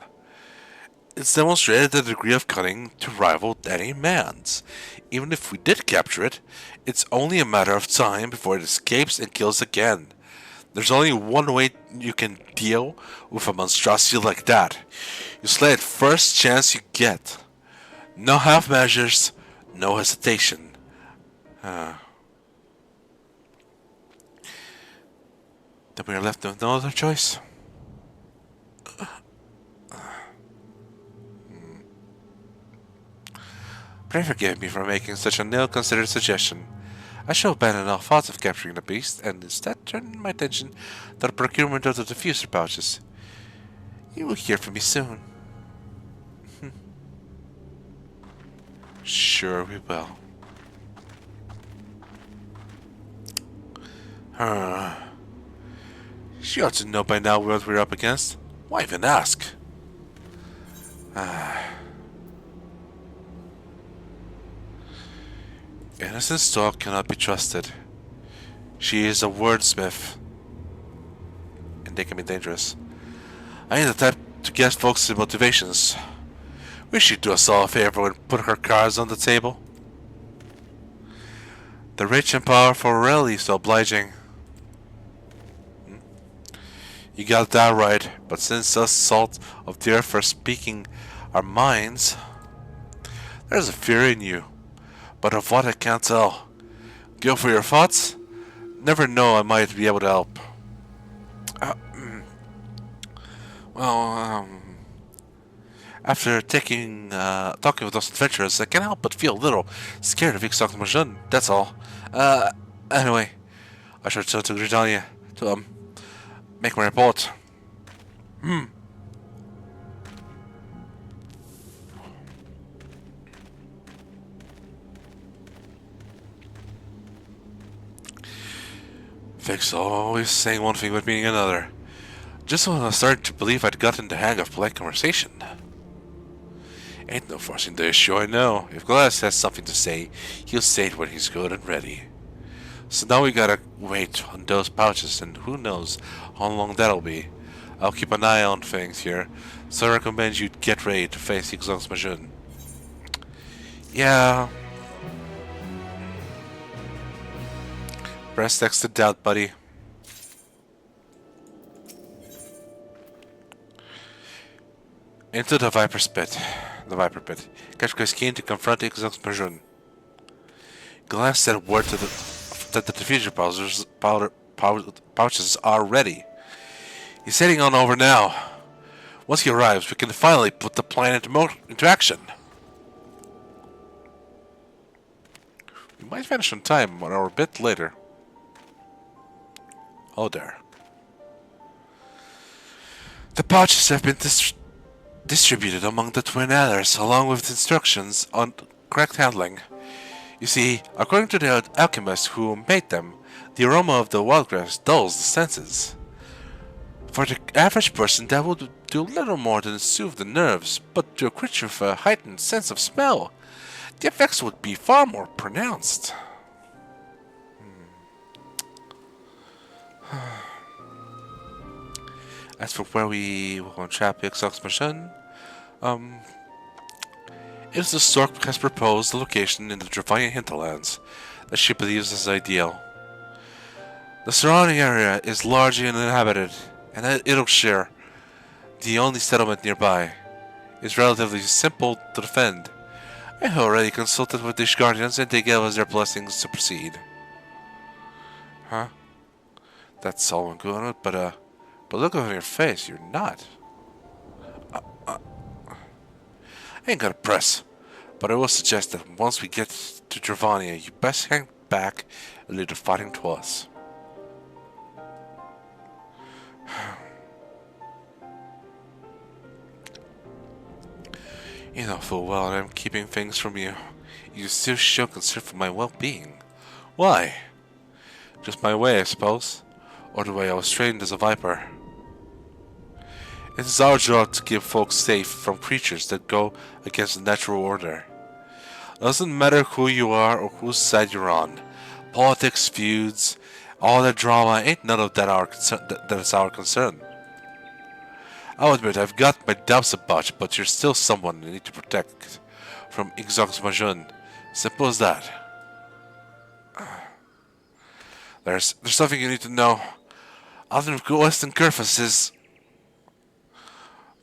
It's demonstrated the degree of cunning to rival any man's. Even if we did capture it, it's only a matter of time before it escapes and kills again. There's only one way you can deal with a monstrosity like that. You slay it first chance you get. No half measures, no hesitation. Then we are left with no other choice. Pray forgive me for making such an ill-considered suggestion. I shall abandon all thoughts of capturing the beast, and instead turn my attention to the procurement of the diffuser pouches. You will hear from me soon. Sure we will. Huh. She ought to know by now what we're up against. Why even ask? Innocent talk cannot be trusted. She is a wordsmith, and they can be dangerous. I ain't the type to guess folks' motivations. We should do us all a favor and put her cards on the table. The rich and powerful are rarely so obliging. You got that right, but since us salt of the earth are speaking our minds, there's a fear in you, but of what I can't tell. Go for your thoughts? Never know, I might be able to help. Well, after talking with those adventurers, I can't help but feel a little scared of FFXIV, that's all. Anyway, I should return to Britannia to, make my report. Vic's always saying one thing but meaning another. Just when I started to believe I'd gotten the hang of polite conversation. Ain't no forcing the issue, I know. If Glass has something to say, he'll say it when he's good and ready. So now we gotta wait on those pouches, and who knows how long that'll be. I'll keep an eye on things here, so I recommend you get ready to face FFXIV. Yeah. Press X to doubt, buddy. Into the Viper's pit. The Viper pit. Kaiju is keen to confront FFXIV. Glass said word to that the diffuser pouches are ready. He's heading on over now. Once he arrives, we can finally put the plan into action. We might vanish on time or a bit later. Oh, there. The pouches have been distributed among the twin adders, along with instructions on correct handling. You see, according to the alchemist who made them, the aroma of the wildgrass dulls the senses. For the average person, that would do little more than soothe the nerves, but to a creature with a heightened sense of smell, the effects would be far more pronounced. As for where we will trap FFXIV, if the stork has proposed a location in the Dravanian hinterlands that she believes is ideal. The surrounding area is largely uninhabited, and Ilkshire, the only settlement nearby, is relatively simple to defend. I have already consulted with these guardians, and they gave us their blessings to proceed. Huh? That's all I'm good with, but look over your face, you're not. I ain't gonna press, but I will suggest that once we get to Dravania, you best hang back and leave the fighting to us. You know full well that I'm keeping things from you. You still show concern for my well-being. Why? Just my way, I suppose. Or the way I was trained as a viper. It is our job to keep folks safe from creatures that go against the natural order. Doesn't matter who you are or whose side you're on. Politics, feuds, all that drama, ain't none of that that's our concern. I'll admit I've got my doubts about you, but you're still someone I need to protect from FFXIV. Simple as that. There's something you need to know. Other Western Curfus is...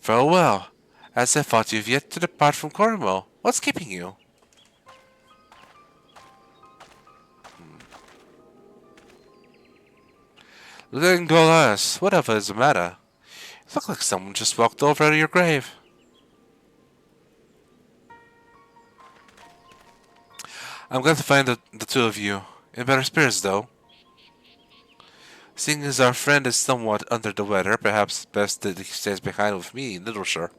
Farewell. As I thought you've yet to depart from Cornwall. What's keeping you? Lieutenant Golas, whatever is the matter? You look like someone just walked over to your grave. I'm glad to find the two of you. In better spirits, though. Seeing as our friend is somewhat under the weather, perhaps best that he stays behind with me in Littleshire.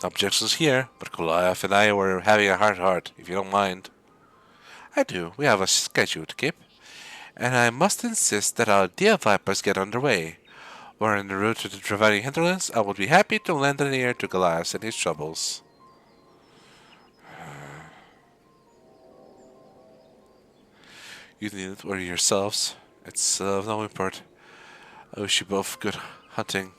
No objections here, but Goliath and I were having a heart-to-heart, if you don't mind. I do. We have a schedule to keep. And I must insist that our dear Vipers get underway. We're en route to the Travani hinterlands. I would be happy to lend an ear to Goliath in his troubles. You needn't worry yourselves. It's of no import. I wish you both good hunting.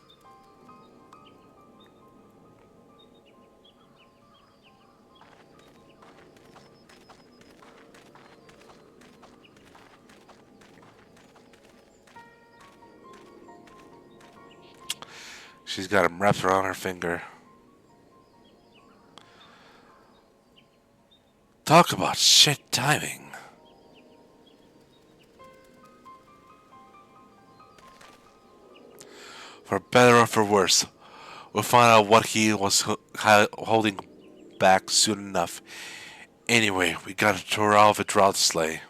She's got him wrapped around her finger. Talk about shit timing. For better or for worse, we'll find out what he was holding back soon enough. Anyway, we got to Toral Vidral to slay.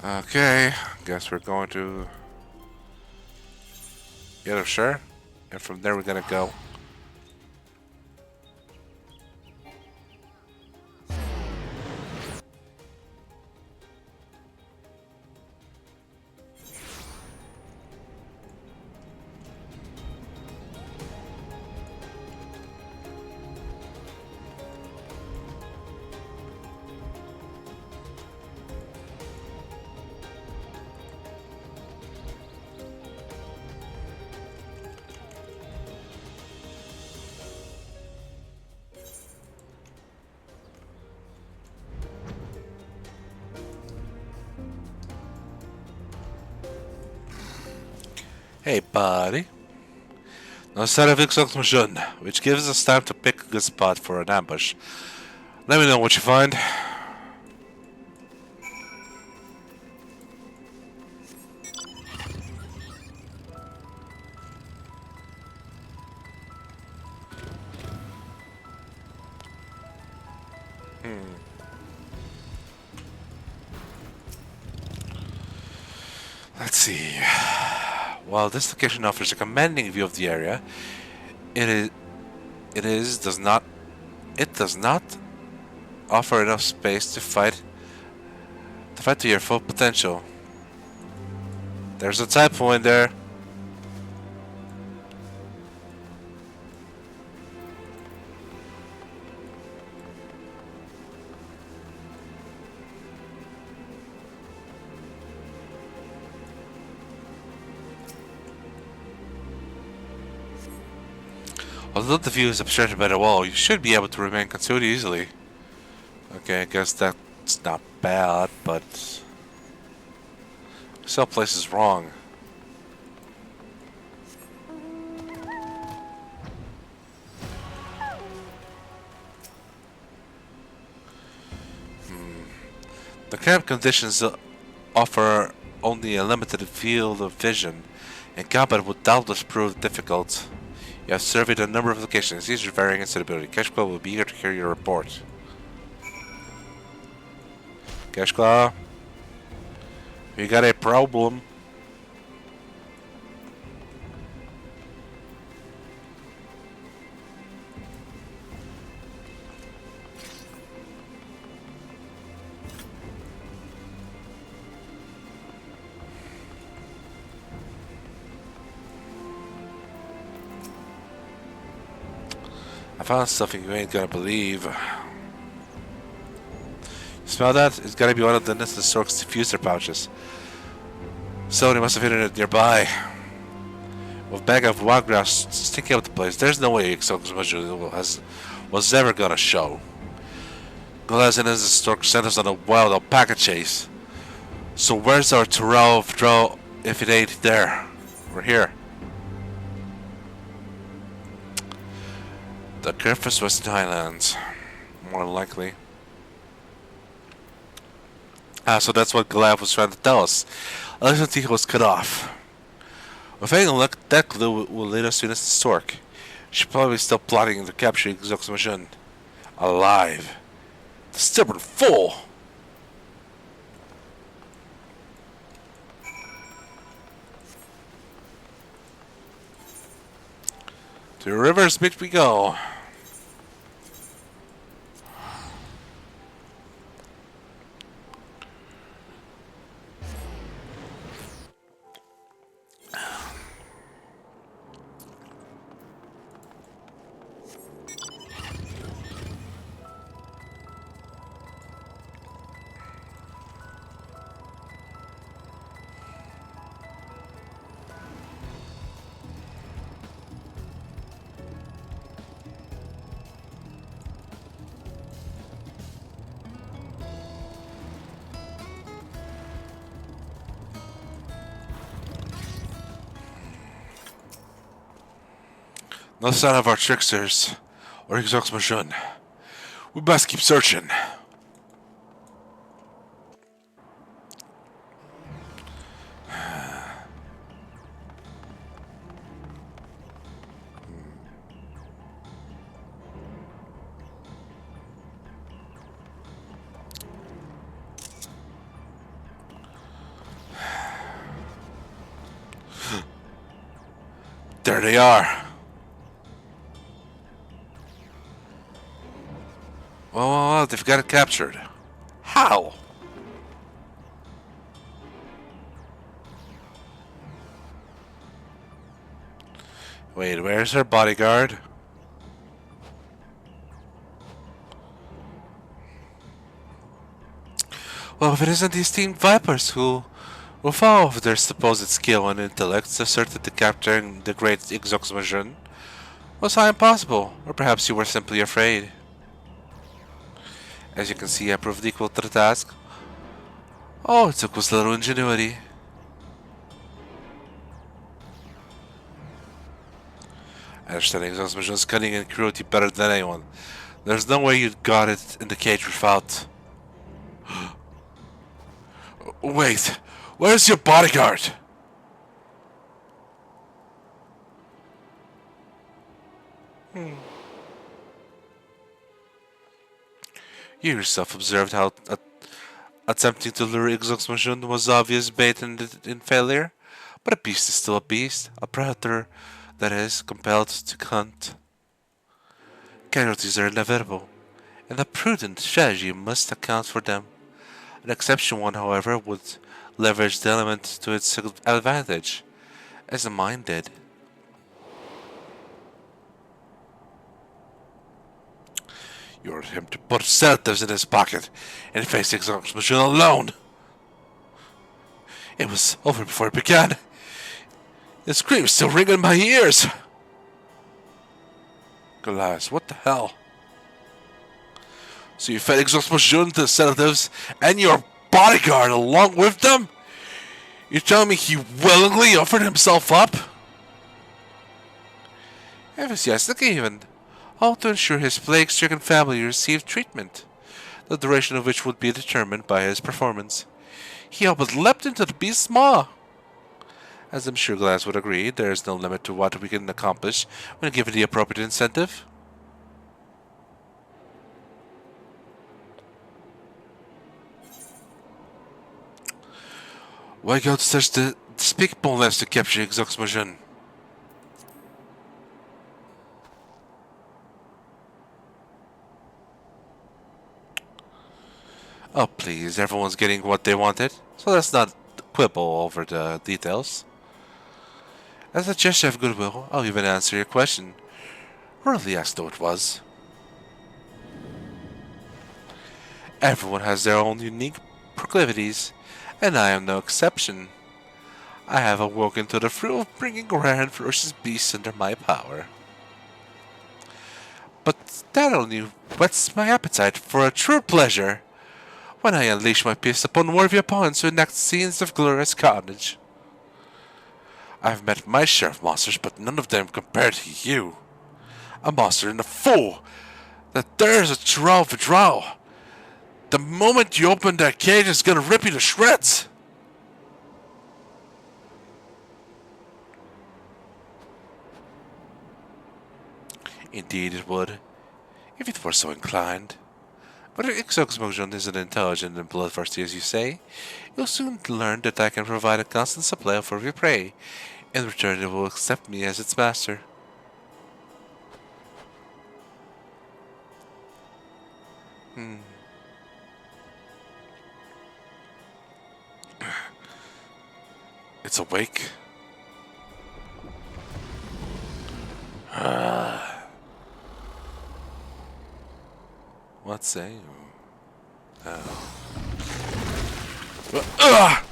Okay, guess we're going to Yellow Shore, and from there we're gonna go. Hey, buddy. No sign of FFXIV, which gives us time to pick a good spot for an ambush. Let me know what you find. Let's see. While this location offers a commanding view of the area, it does not offer enough space to fight to your full potential. There's a typo in there. Although the view is obstructed by the wall, you should be able to remain concealed easily. Okay, I guess that's not bad, but some place is wrong. The camp conditions offer only a limited field of vision, and combat would doubtless prove difficult. You have surveyed a number of locations, these are varying in suitability. Cashclaw will be eager to hear your report. Cashclaw, you got a problem. I found something you ain't gonna believe. You smell that? It's gotta be one of the Nestle Stork's diffuser pouches. Somebody must have hidden it nearby. With a bag of wild grass sticking out the place, there's no way Exox was ever gonna show. Glass and Nestle Stork sent us on a wild alpaca chase. So where's our Toral Vidral if it ain't there? We're here. The Griffiths Western Highlands, more likely. So that's what Goliath was trying to tell us. Electricity was cut off. With any luck, that clue will lead us to Nestle Stork. She's probably still plotting to capture Exox alive. The stubborn fool! To River's Beach we go. No sign of our tricksters or exoxmashun. We must keep searching. There they are. Well, they've got it captured. How? Wait, where's her bodyguard? Well, if it isn't these Team Vipers who, with all of their supposed skill and intellect, asserted that capturing the great Exoxmashun was high impossible, or perhaps you were simply afraid. As you can see, I proved equal to the task. All it took was a little ingenuity. I understand Exoxmashun's cunning and cruelty better than anyone. There's no way you got it in the cage without... Wait, where's your bodyguard? You yourself observed how attempting to lure Exoxmashun was obvious bait in failure, but a beast is still a beast, a predator that is compelled to hunt. Casualties are inevitable, and a prudent strategy must account for them. An exceptional one, however, would leverage the element to its advantage, as the mine did. You ordered him to put sedatives in his pocket and face Exoxmashun alone. It was over before it began. His screams still ring in my ears. Goliath, what the hell? So you fed Exoxmashun to the sedatives and your bodyguard along with them? You're telling me he willingly offered himself up? Enthusiastic even. All to ensure his plague-stricken family received treatment, the duration of which would be determined by his performance. He all but leapt into the beast's maw. As I'm sure Glass would agree, there is no limit to what we can accomplish when given the appropriate incentive. Why go to such the despicable lengths to capture Exoxmashun? Oh please, everyone's getting what they wanted, so let's not quibble over the details. As a gesture of goodwill, I'll even answer your question. Really asked though it was. Everyone has their own unique proclivities, and I am no exception. I have awoken to the thrill of bringing rare and ferocious beasts under my power. But that only whets my appetite for a true pleasure when I unleash my beasts upon worthy opponents who enact scenes of glorious carnage. I've met my share of monsters, but none of them compared to you. A monster and a fool that dares a drow for drow. The moment you open that cage, it's gonna rip you to shreds. Indeed it would, if it were so inclined. But if Exoxmashun isn't intelligent and bloodthirsty as you say, you'll soon learn that I can provide a constant supply of your prey. In return, it will accept me as its master. It's awake. What say you? Oh.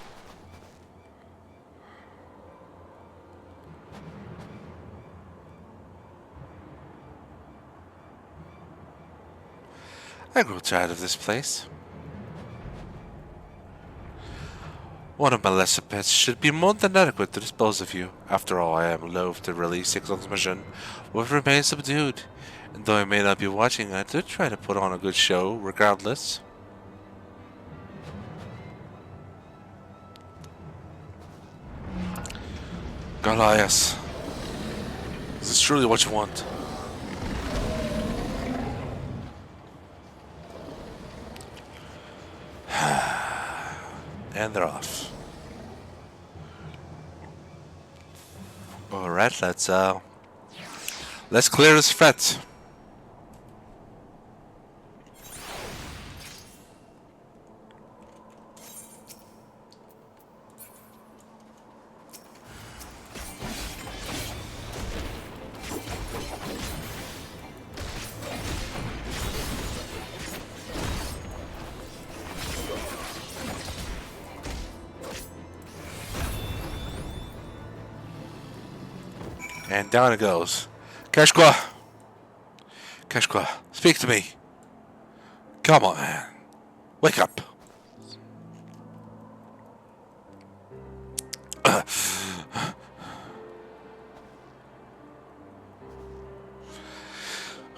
I grow tired of this place. One of my lesser pets should be more than adequate to dispose of you. After all, I am loath to release Exoxymogen, but remain subdued. And though I may not be watching, I do try to put on a good show, regardless. Goliath, is this truly what you want? And they're off. Alright, let's clear this threat. And down it goes. Keshqua! Keshqua, speak to me. Come on, man. Wake up.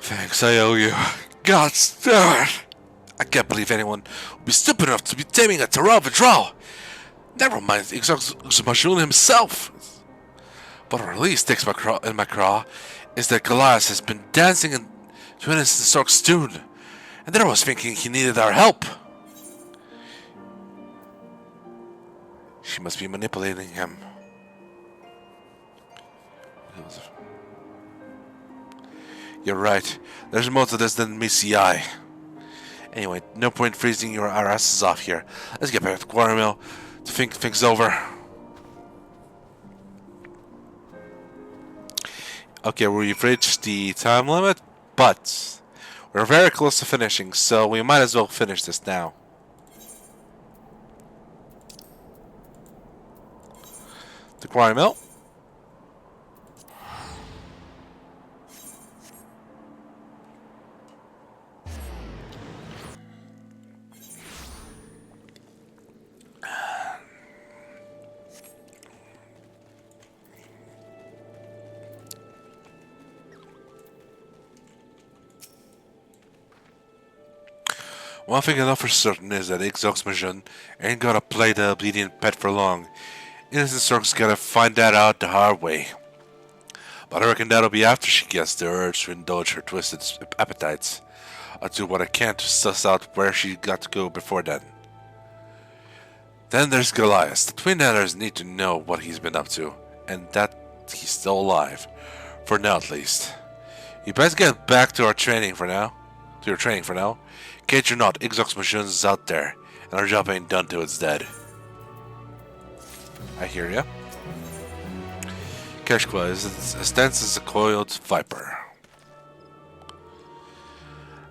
Thanks, I owe you. God darn! I can't believe anyone would be stupid enough to be taming a Taravadral. Never mind Exoxymogen himself. But what really sticks in my craw is that Goliath has been dancing to innocent Stork's tune, and there I was thinking he needed our help. She must be manipulating him. You're right. There's more to this than meets the eye. Anyway, no point freezing our asses off here. Let's get back to the quarry mill to think things over. Okay, we've reached the time limit, but we're very close to finishing, so we might as well finish this now. The quarry mill. One thing I know for certain is that Exoxymogen ain't gonna play the obedient pet for long. Innocent Stork's gotta find that out the hard way. But I reckon that'll be after she gets the urge to indulge her twisted appetites. I'll do what I can to suss out where she got to go before then. Then there's Goliath. The Twin-Netters need to know what he's been up to, and that he's still alive. For now, at least. You best get back to our training for now. To your training for now. Kate or not, Exoxymogen's out there, and our job ain't done till it's dead. I hear ya. Keshqua is as dense as a coiled viper.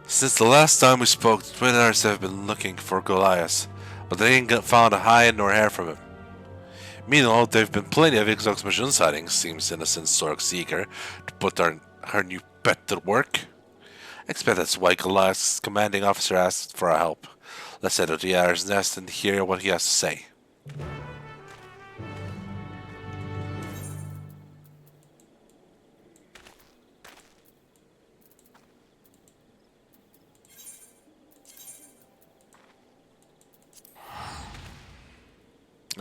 Since the last time we spoke, the Twin-Netters have been looking for Goliath, but they ain't found a hide nor hair from him. Meanwhile, there have been plenty of Exoxymogen sightings, seems innocent Stork's eager to put her new pet to work. I expect that's why Goliath's commanding officer asked for our help. Let's head to the Adder's Nest and hear what he has to say.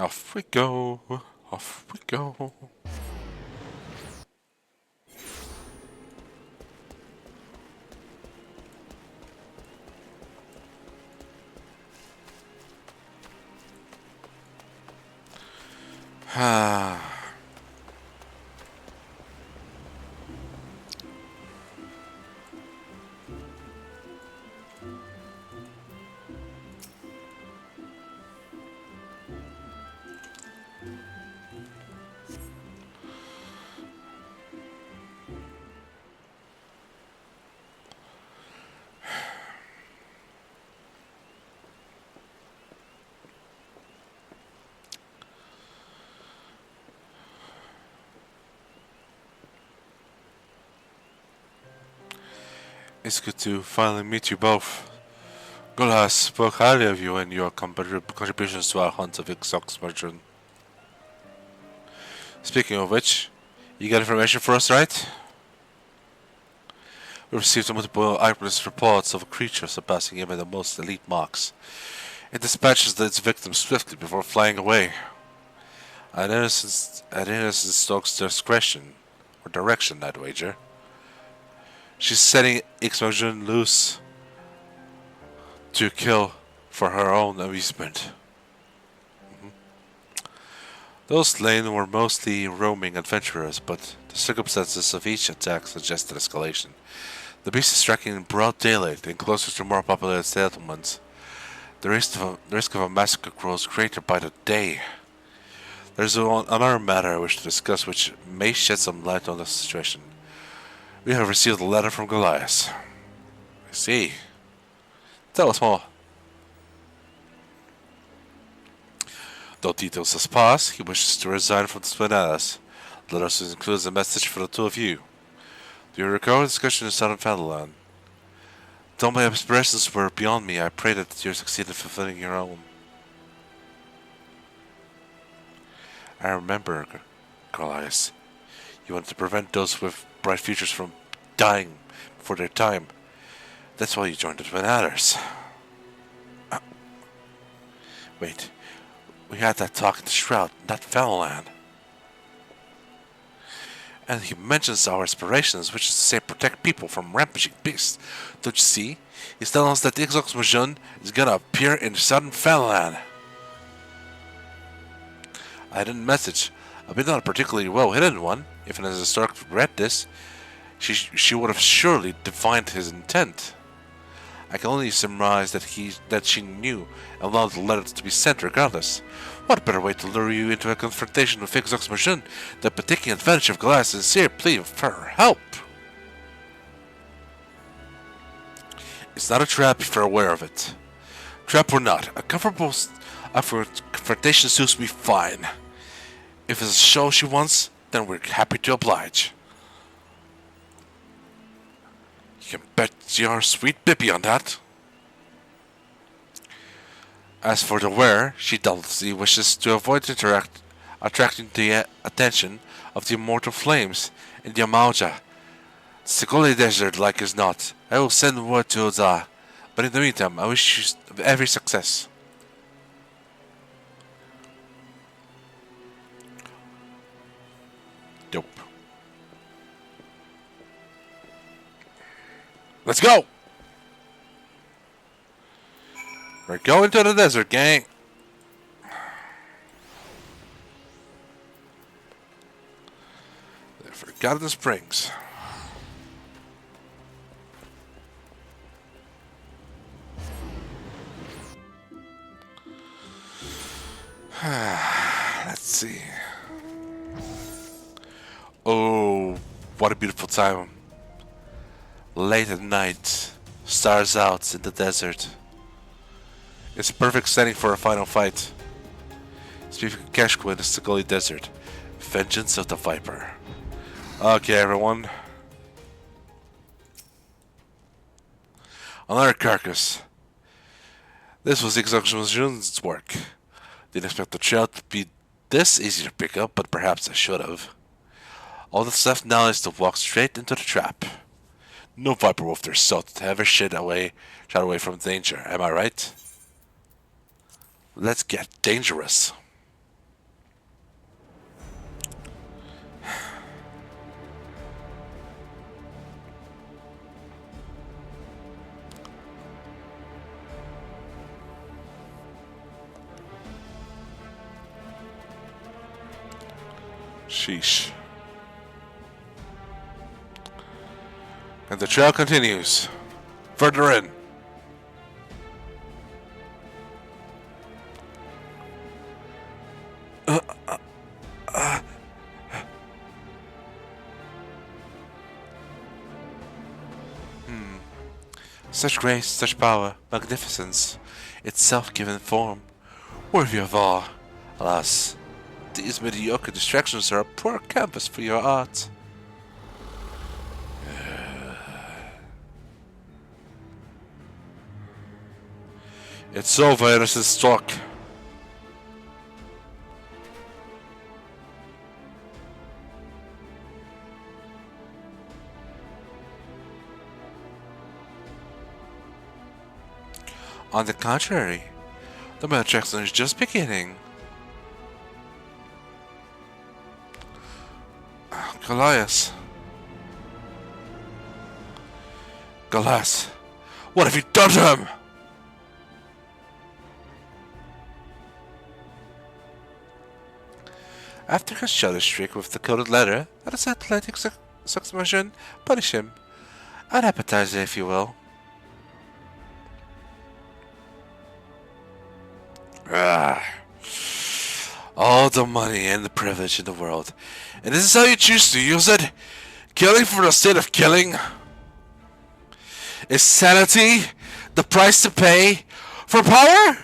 Off we go. Off we go. It's good to finally meet you both. Ul'Dah spoke highly of you and your contributions to our hunt of Exox. Speaking of which, you got information for us, right? We received multiple eyewitness reports of creatures surpassing even the most elite marks. It dispatches its victims swiftly before flying away. An innocent stalks discretion, or direction, I'd wager. She's setting Exox loose to kill for her own amusement. Those slain were mostly roaming adventurers, but the circumstances of each attack suggested escalation. The beast is striking in broad daylight and closer to more populated settlements. The risk of a massacre grows greater by the day. There's another matter I wish to discuss which may shed some light on the situation. We have received a letter from Goliath. I see. Tell us more. Though details as pass, he wishes to resign from the Twin Atlas. The letter includes a message for the two of you. Do you recall the discussion in Southern Fatherland? Though my aspirations were beyond me, I pray that you succeed in fulfilling your own. I remember, Goliath. You wanted to prevent those with bright futures from dying before their time. That's why you joined the Twin Adders. Wait, we had that talk in the Shroud, not Fallowland. And he mentions our aspirations, which is to say protect people from rampaging beasts. Don't you see? He's telling us that the Exox is gonna appear in southern Fallowland. I didn't message. I've been not a particularly well hidden one. If an historic read this, she would have surely divined his intent. I can only surmise that she knew and allowed the letter to be sent regardless. What better way to lure you into a confrontation with Exox than by taking advantage of Goliath's sincere plea for her help? It's not a trap if you're aware of it. Trap or not, a confrontation suits me fine. If it's a show she wants, then we're happy to oblige. You can bet your sweet Bippy on that. As for the wearer, she doubtlessly wishes to avoid attracting the attention of the immortal flames in the Amauja. The Sigoli Desert, like as not. I will send word to Ul'Dah, but in the meantime, I wish you every success. Dope. Let's go! We're going to the desert, gang! The Forgotten Springs. Let's see. Oh, what a beautiful time. Late at night, stars out in the desert. It's a perfect setting for a final fight. Speaking of Keshku in the Sigoli Desert, Vengeance of the Viper. Okay, everyone. Another carcass. This was Exox work. Didn't expect the trail to be this easy to pick up, but perhaps I should have. All that's left now is to walk straight into the trap. No viper wolf their salt to ever shot away from danger, am I right? Let's get dangerous. Sheesh. And the trail continues. Further in. Such grace, such power, magnificence, itself given form, worthy of awe. Alas, these mediocre distractions are a poor canvas for your art. It's over, innocent struck. On the contrary, the maltraction is just beginning. Goliath. Goliath, what have you done to him? After his shadow streak with the coded letter, let us athletic succession punish him. An appetizer, if you will. All the money and the privilege in the world. And this is how you choose to use it? Killing for the sake of killing? Is sanity the price to pay for power?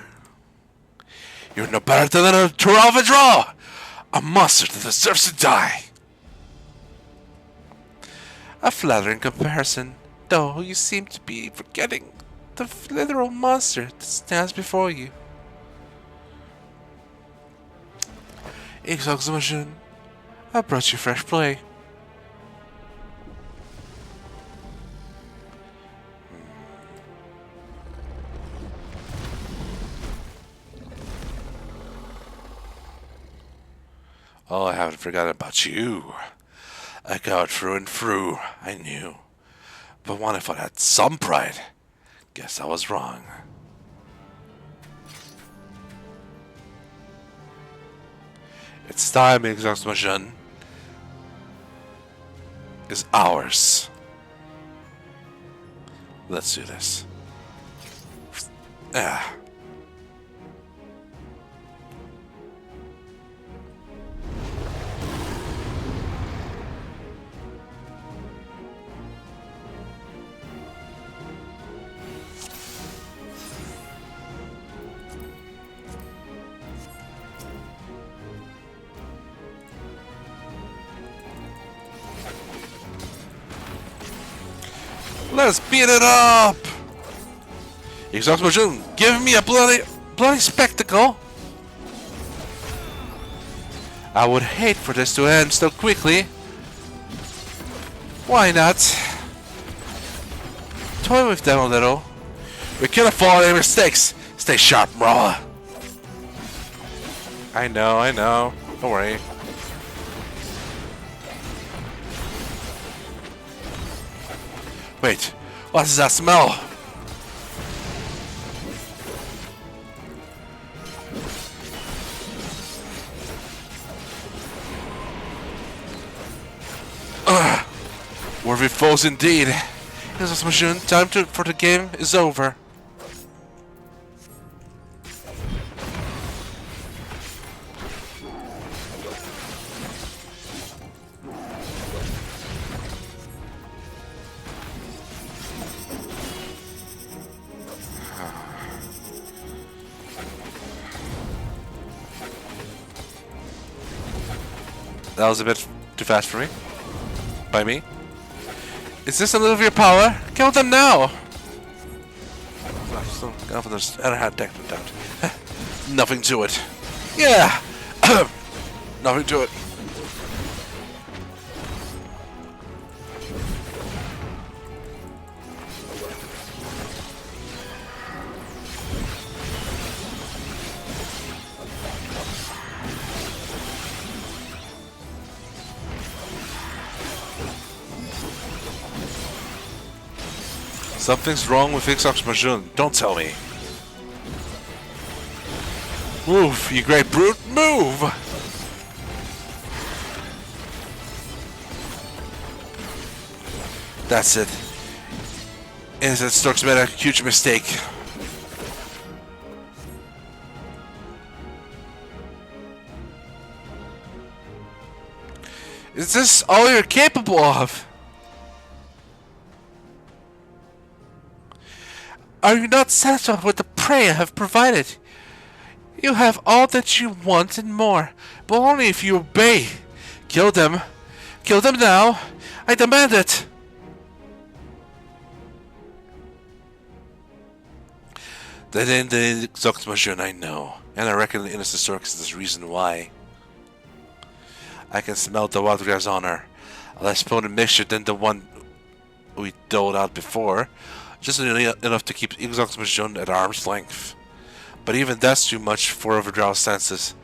You're no better than a draw, a monster that deserves to die. A flattering comparison, though you seem to be forgetting the literal monster that stands before you. Exhaustion, I brought you fresh play. Oh, I haven't forgotten about you. A coward through and through, I knew. But what if I had some pride? Guess I was wrong. It's time, exhaustion is ours. Let's do this. Ah. Let's beat it up! Exhaustion, give me a bloody spectacle! I would hate for this to end so quickly. Why not? Toy with them a little. We can't afford any mistakes. Stay sharp, Mrawa'a. I know. Don't worry. Wait, what does that smell? Worthy foes indeed. Here's machine. Time for the game is over. That was a bit too fast for me. By me. Is this a little of your power? Kill them now! Still got for this other hand deck doubt. Nothing to it. Yeah! Nothing to it. Something's wrong with exhaustion. Don't tell me. Move, you great brute, move! That's it. Innocent Stork's made a huge mistake. Is this all you're capable of? Are you not satisfied with the prey I have provided? You have all that you want and more, but only if you obey. Kill them. Kill them now. I demand it. That ain't the exact mission, I know. And I reckon the innocent stork is the reason why. I can smell the wild grass on her. A less potent mixture than the one we doled out before. Just enough to keep exact mission at arm's length. But even that's too much for overdraw's senses.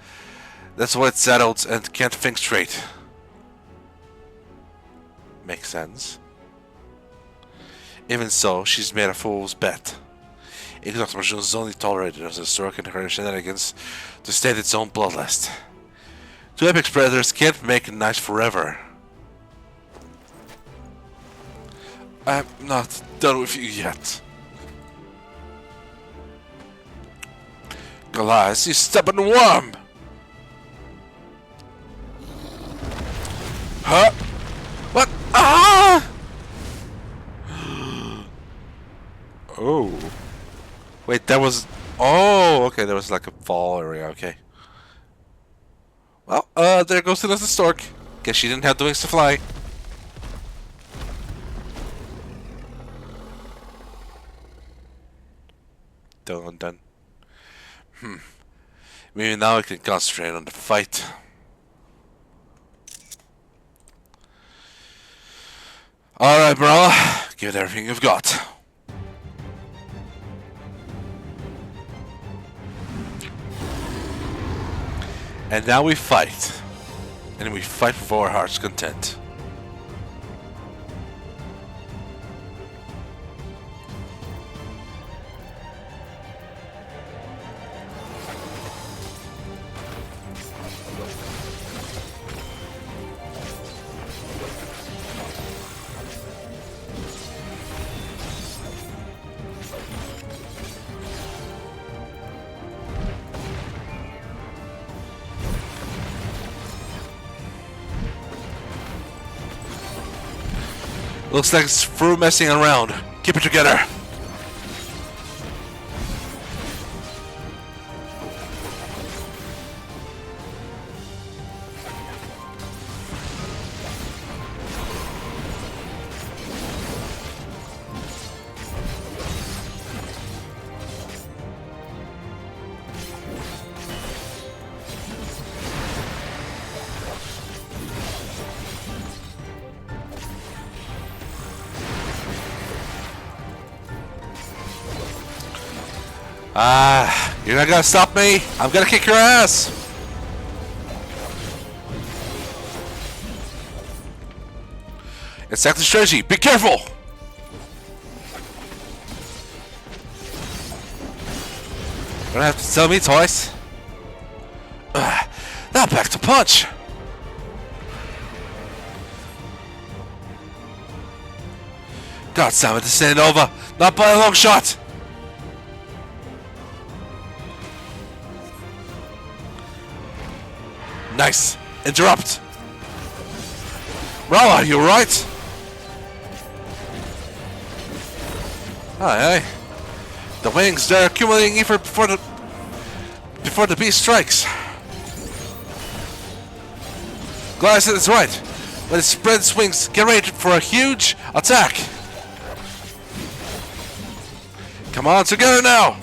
That's why it's settled and can't think straight. Makes sense. Even so, she's made a fool's bet. Exact mission is only tolerated as a stork and her shenanigans to stand its own bloodlust. Two epic predators can't make it nice forever. I'm not done with you yet. Goliath, you stubborn worm! Huh? What? Ah! Oh. Wait, that was... Oh, okay, there was like a fall area, okay. Well, there goes the stork. Guess she didn't have the wings to fly. Done. Maybe now I can concentrate on the fight. Alright, Mrawa'a. Give it everything you've got. And now we fight. And we fight for our heart's content. Looks like it's through messing around. Keep it together. You're not gonna stop me? I'm gonna kick your ass! It's active strategy, be careful! You don't have to tell me twice. Now back to punch! God damn it, this ain't over! Not by a long shot! Nice! Interrupt! Mrawa'a, you alright? Aye. The wings, they're accumulating even before the beast strikes. Goliath is right. When it spreads wings, get ready for a huge attack. Come on, together now!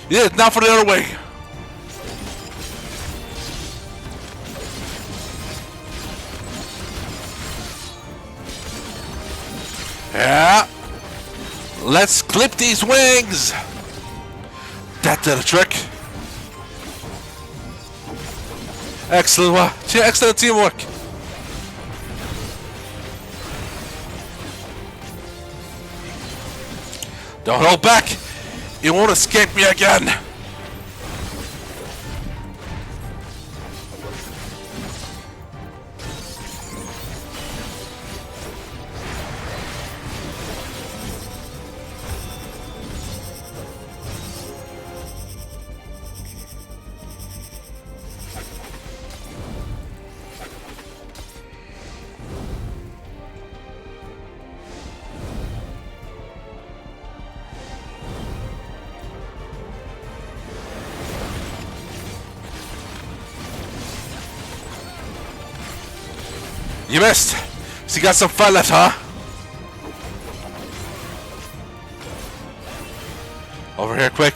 Yeah, now for the other way. Yeah. Let's clip these wings. That did a trick. Excellent, excellent teamwork. Don't hold back. You won't escape me again! You missed! So you got some fun left, huh? Over here, quick.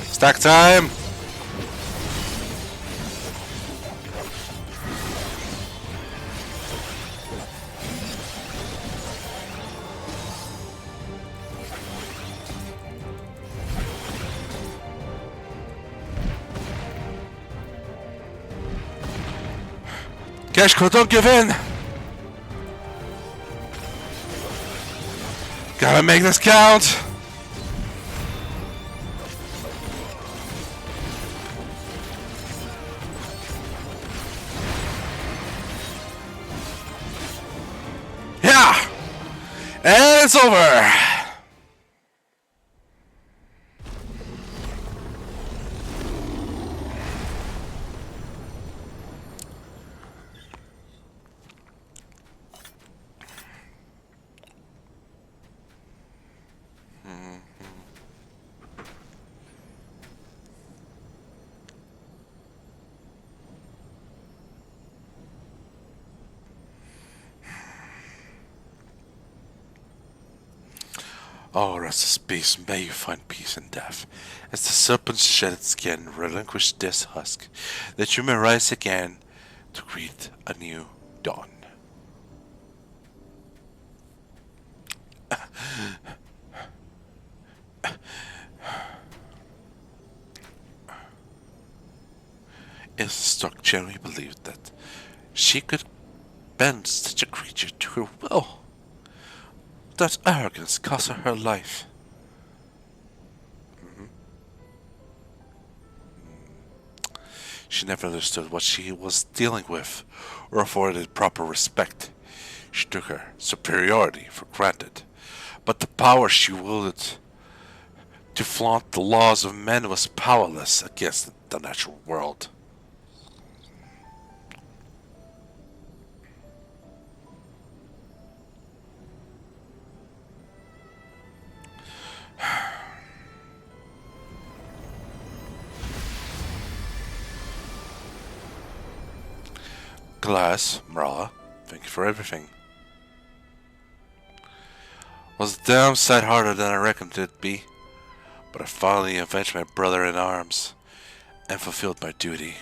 Stack time! Keshko, don't give in! Gotta make this count! Yeah! And it's over! Oh, restless beast, may you find peace in death. As the serpent shed its skin, relinquish this husk, that you may rise again to greet a new dawn. Ilsa Stark generally believed that she could bend such a creature to her will. That arrogance cost her life. She never understood what she was dealing with, or afforded proper respect. She took her superiority for granted, but the power she wielded to flaunt the laws of men was powerless against the natural world. Glass, Mrawa'a, thank you for everything. Was a damn sight harder than I reckoned it'd be, but I finally avenged my brother in arms and fulfilled my duty.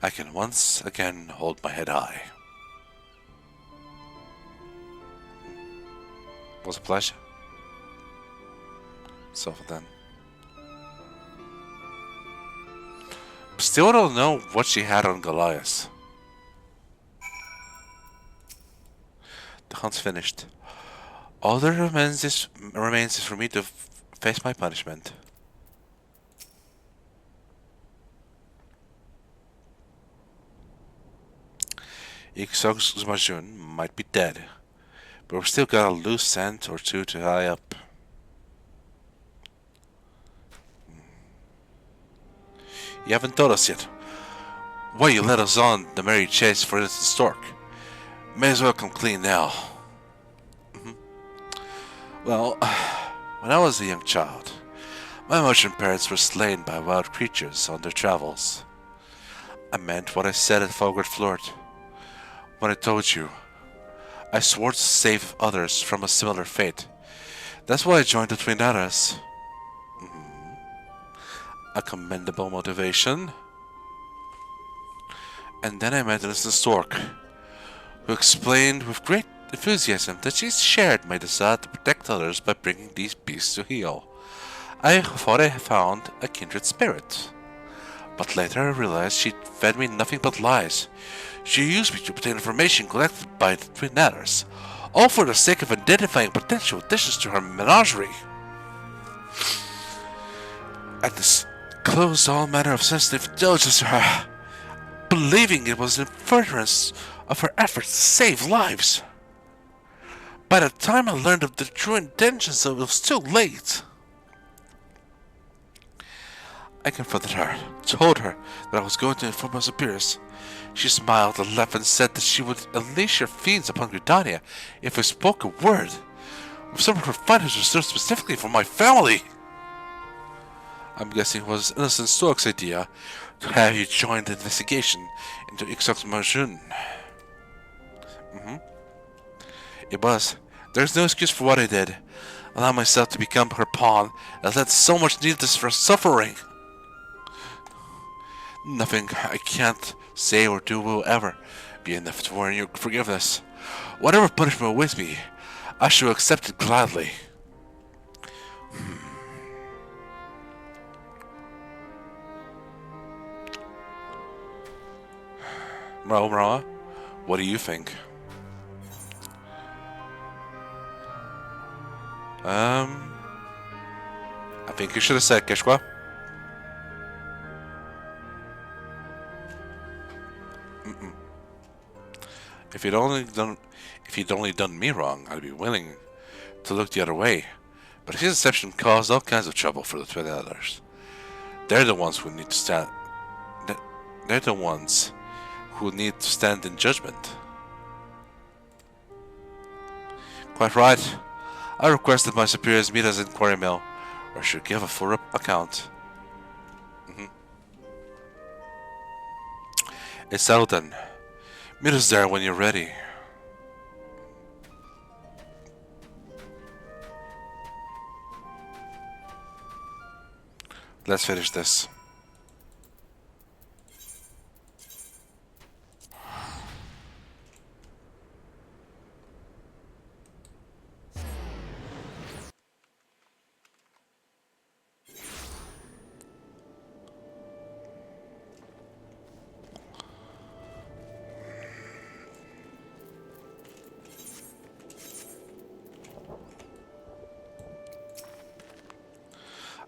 I can once again hold my head high. Was a pleasure. So then. Still don't know what she had on Goliath. The hunt's finished. All that remains is for me to face my punishment. Ikzogzmajun might be dead, but we've still got a loose scent or two to tie up. You haven't told us yet why you led us on the merry chase for this stork. May as well come clean now. Well, when I was a young child, my merchant parents were slain by wild creatures on their travels. I meant what I said at Fogward Flort. When I told you, I swore to save others from a similar fate. That's why I joined the Twin Adders. A commendable motivation. And then I met Mr. Stork, who explained with great enthusiasm that she shared my desire to protect others by bringing these beasts to heel. I thought I found a kindred spirit, but later I realized she'd fed me nothing but lies. She used me to obtain information collected by the Twin Adders, all for the sake of identifying potential additions to her menagerie. I disclosed all manner of sensitive intelligence to her, believing it was in furtherance of her efforts to save lives. By the time I learned of the true intentions, it was too late. I confronted her, told her that I was going to inform my superiors. She smiled and laughed and said that she would unleash her fiends upon Gridania if I spoke a word. Some of her fighters reserved specifically for my family. I'm guessing it was Innocent Stork's idea to have you join the investigation into Ixox Majun. It was. There's no excuse for what I did. Allow myself to become her pawn and let so much needless for suffering. Nothing I can't say or do will ever be enough to earn your forgiveness. Whatever punishment awaits me, I shall accept it gladly. Mrawa'a, what do you think? I think you should have said Keshwa. If you'd only done me wrong, I'd be willing to look the other way. But his deception caused all kinds of trouble for the Twin Elders. They're the ones who need to stand. They're the ones who need to stand in judgment. Quite right. I request that my superiors meet us in Quarry Mill, or I should give a full account. It's settled then. Meet us there when you're ready. Let's finish this.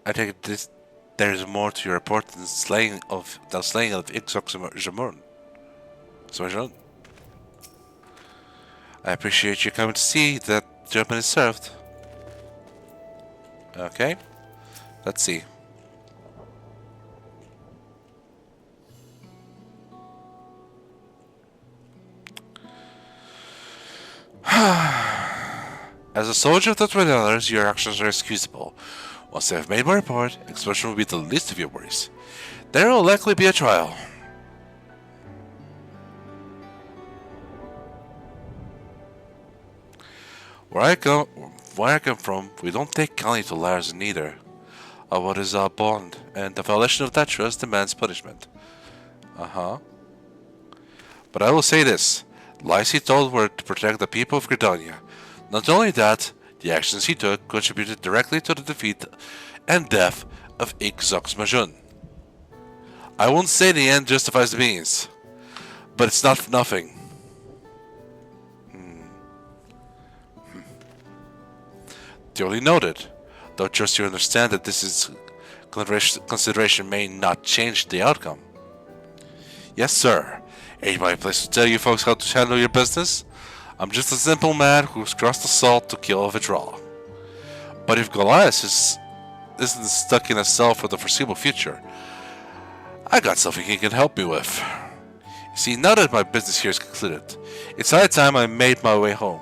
I take it there is more to your report than the slaying of Ixox Majoun. I appreciate you coming to see that gentleman is served. Okay, let's see. As a soldier of the Twin Elders, your actions are excusable. Once I have made my report, expulsion will be the least of your worries. There will likely be a trial. Where I come from, we don't take kindly to liars neither. What is our bond, and the violation of that trust demands punishment. But I will say this: lies he told were to protect the people of Gridania. Not only that, the actions he took contributed directly to the defeat and death of Ixox Majun. I won't say the end justifies the means, but it's not for nothing. Duly noted. Though trust you understand that this is consideration may not change the outcome. Yes, sir. Ain't my place to tell you folks how to handle your business. I'm just a simple man who's crossed the salt to kill if it's raw. But if Goliath isn't stuck in a cell for the foreseeable future, I got something he can help me with. You see, now that my business here is concluded, it's high time I made my way home.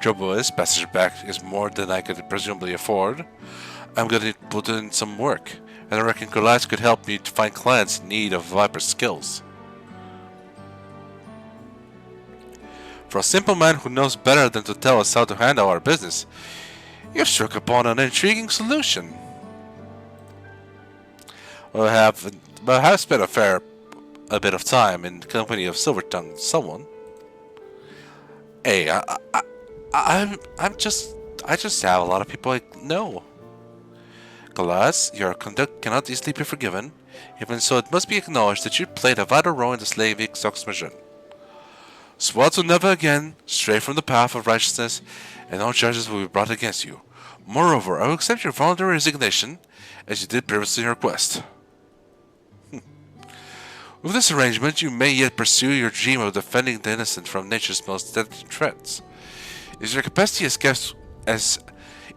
Trouble is, passage back is more than I could presumably afford. I'm gonna put in some work, and I reckon Goliath could help me to find clients in need of Viper's skills. For a simple man who knows better than to tell us how to handle our business, you've struck upon an intriguing solution. I have spent a bit of time in the company of Silvertongue someone. Hey, I just have a lot of people I know. Alas, your conduct cannot easily be forgiven. Even so, it must be acknowledged that you played a vital role in the slaying of Ixox Majun. Swear to never again stray from the path of righteousness, and no charges will be brought against you. Moreover, I will accept your voluntary resignation, as you did previously in your request. With this arrangement, you may yet pursue your dream of defending the innocent from nature's most deadly threats. Is your capacity as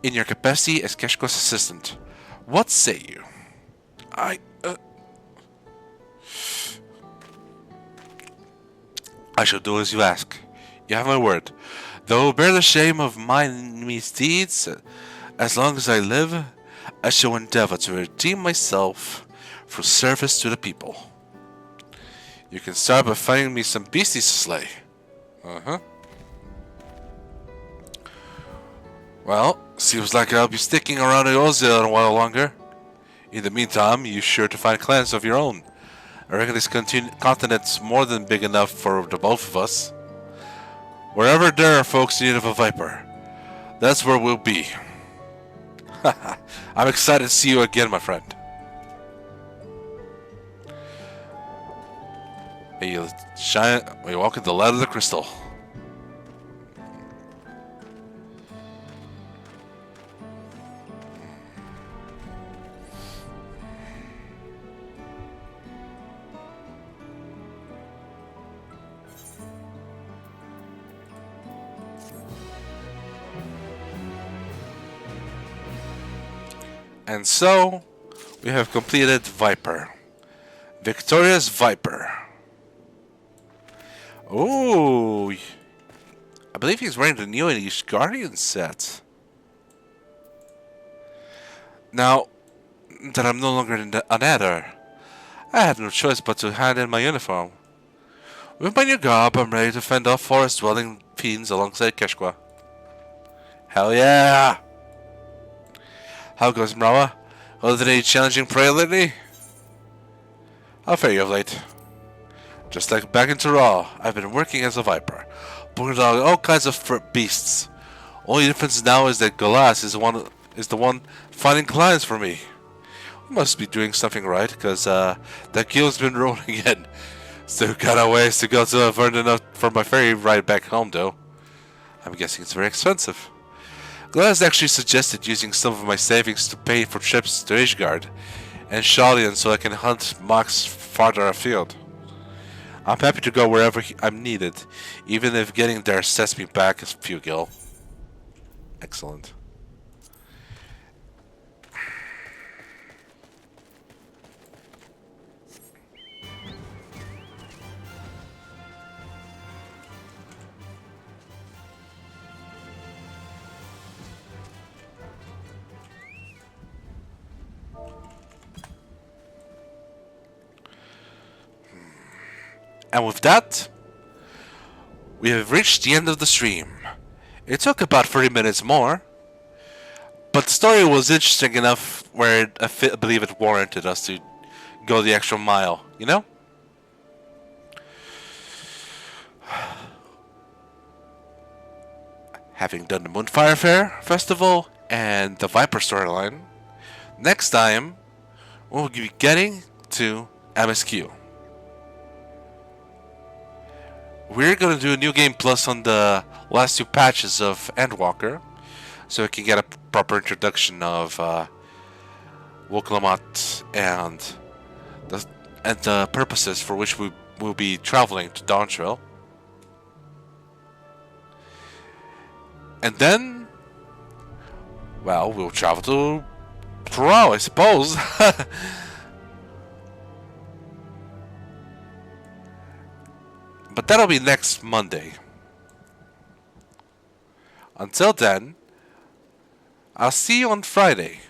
in your capacity as Keshko's assistant? What say you? I shall do as you ask. You have my word. Though bear the shame of my misdeeds, as long as I live, I shall endeavor to redeem myself through service to the people. You can start by finding me some beasties to slay. Well, seems like I'll be sticking around Ul'Dah a while longer. In the meantime, you're sure to find clans of your own. I reckon this continent's more than big enough for the both of us. Wherever there are folks in need of a viper, that's where we'll be. I'm excited to see you again, my friend. Hey, you walk in the light of the crystal. And so, we have completed Viper. Victorious Viper. Oh, I believe he's wearing the new Unleash Guardian set. Now that I'm no longer an adder, I had no choice but to hand in my uniform. With my new garb, I'm ready to fend off forest-dwelling fiends alongside Keshwa. Hell yeah! How goes Mrawa'a? Other any challenging prey lately? How fare you of late? Just like back in Raw, I've been working as a viper, pulling out all kinds of beasts. Only difference now is that Galas is the one finding clients for me. We must be doing something right, cause that guild's been rolling in. Still got a ways to go to earn enough for my ferry ride back home, though. I'm guessing it's very expensive. Glass actually suggested using some of my savings to pay for trips to Ishgard and Shalian so I can hunt Mox farther afield. I'm happy to go wherever I'm needed, even if getting there sets me back a few gil. Excellent. And with that, we have reached the end of the stream. It took about 30 minutes more, but the story was interesting enough where I believe it warranted us to go the extra mile, you know? Having done the Moonfire Festival and the Viper storyline, next time we'll be getting to MSQ. We're gonna do a new game plus on the last two patches of Endwalker, so we can get a proper introduction of Woklamat and the purposes for which we will be traveling to Dawntrail. And then, well, we'll travel to Toronto, I suppose. But that'll be next Monday. Until then, I'll see you on Friday,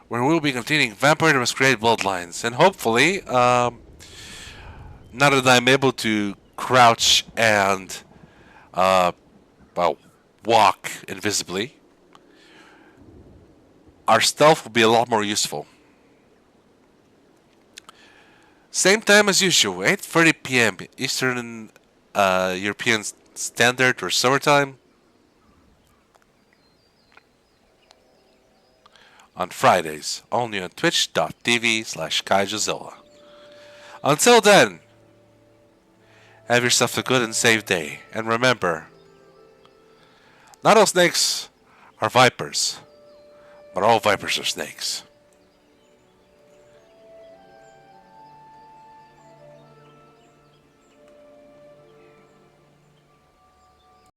where we'll be continuing Vampire the Masquerade Bloodlines, and hopefully, now that I'm able to crouch and, well, walk invisibly, our stealth will be a lot more useful. Same time as usual, 8:30 p.m. Eastern European Standard or Summertime on Fridays, only on twitch.tv/Kaiju-Z. Until then, have yourself a good and safe day, and remember, not all snakes are vipers, but all vipers are snakes.